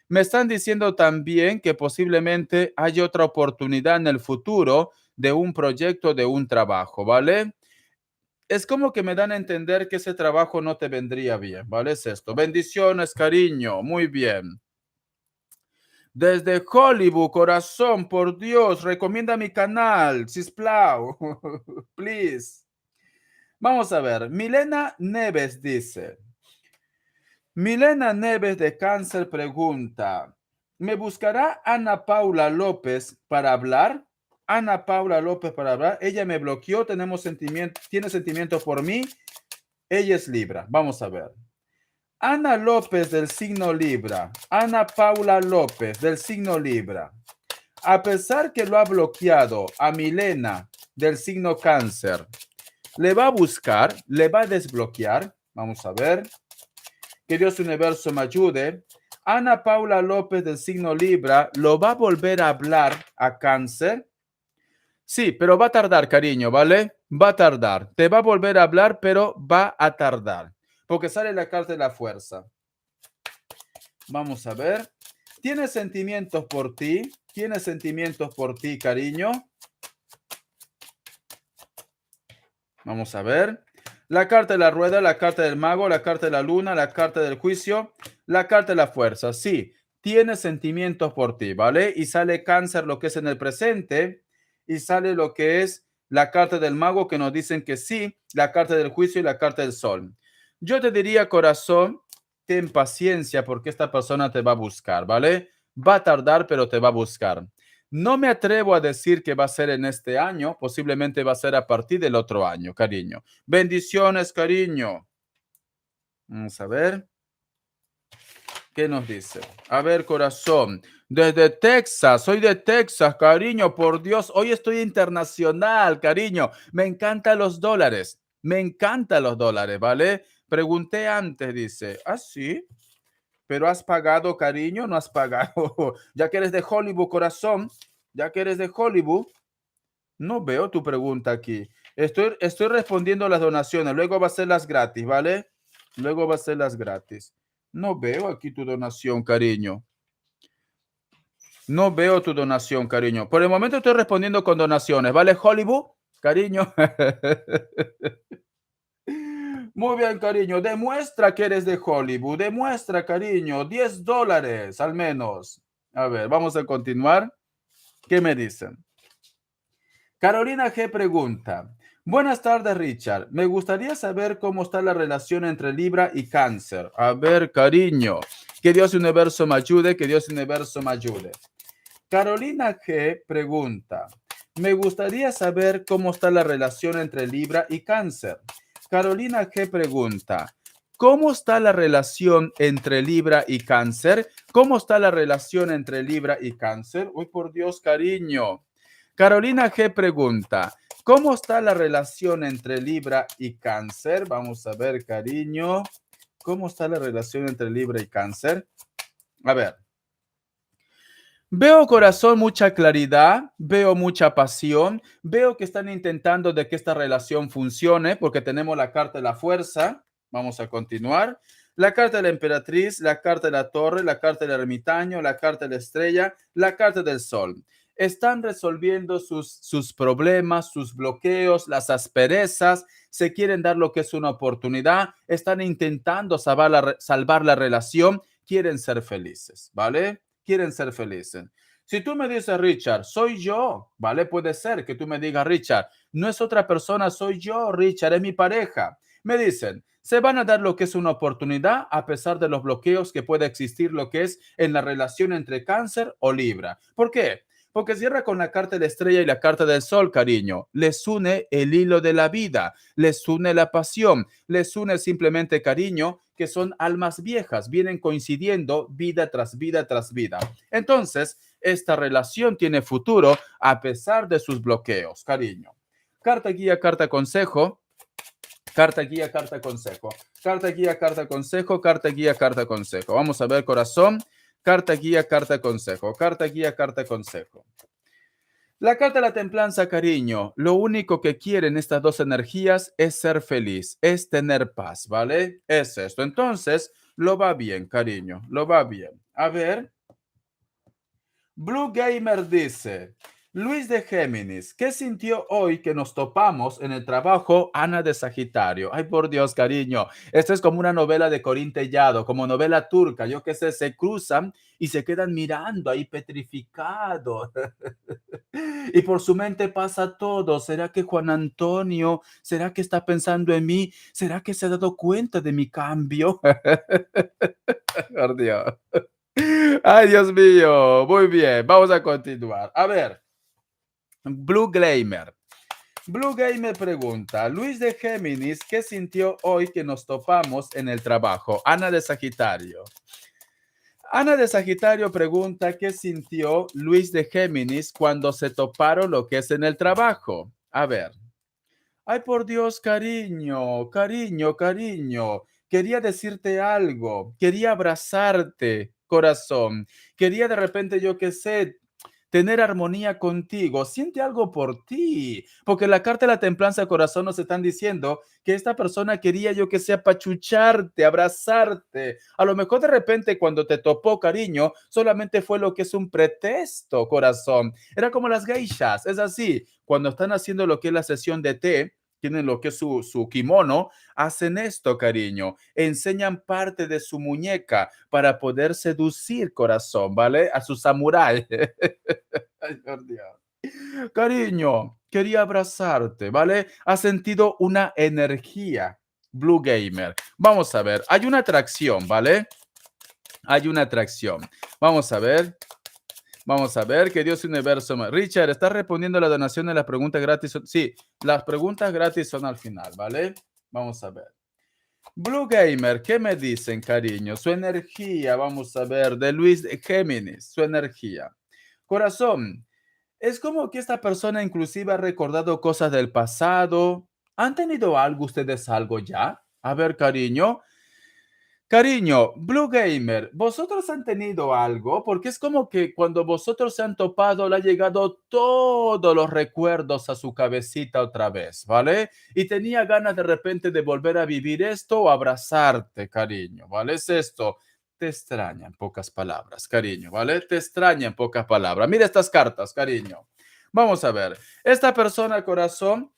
Me están diciendo también que posiblemente hay otra oportunidad en el futuro de un proyecto, de un trabajo, ¿vale? Es como que me dan a entender que ese trabajo no te vendría bien, ¿vale? Es esto. Bendiciones, cariño. Muy bien. Desde Hollywood, corazón, por Dios, recomienda mi canal, sisplau, please. Vamos a ver, Milena Neves dice, Milena Neves de Cáncer pregunta, ¿me buscará Ana Paula López para hablar? Ana Paula López para hablar, ella me bloqueó, tiene sentimientos por mí, ella es Libra, vamos a ver. Ana López del signo Libra, Ana Paula López del signo Libra. A pesar que lo ha bloqueado a Milena del signo Cáncer, le va a buscar, le va a desbloquear. Vamos a ver. Que Dios Universo me ayude. Ana Paula López del signo Libra lo va a volver a hablar a Cáncer. Sí, pero va a tardar, cariño, ¿vale? Va a tardar. Te va a volver a hablar, pero va a tardar. Porque sale la carta de la fuerza. Vamos a ver. ¿Tiene sentimientos por ti? ¿Tiene sentimientos por ti, cariño? Vamos a ver. La carta de la rueda, la carta del mago, la carta de la luna, la carta del juicio, la carta de la fuerza. Sí, tiene sentimientos por ti, ¿vale? Y sale Cáncer lo que es en el presente y sale lo que es la carta del mago que nos dicen que sí, la carta del juicio y la carta del sol. Yo te diría, corazón, ten paciencia porque esta persona te va a buscar, ¿vale? Va a tardar, pero te va a buscar. No me atrevo a decir que va a ser en este año, posiblemente va a ser a partir del otro año, cariño. Bendiciones, cariño. Vamos a ver. ¿Qué nos dice? A ver, corazón. Desde Texas, soy de Texas, cariño, por Dios. Hoy estoy internacional, cariño. Me encantan los dólares. Me encantan los dólares, ¿vale? Pregunté antes, dice. Ah, sí. Pero has pagado, cariño, no has pagado. Ya que eres de Hollywood, corazón. Ya que eres de Hollywood. No veo tu pregunta aquí. Estoy respondiendo las donaciones. Luego va a ser las gratis, ¿vale? Luego va a ser las gratis. No veo aquí tu donación, cariño. No veo tu donación, cariño. Por el momento estoy respondiendo con donaciones, ¿vale, Hollywood? Cariño. Muy bien, cariño. Demuestra que eres de Hollywood. Demuestra, cariño. $10 al menos. A ver, vamos a continuar. ¿Qué me dicen? Carolina G pregunta. Buenas tardes, Richard. Me gustaría saber cómo está la relación entre Libra y Cáncer. A ver, cariño. Que Dios universo me ayude, que Dios universo me ayude. Carolina G pregunta, me gustaría saber cómo está la relación entre Libra y Cáncer. Carolina G pregunta, ¿cómo está la relación entre Libra y Cáncer? ¿Cómo está la relación entre Libra y Cáncer? Uy, por Dios, cariño. Carolina G pregunta, ¿cómo está la relación entre Libra y Cáncer? Vamos a ver, cariño. ¿Cómo está la relación entre Libra y Cáncer? A ver. Veo, corazón, mucha claridad, veo mucha pasión, veo que están intentando de que esta relación funcione porque tenemos la carta de la fuerza. Vamos a continuar. La carta de la emperatriz, la carta de la torre, la carta del ermitaño, la carta de la estrella, la carta del sol. Están resolviendo sus problemas, sus bloqueos, las asperezas, se quieren dar lo que es una oportunidad, están intentando salvar la relación, quieren ser felices, ¿vale? Quieren ser felices. Si tú me dices, Richard, soy yo, ¿vale? Puede ser que tú me digas, Richard, no es otra persona, soy yo, Richard, es mi pareja. Me dicen, se van a dar lo que es una oportunidad a pesar de los bloqueos que puede existir lo que es en la relación entre Cáncer o Libra. ¿Por qué? Porque cierra con la carta de la estrella y la carta del sol, cariño. Les une el hilo de la vida, les une la pasión, les une simplemente cariño, que son almas viejas, vienen coincidiendo vida tras vida tras vida. Entonces, esta relación tiene futuro a pesar de sus bloqueos, cariño. Carta guía, carta consejo. Carta guía, carta consejo. Carta guía, carta consejo. Carta guía, carta consejo. Vamos a ver, corazón. Carta guía, carta consejo. Carta guía, carta consejo. La carta de la templanza, cariño. Lo único que quieren estas dos energías es ser feliz, es tener paz, ¿vale? Es esto. Entonces, lo va bien, cariño. Lo va bien. A ver. Blue Gamer dice, Luis de Géminis, ¿qué sintió hoy que nos topamos en el trabajo Ana de Sagitario? Ay, por Dios, cariño. Esto es como una novela de Corín Tellado, como novela turca. Yo qué sé, se cruzan y se quedan mirando ahí petrificados. Y por su mente pasa todo. ¿Será que Juan Antonio, será que está pensando en mí? ¿Será que se ha dado cuenta de mi cambio? Por Dios. Ay, Dios mío. Muy bien, vamos a continuar. A ver, Blue Gamer. Blue Gamer pregunta, Luis de Géminis, ¿qué sintió hoy que nos topamos en el trabajo? Ana de Sagitario. Ana de Sagitario pregunta, ¿qué sintió Luis de Géminis cuando se toparon lo que es en el trabajo? A ver. Ay, por Dios, cariño, cariño, cariño. Quería decirte algo. Quería abrazarte, corazón. Quería de repente, yo qué sé, tener armonía contigo. Siente algo por ti. Porque la carta de la templanza, corazón, nos están diciendo que esta persona quería, yo que sé, apachucharte, abrazarte. A lo mejor de repente cuando te topó, cariño, solamente fue lo que es un pretexto, corazón. Era como las geishas. Es así. Cuando están haciendo lo que es la sesión de té, tienen lo que es su kimono, hacen esto, cariño, enseñan parte de su muñeca para poder seducir, corazón, ¿vale? A su samurái. Ay, por Dios. Cariño, quería abrazarte, ¿vale? Has sentido una energía, Blue Gamer. Vamos a ver, hay una atracción, ¿vale? Hay una atracción. Vamos a ver. Vamos a ver, que Dios universo. Richard, ¿estás respondiendo a la donación de las preguntas gratis? Sí, las preguntas gratis son al final, ¿vale? Vamos a ver. Blue Gamer, ¿qué me dicen, cariño? Su energía, vamos a ver, de Luis Géminis, su energía. Corazón, es como que esta persona inclusive ha recordado cosas del pasado. ¿Han tenido algo ustedes algo ya? A ver, cariño. Cariño, Blue Gamer, ¿vosotros han tenido algo? Porque es como que cuando vosotros se han topado, le ha llegado todos los recuerdos a su cabecita otra vez, ¿vale? Y tenía ganas de repente de volver a vivir esto o abrazarte, cariño, ¿vale? Es esto. Te extraña en pocas palabras, cariño, ¿vale? Te extraña en pocas palabras. Mira estas cartas, cariño. Vamos a ver. Esta persona, corazón,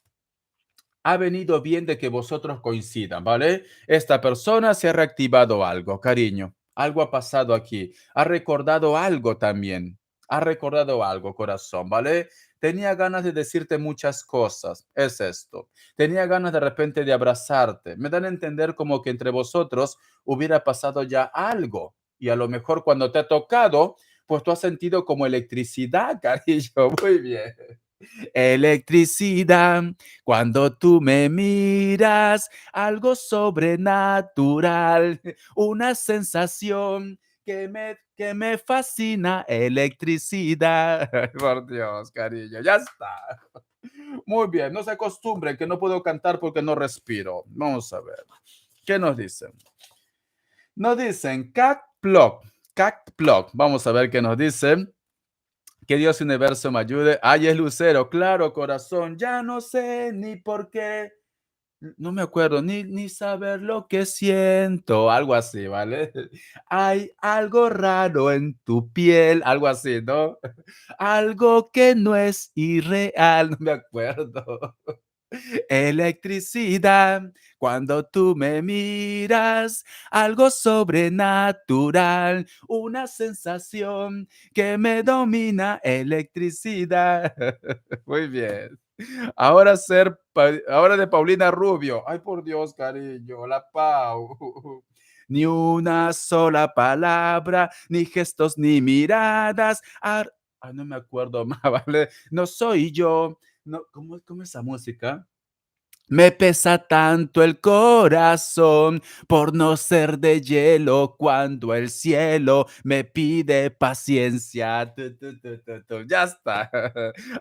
ha venido bien de que vosotros coincidan, ¿vale? Esta persona se ha reactivado algo, cariño. Algo ha pasado aquí. Ha recordado algo también. Ha recordado algo, corazón, ¿vale? Tenía ganas de decirte muchas cosas. Es esto. Tenía ganas de repente de abrazarte. Me dan a entender como que entre vosotros hubiera pasado ya algo. Y a lo mejor cuando te ha tocado, pues tú has sentido como electricidad, cariño. Muy bien. Electricidad, cuando tú me miras, algo sobrenatural, una sensación que me fascina, electricidad. Por Dios, cariño, ya está. Muy bien, no se acostumbren que no puedo cantar porque no respiro. Vamos a ver. ¿Qué nos dicen? Nos dicen Cat Plug. Cat Plug. Vamos a ver qué nos dicen. Que Dios universo me ayude. Ay, es Lucero, claro, corazón. Ya no sé ni por qué. No me acuerdo ni saber lo que siento. Algo así, ¿vale? Hay algo raro en tu piel. Algo así, ¿no? Algo que no es irreal. No me acuerdo. Electricidad, cuando tú me miras, algo sobrenatural, una sensación que me domina, electricidad. Muy bien. Ahora de Paulina Rubio. Ay, por Dios, cariño, la Pau. Ni una sola palabra, ni gestos, ni miradas. Ay, no me acuerdo más, ¿vale? No soy yo. No, ¿cómo es esa música? Me pesa tanto el corazón por no ser de hielo cuando el cielo me pide paciencia. Ya está.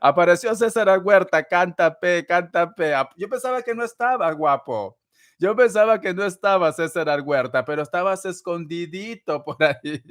Apareció César Huerta, canta P, canta P. Yo pensaba que no estaba, guapo. Yo pensaba que no estaba César Huerta, pero estabas escondidito por ahí.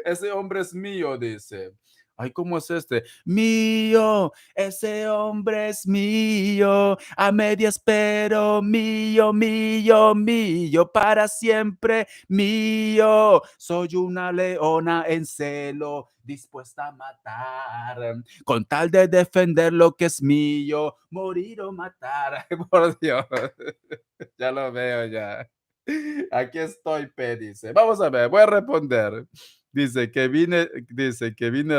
Ese hombre es mío, dice. Ay, ¿cómo es este? Mío, ese hombre es mío, a medias, pero mío, mío, mío, para siempre mío. Soy una leona en celo, dispuesta a matar, con tal de defender lo que es mío, morir o matar. Ay, por Dios, ya lo veo ya. Aquí estoy, P, dice. Vamos a ver, voy a responder. Dice que vine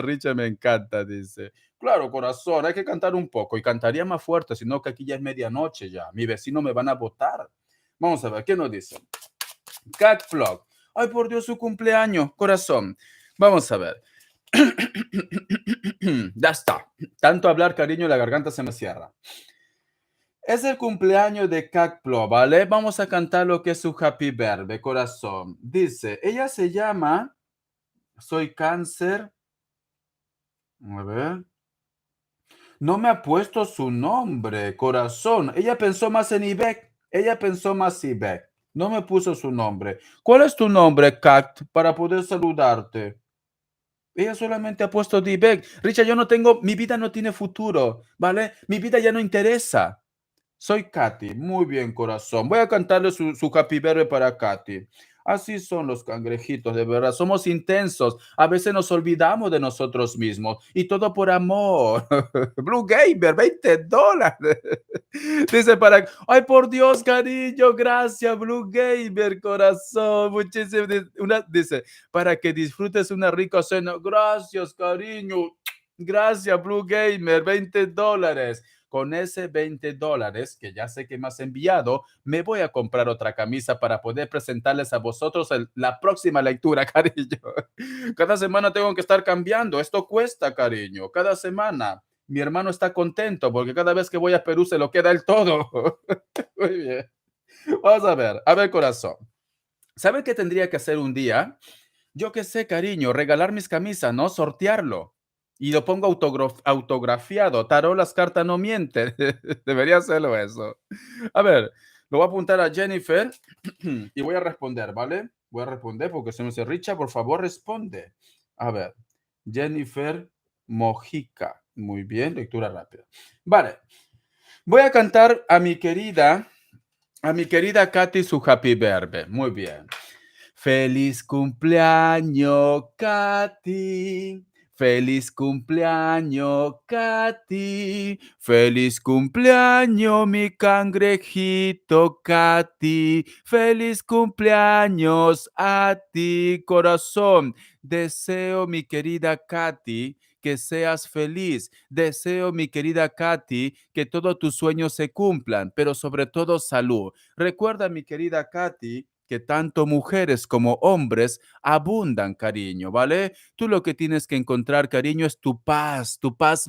Richard, me encanta, dice. Claro, corazón, hay que cantar un poco y cantaría más fuerte, sino que aquí ya es medianoche ya. Mi vecino me van a votar. Vamos a ver, ¿qué nos dice? Cat Vlog. Ay, por Dios, su cumpleaños, corazón. Vamos a ver. Ya está. Tanto hablar, cariño, la garganta se me cierra. Es el cumpleaños de Cat Vlog, ¿vale? Vamos a cantar lo que es su Happy Birthday, corazón. Dice, ella se llama Soy Cáncer. A ver. No me ha puesto su nombre, corazón. Ella pensó más en Ibec. Ella pensó más en Ibec. No me puso su nombre. ¿Cuál es tu nombre, Cat, para poder saludarte? Ella solamente ha puesto Ibec. Richard, yo no tengo, mi vida no tiene futuro, ¿vale? Mi vida ya no interesa. Soy Katy. Muy bien, corazón. Voy a cantarle su Happy Birthday para Katy. Así son los cangrejitos, de verdad. Somos intensos. A veces nos olvidamos de nosotros mismos. Y todo por amor. Blue Gamer, $20. Dice para... Ay, por Dios, cariño. Gracias, Blue Gamer, corazón. Muchísimas... Dice, para que disfrutes una rica cena. Gracias, cariño. Gracias, Blue Gamer, $20. Con ese $20 que ya sé que me has enviado, me voy a comprar otra camisa para poder presentarles a vosotros la próxima lectura, cariño. Cada semana tengo que estar cambiando. Esto cuesta, cariño. Cada semana. Mi hermano está contento porque cada vez que voy a Perú se lo queda el todo. Muy bien. Vamos a ver, corazón. ¿Sabe qué tendría que hacer un día? Yo qué sé, cariño, regalar mis camisas, ¿no? Sortearlo. Y lo pongo autografiado. Tarot, las cartas no mienten. Debería hacerlo eso. A ver, lo voy a apuntar a Jennifer y voy a responder, ¿vale? Voy a responder porque se me dice, Richard, por favor, responde. A ver, Jennifer Mojica. Muy bien, lectura rápida. Vale, voy a cantar a mi querida Katy su Happy Birthday. Muy bien. Feliz cumpleaños, Katy. Feliz cumpleaños, Katy. Feliz cumpleaños, mi cangrejito, Katy. Feliz cumpleaños a ti, corazón. Deseo, mi querida Katy, que seas feliz. Deseo, mi querida Katy, que todos tus sueños se cumplan, pero sobre todo salud. Recuerda, mi querida Katy, que tanto mujeres como hombres abundan, cariño, ¿vale? Tú lo que tienes que encontrar, cariño, es tu paz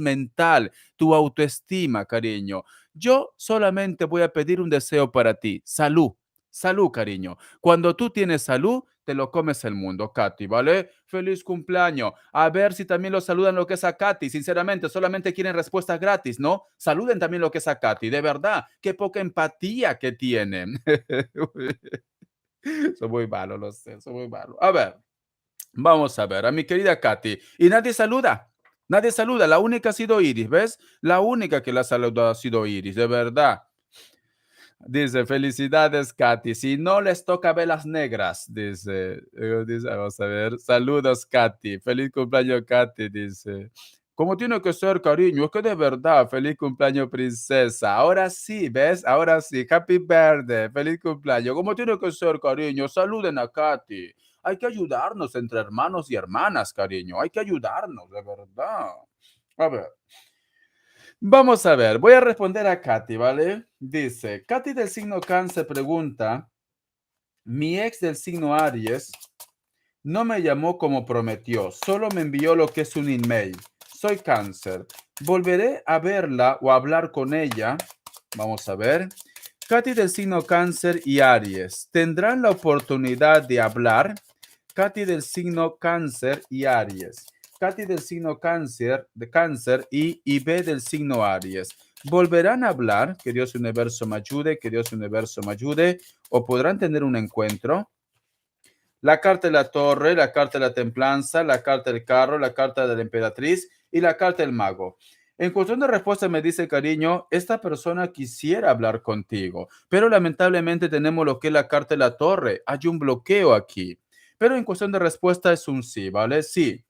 mental, tu autoestima, cariño. Yo solamente voy a pedir un deseo para ti, salud. Salud, cariño. Cuando tú tienes salud, te lo comes el mundo, Katy, ¿vale? Feliz cumpleaños. A ver si también lo saludan lo que es a Katy. Sinceramente, solamente quieren respuestas gratis, ¿no? Saluden también lo que es a Katy. De verdad, qué poca empatía que tienen. Soy muy malo, lo sé, soy muy malo. A ver, vamos a ver, a mi querida Katy. Y nadie saluda, nadie saluda. La única ha sido Iris, ¿ves? La única que la ha saludado ha sido Iris, de verdad. Dice, felicidades, Katy. Si no les toca velas negras, dice, vamos a ver. Saludos, Katy. Feliz cumpleaños, Katy, dice. Como tiene que ser, cariño, es que de verdad, feliz cumpleaños, princesa. Ahora sí, ¿ves? Ahora sí, happy birthday, feliz cumpleaños. Como tiene que ser, cariño, saluden a Katy. Hay que ayudarnos entre hermanos y hermanas, cariño. Hay que ayudarnos, de verdad. A ver. Vamos a ver, voy a responder a Katy, ¿vale? Dice, Katy del signo Cáncer pregunta, mi ex del signo Aries no me llamó como prometió, solo me envió lo que es un email. Soy Cáncer. ¿Volveré a verla o a hablar con ella? Vamos a ver. Katy del signo Cáncer y Aries, ¿tendrán la oportunidad de hablar? Katy del signo Cáncer y Aries. Katy del signo Cáncer y Ibe del signo Aries. ¿Volverán a hablar? Que Dios universo me ayude, que Dios universo me ayude. ¿O podrán tener un encuentro? La carta de la torre, la carta de la templanza, la carta del carro, la carta de la emperatriz y la carta del mago. En cuestión de respuesta me dice, cariño, esta persona quisiera hablar contigo, pero lamentablemente tenemos lo que es la carta de la torre. Hay un bloqueo aquí. Pero en cuestión de respuesta es un sí, ¿vale? Sí.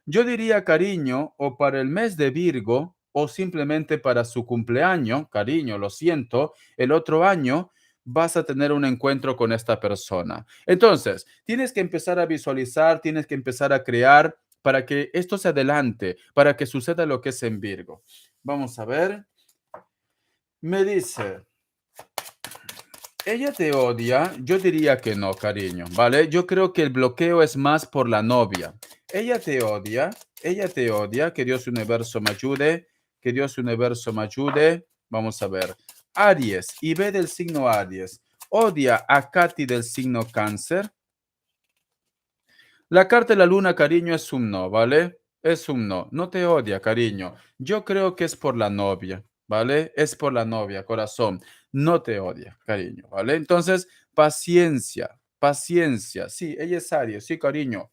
Yo diría, cariño, o para el mes de Virgo, o simplemente para su cumpleaños, cariño, lo siento, el otro año vas a tener un encuentro con esta persona. Entonces, tienes que empezar a visualizar, tienes que empezar a crear para que esto se adelante, para que suceda lo que es en Virgo. Vamos a ver. Me dice, ¿ella te odia? Yo diría que no, cariño, ¿vale? Yo creo que el bloqueo es más por la novia. Ella te odia, ella te odia. Que Dios universo me ayude, que Dios universo me ayude. Vamos a ver. Aries, y ve del signo Aries. ¿Odia a Katy del signo Cáncer? La carta de la luna, cariño, es un no, ¿vale? Es un no. No te odia, cariño. Yo creo que es por la novia, ¿vale? Es por la novia, corazón. No te odia, cariño, ¿vale? Entonces, paciencia, paciencia. Sí, ella es Aries, sí, cariño.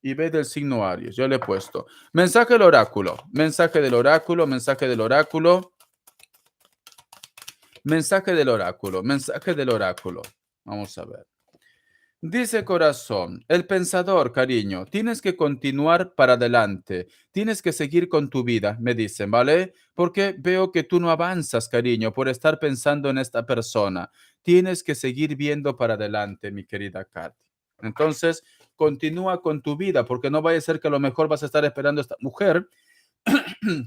Y ve del signo Aries, yo le he puesto. Mensaje del oráculo, mensaje del oráculo, mensaje del oráculo, mensaje del oráculo, mensaje del oráculo. Vamos a ver. Dice corazón, el pensador, cariño, tienes que continuar para adelante, tienes que seguir con tu vida, me dicen, ¿vale? Porque veo que tú no avanzas, cariño, por estar pensando en esta persona. Tienes que seguir viendo para adelante, mi querida Katy. Entonces, continúa con tu vida, porque no vaya a ser que a lo mejor vas a estar esperando a esta mujer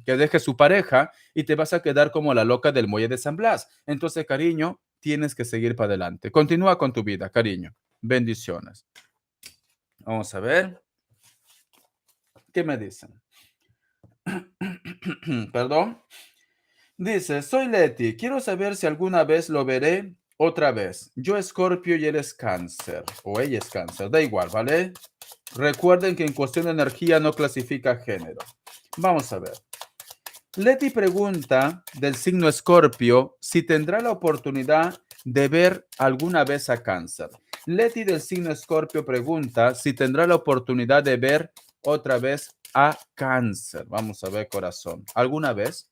que deje su pareja y te vas a quedar como la loca del muelle de San Blas. Entonces, cariño, tienes que seguir para adelante. Continúa con tu vida, cariño. Bendiciones. Vamos a ver. ¿Qué me dicen? Perdón. Dice, soy Leti. Quiero saber si alguna vez lo veré otra vez. Yo Escorpio y él es Cáncer. O ella es Cáncer. Da igual, ¿vale? Recuerden que en cuestión de energía no clasifica género. Vamos a ver. Leti pregunta del signo Escorpio si tendrá la oportunidad de ver alguna vez a Cáncer. Leti del signo Escorpio pregunta si tendrá la oportunidad de ver otra vez a Cáncer. Vamos a ver, corazón. ¿Alguna vez?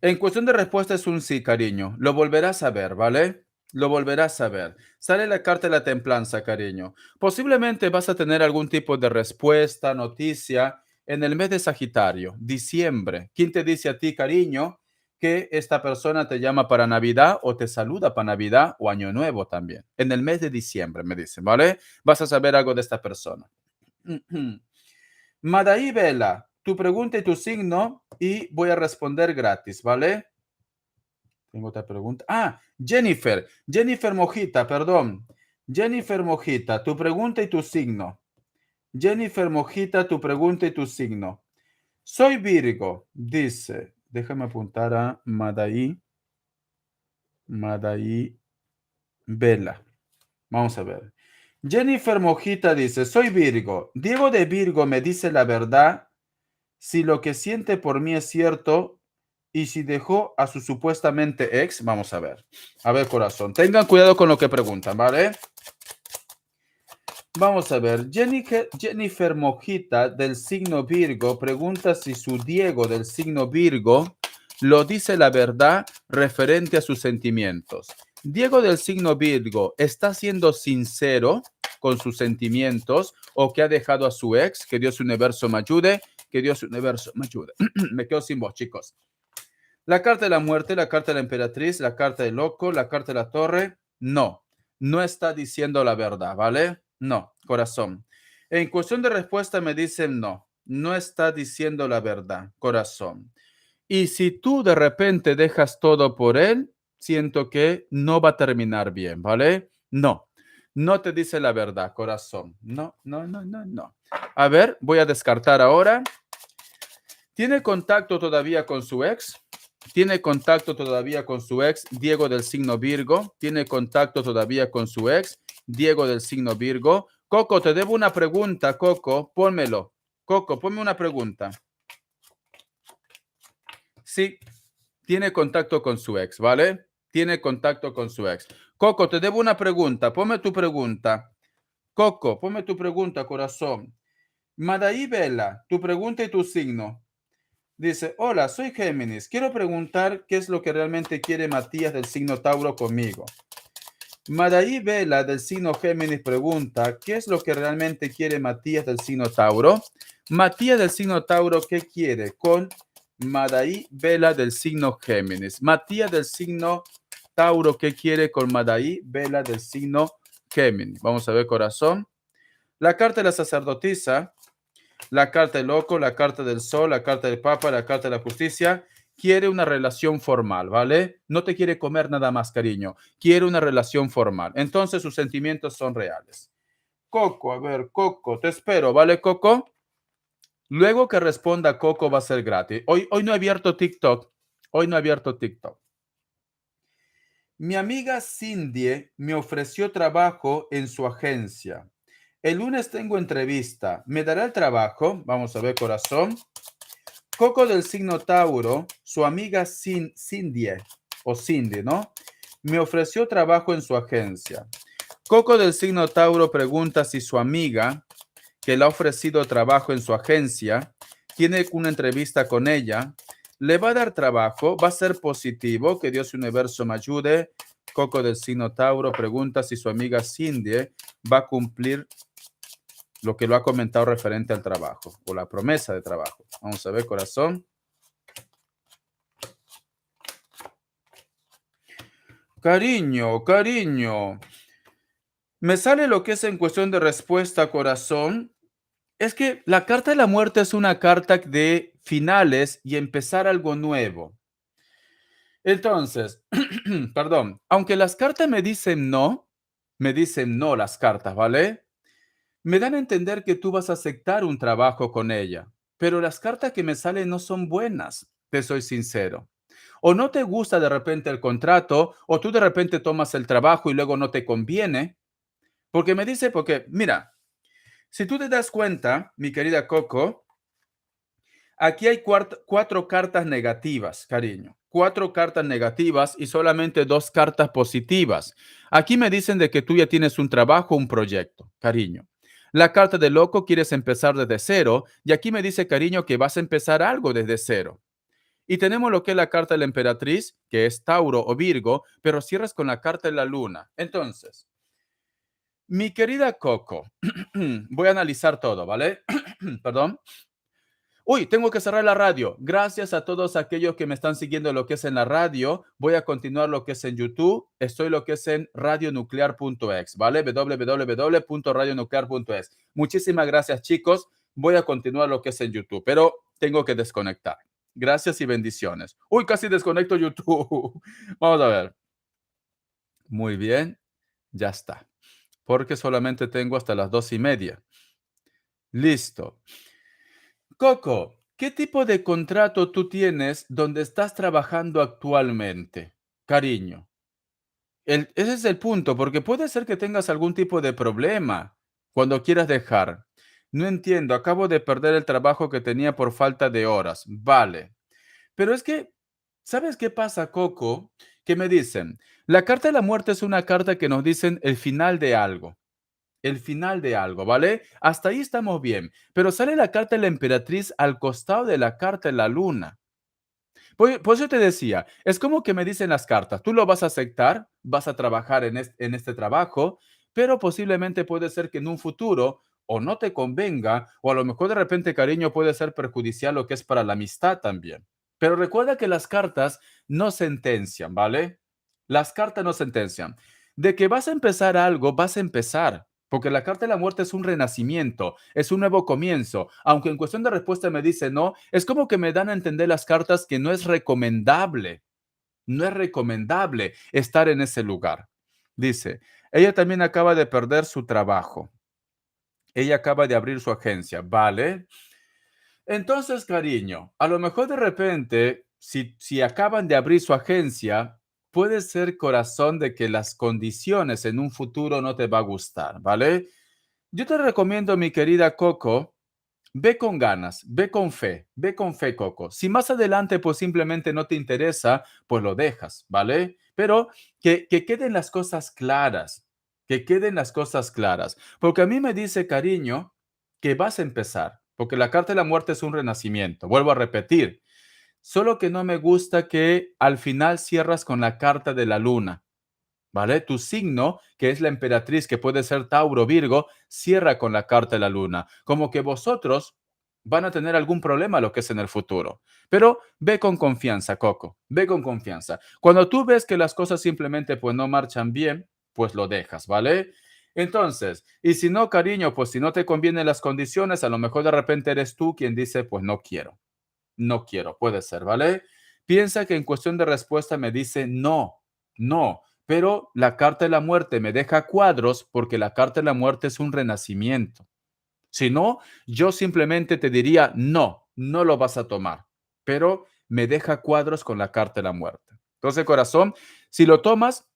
En cuestión de respuesta es un sí, cariño. Lo volverás a ver, ¿vale? Lo volverás a ver. Sale la carta de la templanza, cariño. Posiblemente vas a tener algún tipo de respuesta, noticia en el mes de Sagitario, diciembre. ¿Quién te dice a ti, cariño, que esta persona te llama para Navidad o te saluda para Navidad o Año Nuevo también? En el mes de diciembre, me dicen, ¿vale? Vas a saber algo de esta persona. Madaí Vela, tu pregunta y tu signo y voy a responder gratis, ¿vale? Tengo otra pregunta. Ah, Jennifer. Jennifer Mojita, perdón. Jennifer Mojita, tu pregunta y tu signo. Jennifer Mojita, tu pregunta y tu signo. Soy Virgo, dice. Déjame apuntar a Madaí Vela. Vamos a ver. Jennifer Mojita dice, soy Virgo. Diego de Virgo me dice la verdad si lo que siente por mí es cierto y si dejó a su supuestamente ex. Vamos a ver. A ver, corazón. Tengan cuidado con lo que preguntan, ¿vale? Vamos a ver. Jennifer Mojita del signo Virgo pregunta si su Diego del signo Virgo lo dice la verdad referente a sus sentimientos. Diego del signo Virgo está siendo sincero con sus sentimientos o que ha dejado a su ex. Que Dios universo me ayude. Que Dios universo me ayude. Me quedo sin voz, chicos. La carta de la muerte, la carta de la emperatriz, la carta del loco, la carta de la torre. No, no está diciendo la verdad, ¿vale? No, corazón. En cuestión de respuesta me dicen no, no está diciendo la verdad, corazón. Y si tú de repente dejas todo por él, siento que no va a terminar bien, ¿vale? No, no te dice la verdad, corazón. No, no, no, no, no. A ver, voy a descartar ahora. ¿Tiene contacto todavía con su ex? ¿Tiene contacto todavía con su ex, Diego del signo Virgo? ¿Tiene contacto todavía con su ex, Diego del signo Virgo? Coco, te debo una pregunta, Coco, pónmelo. Coco, ponme una pregunta. Sí, tiene contacto con su ex, ¿vale? Tiene contacto con su ex. Coco, te debo una pregunta, ponme tu pregunta. Coco, ponme tu pregunta, corazón. Madaí Vela, tu pregunta y tu signo. Dice, hola, soy Géminis. Quiero preguntar qué es lo que realmente quiere Matías del signo Tauro conmigo. Madaí Vela del signo Géminis pregunta, ¿qué es lo que realmente quiere Matías del signo Tauro? Matías del signo Tauro, ¿qué quiere con Madaí Vela del signo Géminis? Matías del signo Tauro, ¿qué quiere con Madaí Vela del signo Géminis? Vamos a ver, corazón. La carta de la sacerdotisa, la carta del loco, la carta del sol, la carta del papa, la carta de la justicia. Quiere una relación formal, ¿vale? No te quiere comer nada más, cariño. Quiere una relación formal. Entonces sus sentimientos son reales. Coco, a ver, Coco, te espero, ¿vale, Coco? Luego que responda Coco va a ser gratis. Hoy no he abierto TikTok. Hoy no he abierto TikTok. Mi amiga Cindy me ofreció trabajo en su agencia. El lunes tengo entrevista. ¿Me dará el trabajo? Vamos a ver, corazón. Coco del signo Tauro, su amiga Cindy, o Cindy, ¿no? Me ofreció trabajo en su agencia. Coco del signo Tauro pregunta si su amiga, que le ha ofrecido trabajo en su agencia, tiene una entrevista con ella, le va a dar trabajo, va a ser positivo, que Dios universo me ayude. Coco del signo Tauro pregunta si su amiga Cindy va a cumplir lo que lo ha comentado referente al trabajo o la promesa de trabajo. Vamos a ver, corazón. Cariño, cariño. Me sale lo que es en cuestión de respuesta, corazón. Es que la carta de la muerte es una carta de finales y empezar algo nuevo. Entonces, perdón, aunque las cartas me dicen no las cartas, ¿vale? Me dan a entender que tú vas a aceptar un trabajo con ella, pero las cartas que me salen no son buenas, te soy sincero. O no te gusta de repente el contrato, o tú de repente tomas el trabajo y luego no te conviene, porque me dice, porque mira, si tú te das cuenta, mi querida Coco, aquí hay cuatro cartas negativas, cariño. Cuatro cartas negativas y solamente dos cartas positivas. Aquí me dicen de que tú ya tienes un trabajo, un proyecto, cariño. La carta de loco quieres empezar desde cero y aquí me dice, cariño, que vas a empezar algo desde cero. Y tenemos lo que es la carta de la emperatriz, que es Tauro o Virgo, pero cierras con la carta de la luna. Entonces, mi querida Coco, voy a analizar todo, ¿vale? Perdón. Uy, tengo que cerrar la radio. Gracias a todos aquellos que me están siguiendo lo que es en la radio. Voy a continuar lo que es en YouTube. Estoy lo que es en radionuclear.ex, ¿vale? www.radionuclear.es. Muchísimas gracias, chicos. Voy a continuar lo que es en YouTube, pero tengo que desconectar. Gracias y bendiciones. Uy, casi desconecto YouTube. Vamos a ver. Muy bien, ya está. Porque solamente tengo hasta las 2:30. Listo. Coco, ¿qué tipo de contrato tú tienes donde estás trabajando actualmente? Cariño, ese es el punto, porque puede ser que tengas algún tipo de problema cuando quieras dejar. No entiendo, acabo de perder el trabajo que tenía por falta de horas. Vale. Pero es que, ¿sabes qué pasa, Coco? Que me dicen, la carta de la muerte es una carta que nos dicen el final de algo. El final de algo, ¿vale? Hasta ahí estamos bien. Pero sale la carta de la emperatriz al costado de la carta de la luna. Por eso te decía, es como que me dicen las cartas, tú lo vas a aceptar, vas a trabajar en este trabajo, pero posiblemente puede ser que en un futuro o no te convenga, o a lo mejor de repente, cariño, puede ser perjudicial lo que es para la amistad también. Pero recuerda que las cartas no sentencian, ¿vale? Las cartas no sentencian. De que vas a empezar algo, vas a empezar. Porque la carta de la muerte es un renacimiento, es un nuevo comienzo. Aunque en cuestión de respuesta me dice no, es como que me dan a entender las cartas que no es recomendable estar en ese lugar. Dice, ella también acaba de perder su trabajo. Ella acaba de abrir su agencia, ¿vale? Entonces, cariño, a lo mejor de repente, si acaban de abrir su agencia, puede ser corazón de que las condiciones en un futuro no te va a gustar, ¿vale? Yo te recomiendo, mi querida Coco, ve con ganas, ve con fe, Coco. Si más adelante pues simplemente no te interesa, pues lo dejas, ¿vale? Pero que queden las cosas claras, que queden las cosas claras. Porque a mí me dice, cariño, que vas a empezar, porque la carta de la muerte es un renacimiento. Vuelvo a repetir, solo que no me gusta que al final cierras con la carta de la luna. ¿Vale? Tu signo, que es la emperatriz, que puede ser Tauro, Virgo, cierra con la carta de la luna. Como que vosotros van a tener algún problema lo que es en el futuro. Pero ve con confianza, Coco, ve con confianza. Cuando tú ves que las cosas simplemente pues no marchan bien, pues lo dejas, ¿vale? Entonces, y si no, cariño, pues si no te convienen las condiciones, a lo mejor de repente eres tú quien dice, pues no quiero, no quiero, puede ser, ¿vale? Piensa que en cuestión de respuesta me dice no, no, pero la carta de la muerte me deja cuadros porque la carta de la muerte es un renacimiento. Si no, yo simplemente te diría no, no lo vas a tomar, pero me deja cuadros con la carta de la muerte. Entonces, corazón, si lo tomas,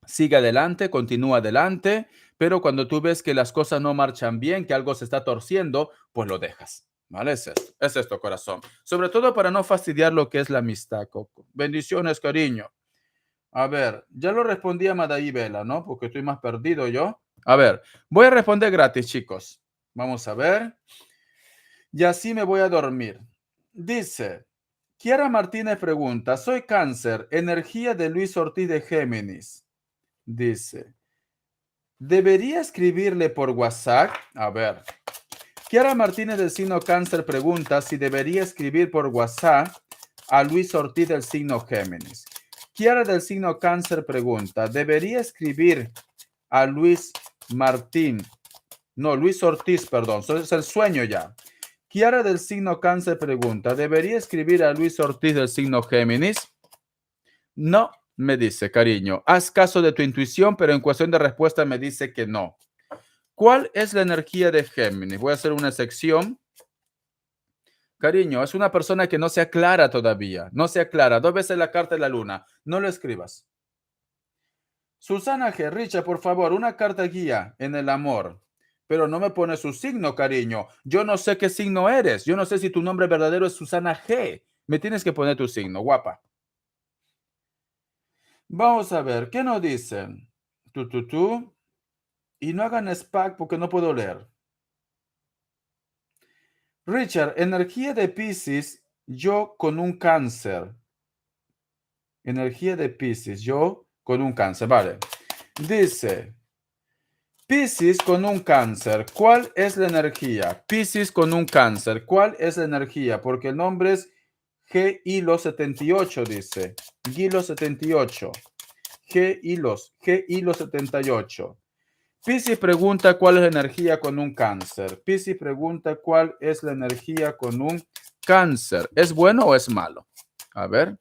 sigue adelante, continúa adelante, pero cuando tú ves que las cosas no marchan bien, que algo se está torciendo, pues lo dejas. ¿Vale? Es esto, corazón. Sobre todo para no fastidiar lo que es la amistad, Coco. Bendiciones, cariño. A ver, ya lo respondí a Madaí Vela, ¿no? Porque estoy más perdido yo. A ver, voy a responder gratis, chicos. Vamos a ver. Y así me voy a dormir. Dice, Kiara Martínez pregunta, soy cáncer, energía de Luis Ortiz de Géminis. Dice, ¿debería escribirle por WhatsApp? A ver. Kiara Martínez del signo Cáncer pregunta si debería escribir por WhatsApp a Luis Ortiz del signo Géminis. Kiara del signo Cáncer pregunta, ¿debería escribir a Luis Martín. No, Luis Ortiz, perdón. Eso es el sueño ya. Kiara del signo Cáncer pregunta, ¿debería escribir a Luis Ortiz del signo Géminis? No, me dice, cariño. Haz caso de tu intuición, pero en cuestión de respuesta me dice que no. ¿Cuál es la energía de Géminis? Voy a hacer una sección. Cariño, es una persona que no se aclara todavía. No se aclara. 2 veces la carta de la luna. No lo escribas. Susana G. Richa, por favor, una carta guía en el amor. Pero no me pone su signo, cariño. Yo no sé qué signo eres. Yo no sé si tu nombre verdadero es Susana G. Me tienes que poner tu signo, guapa. Vamos a ver, ¿qué nos dicen? Tú. Y no hagan SPAC porque no puedo leer. Richard, energía de Piscis, yo con un cáncer. Energía de Piscis, yo con un cáncer. Vale. Dice, Piscis con un cáncer. ¿Cuál es la energía? Piscis con un cáncer. ¿Cuál es la energía? Porque el nombre es G Hilo 78, dice. Hilo 78. G Hilo 78. Piscis pregunta cuál es la energía con un cáncer. Piscis pregunta cuál es la energía con un cáncer. ¿Es bueno o es malo? A ver.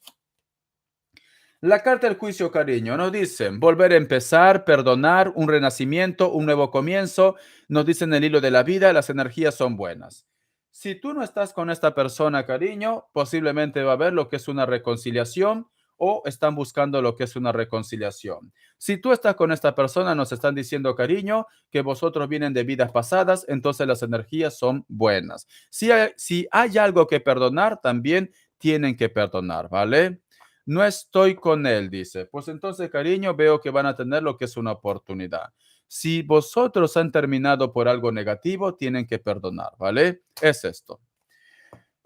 La carta del juicio, cariño, nos dicen volver a empezar, perdonar, un renacimiento, un nuevo comienzo. Nos dicen el hilo de la vida, las energías son buenas. Si tú no estás con esta persona, cariño, posiblemente va a haber lo que es una reconciliación o están buscando lo que es una reconciliación. Si tú estás con esta persona, nos están diciendo, cariño, que vosotros vienen de vidas pasadas, entonces las energías son buenas. Si hay algo que perdonar, también tienen que perdonar, ¿vale? No estoy con él, dice. Pues entonces, cariño, veo que van a tener lo que es una oportunidad. Si vosotros han terminado por algo negativo, tienen que perdonar, ¿vale? Es esto.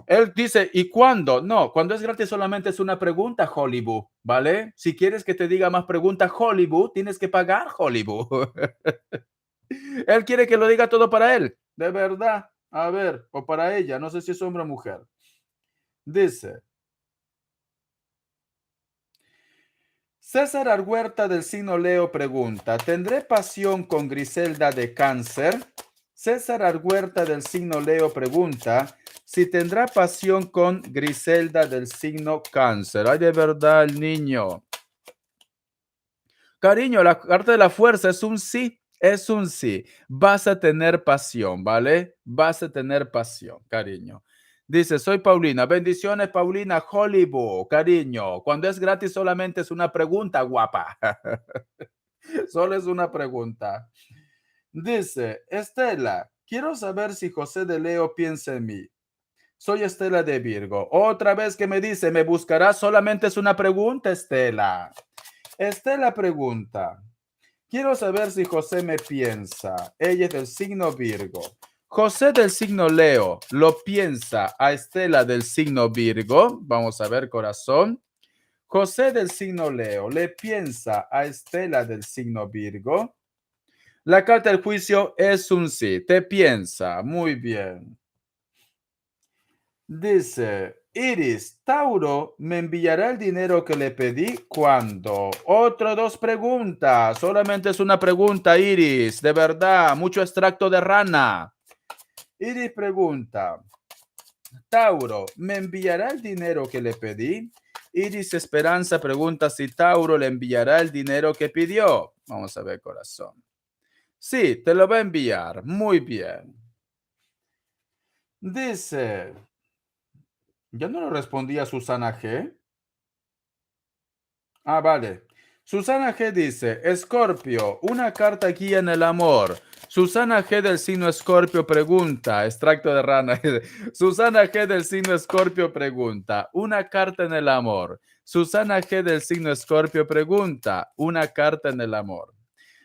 Él dice, ¿y cuándo? No, cuando es gratis solamente es una pregunta, Hollywood, ¿vale? Si quieres que te diga más preguntas, Hollywood, tienes que pagar, Hollywood. Él quiere que lo diga todo para él, de verdad. A ver, o para ella, no sé si es hombre o mujer. Dice, César Arguerta del signo Leo pregunta, ¿tendré pasión con Griselda de Cáncer? César Arguerta del signo Leo pregunta si tendrá pasión con Griselda del signo Cáncer. Ay, de verdad, el niño. Cariño, la carta de la fuerza es un sí, es un sí. Vas a tener pasión, ¿vale? Vas a tener pasión, cariño. Dice, soy Paulina. Bendiciones, Paulina. Hollywood, cariño. Cuando es gratis solamente es una pregunta, guapa. Solo es una pregunta. Dice, Estela, quiero saber si José de Leo piensa en mí. Soy Estela de Virgo. Otra vez que me dice, ¿me buscarás? Solamente es una pregunta, Estela. Estela pregunta, quiero saber si José me piensa. Ella es del signo Virgo. José del signo Leo lo piensa a Estela del signo Virgo. Vamos a ver, corazón. José del signo Leo le piensa a Estela del signo Virgo. La carta del juicio es un sí. Te piensa. Muy bien. Dice, Iris, Tauro me enviará el dinero que le pedí cuando. Otro 2 preguntas. Solamente es una pregunta, Iris. De verdad, mucho extracto de rana. Iris pregunta, Tauro, ¿me enviará el dinero que le pedí? Iris Esperanza pregunta si Tauro le enviará el dinero que pidió. Vamos a ver, corazón. Sí, te lo va a enviar. Muy bien. Dice, ya no lo respondía Susana G. Ah, vale. Susana G dice, Escorpio, una carta guía en el amor. Susana G del signo Escorpio pregunta, extracto de rana. Susana G del signo Escorpio pregunta, una carta en el amor. Susana G del signo Escorpio pregunta, una carta en el amor.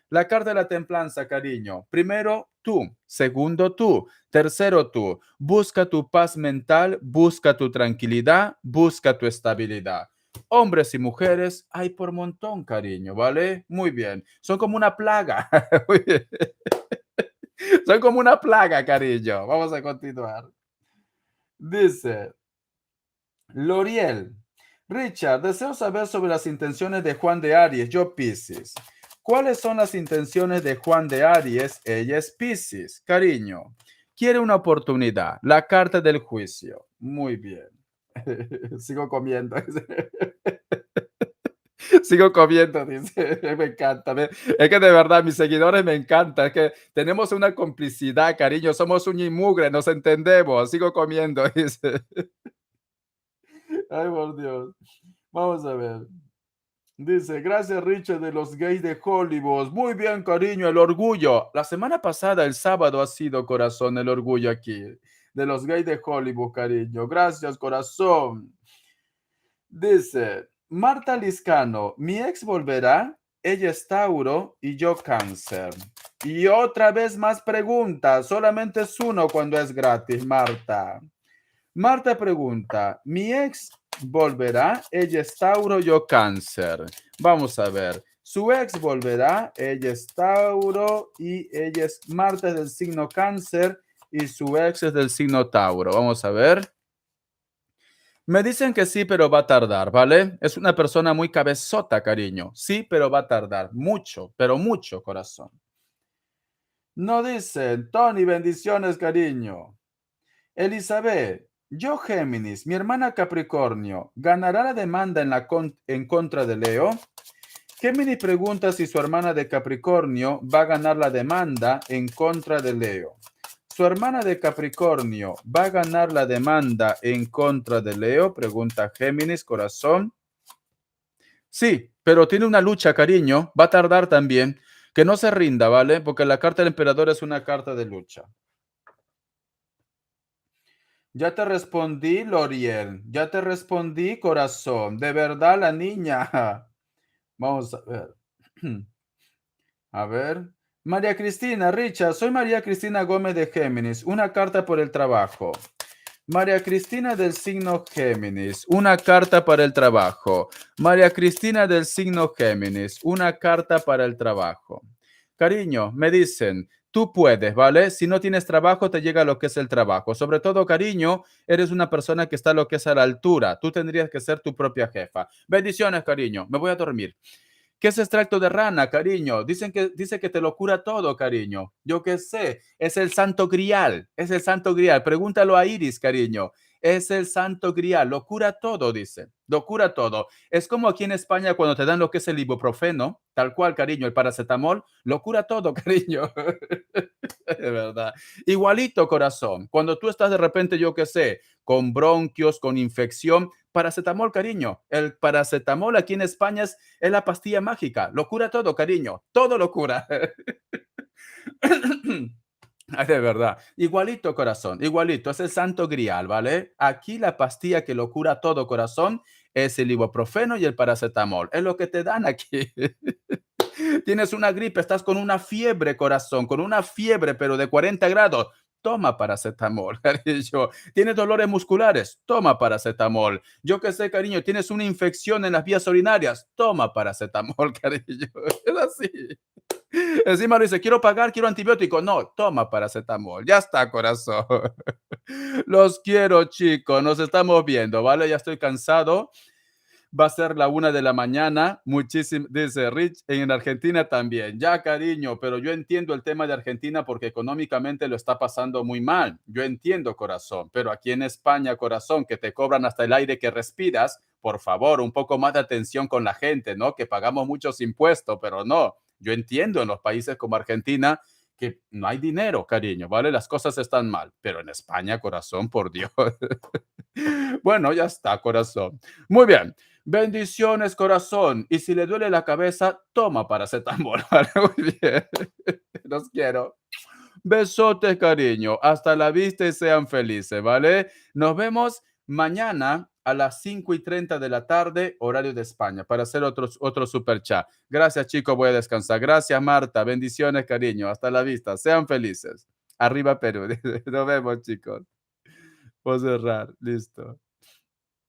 La carta de la templanza, cariño. Primero tú, segundo tú, tercero tú. Busca tu paz mental, busca tu tranquilidad, busca tu estabilidad. Hombres y mujeres hay por montón, cariño, ¿vale? Muy bien. Son como una plaga. Son como una plaga, cariño. Vamos a continuar. Dice L'Oriel. Richard, deseo saber sobre las intenciones de Juan de Aries, yo Piscis. ¿Cuáles son las intenciones de Juan de Aries? Ella es Piscis. Cariño, quiere una oportunidad. La carta del juicio. Muy bien. Sigo comiendo. Sigo comiendo, dice. Me encanta. Es que de verdad, mis seguidores me encanta. Es que tenemos una complicidad, cariño. Somos un y mugre, nos entendemos. Sigo comiendo, dice. Ay, por Dios. Vamos a ver. Dice, gracias Richard de los gays de Hollywood. Muy bien, cariño, el orgullo. La semana pasada, el sábado, ha sido corazón el orgullo aquí. De los gays de Hollywood, cariño. Gracias, corazón. Dice, Marta Liscano, mi ex volverá. Ella es Tauro y yo Cáncer. Y otra vez más preguntas. Solamente es uno cuando es gratis, Marta. Marta pregunta, ¿mi ex volverá? Ella es Tauro, yo Cáncer. Vamos a ver. Su ex volverá, ella es Tauro y ella es Marta es del signo Cáncer y su ex es del signo Tauro. Vamos a ver. Me dicen que sí, pero va a tardar, ¿vale? Es una persona muy cabezota, cariño. Sí, pero va a tardar. Mucho, pero mucho, corazón. No dicen, Tony, bendiciones, cariño. Elizabeth, yo Géminis, mi hermana Capricornio, ¿ganará la demanda en contra de Leo? Géminis pregunta si su hermana de Capricornio va a ganar la demanda en contra de Leo. ¿Su hermana de Capricornio va a ganar la demanda en contra de Leo? Pregunta Géminis, corazón. Sí, pero tiene una lucha, cariño. Va a tardar también. Que no se rinda, ¿vale? Porque la carta del emperador es una carta de lucha. Ya te respondí, Loriel. Ya te respondí, corazón. De verdad, la niña. Vamos a ver. A ver. María Cristina, Richard, soy María Cristina Gómez de Géminis. Una carta por el trabajo. María Cristina del signo Géminis. Una carta para el trabajo. María Cristina del signo Géminis. Una carta para el trabajo. Cariño, me dicen, tú puedes, ¿vale? Si no tienes trabajo, te llega lo que es el trabajo. Sobre todo, cariño, eres una persona que está lo que es a la altura. Tú tendrías que ser tu propia jefa. Bendiciones, cariño. Me voy a dormir. ¿Qué es extracto de rana, cariño? Dice que te lo cura todo, cariño. Yo qué sé, es el santo grial, es el santo grial. Pregúntalo a Iris, cariño. Es el santo grial, lo cura todo, dice. Lo cura todo. Es como aquí en España cuando te dan lo que es el ibuprofeno, tal cual, cariño, el paracetamol, lo cura todo, cariño. De verdad. Igualito, corazón. Cuando tú estás de repente, yo qué sé, con bronquios, con infección, paracetamol, cariño. El paracetamol aquí en España es la pastilla mágica. Lo cura todo, cariño. Todo lo cura. Ay, de verdad. Igualito, corazón. Igualito. Es el santo grial, ¿vale? Aquí la pastilla que lo cura todo, corazón, es el ibuprofeno y el paracetamol. Es lo que te dan aquí. Tienes una gripe, estás con una fiebre, corazón, con una fiebre, pero de 40 grados. Toma paracetamol, cariño. Tienes dolores musculares, toma paracetamol. Yo qué sé, cariño, tienes una infección en las vías urinarias, toma paracetamol, cariño. Es así. Encima lo dice, quiero pagar, quiero antibiótico. No, toma paracetamol. Ya está, corazón. Los quiero, chicos. Nos estamos viendo, ¿vale? Ya estoy cansado. Va a ser la 1 de la mañana. Muchísimo, dice Rich, en Argentina también. Ya, cariño, pero yo entiendo el tema de Argentina porque económicamente lo está pasando muy mal. Yo entiendo, corazón, pero aquí en España, corazón, que te cobran hasta el aire que respiras, por favor, un poco más de atención con la gente, ¿no? Que pagamos muchos impuestos, pero no. Yo entiendo en los países como Argentina que no hay dinero, cariño, ¿vale? Las cosas están mal, pero en España, corazón, por Dios. Bueno, ya está, corazón. Muy bien. Bendiciones, corazón. Y si le duele la cabeza, toma paracetamol. ¿Vale? Muy bien. Los quiero. Besotes, cariño. Hasta la vista y sean felices, ¿vale? Nos vemos mañana a las 5:30 de la tarde, horario de España, para hacer otro super chat. Gracias, chicos. Voy a descansar. Gracias, Marta. Bendiciones, cariño. Hasta la vista. Sean felices. Arriba, Perú. Nos vemos, chicos. Puedo cerrar. Listo.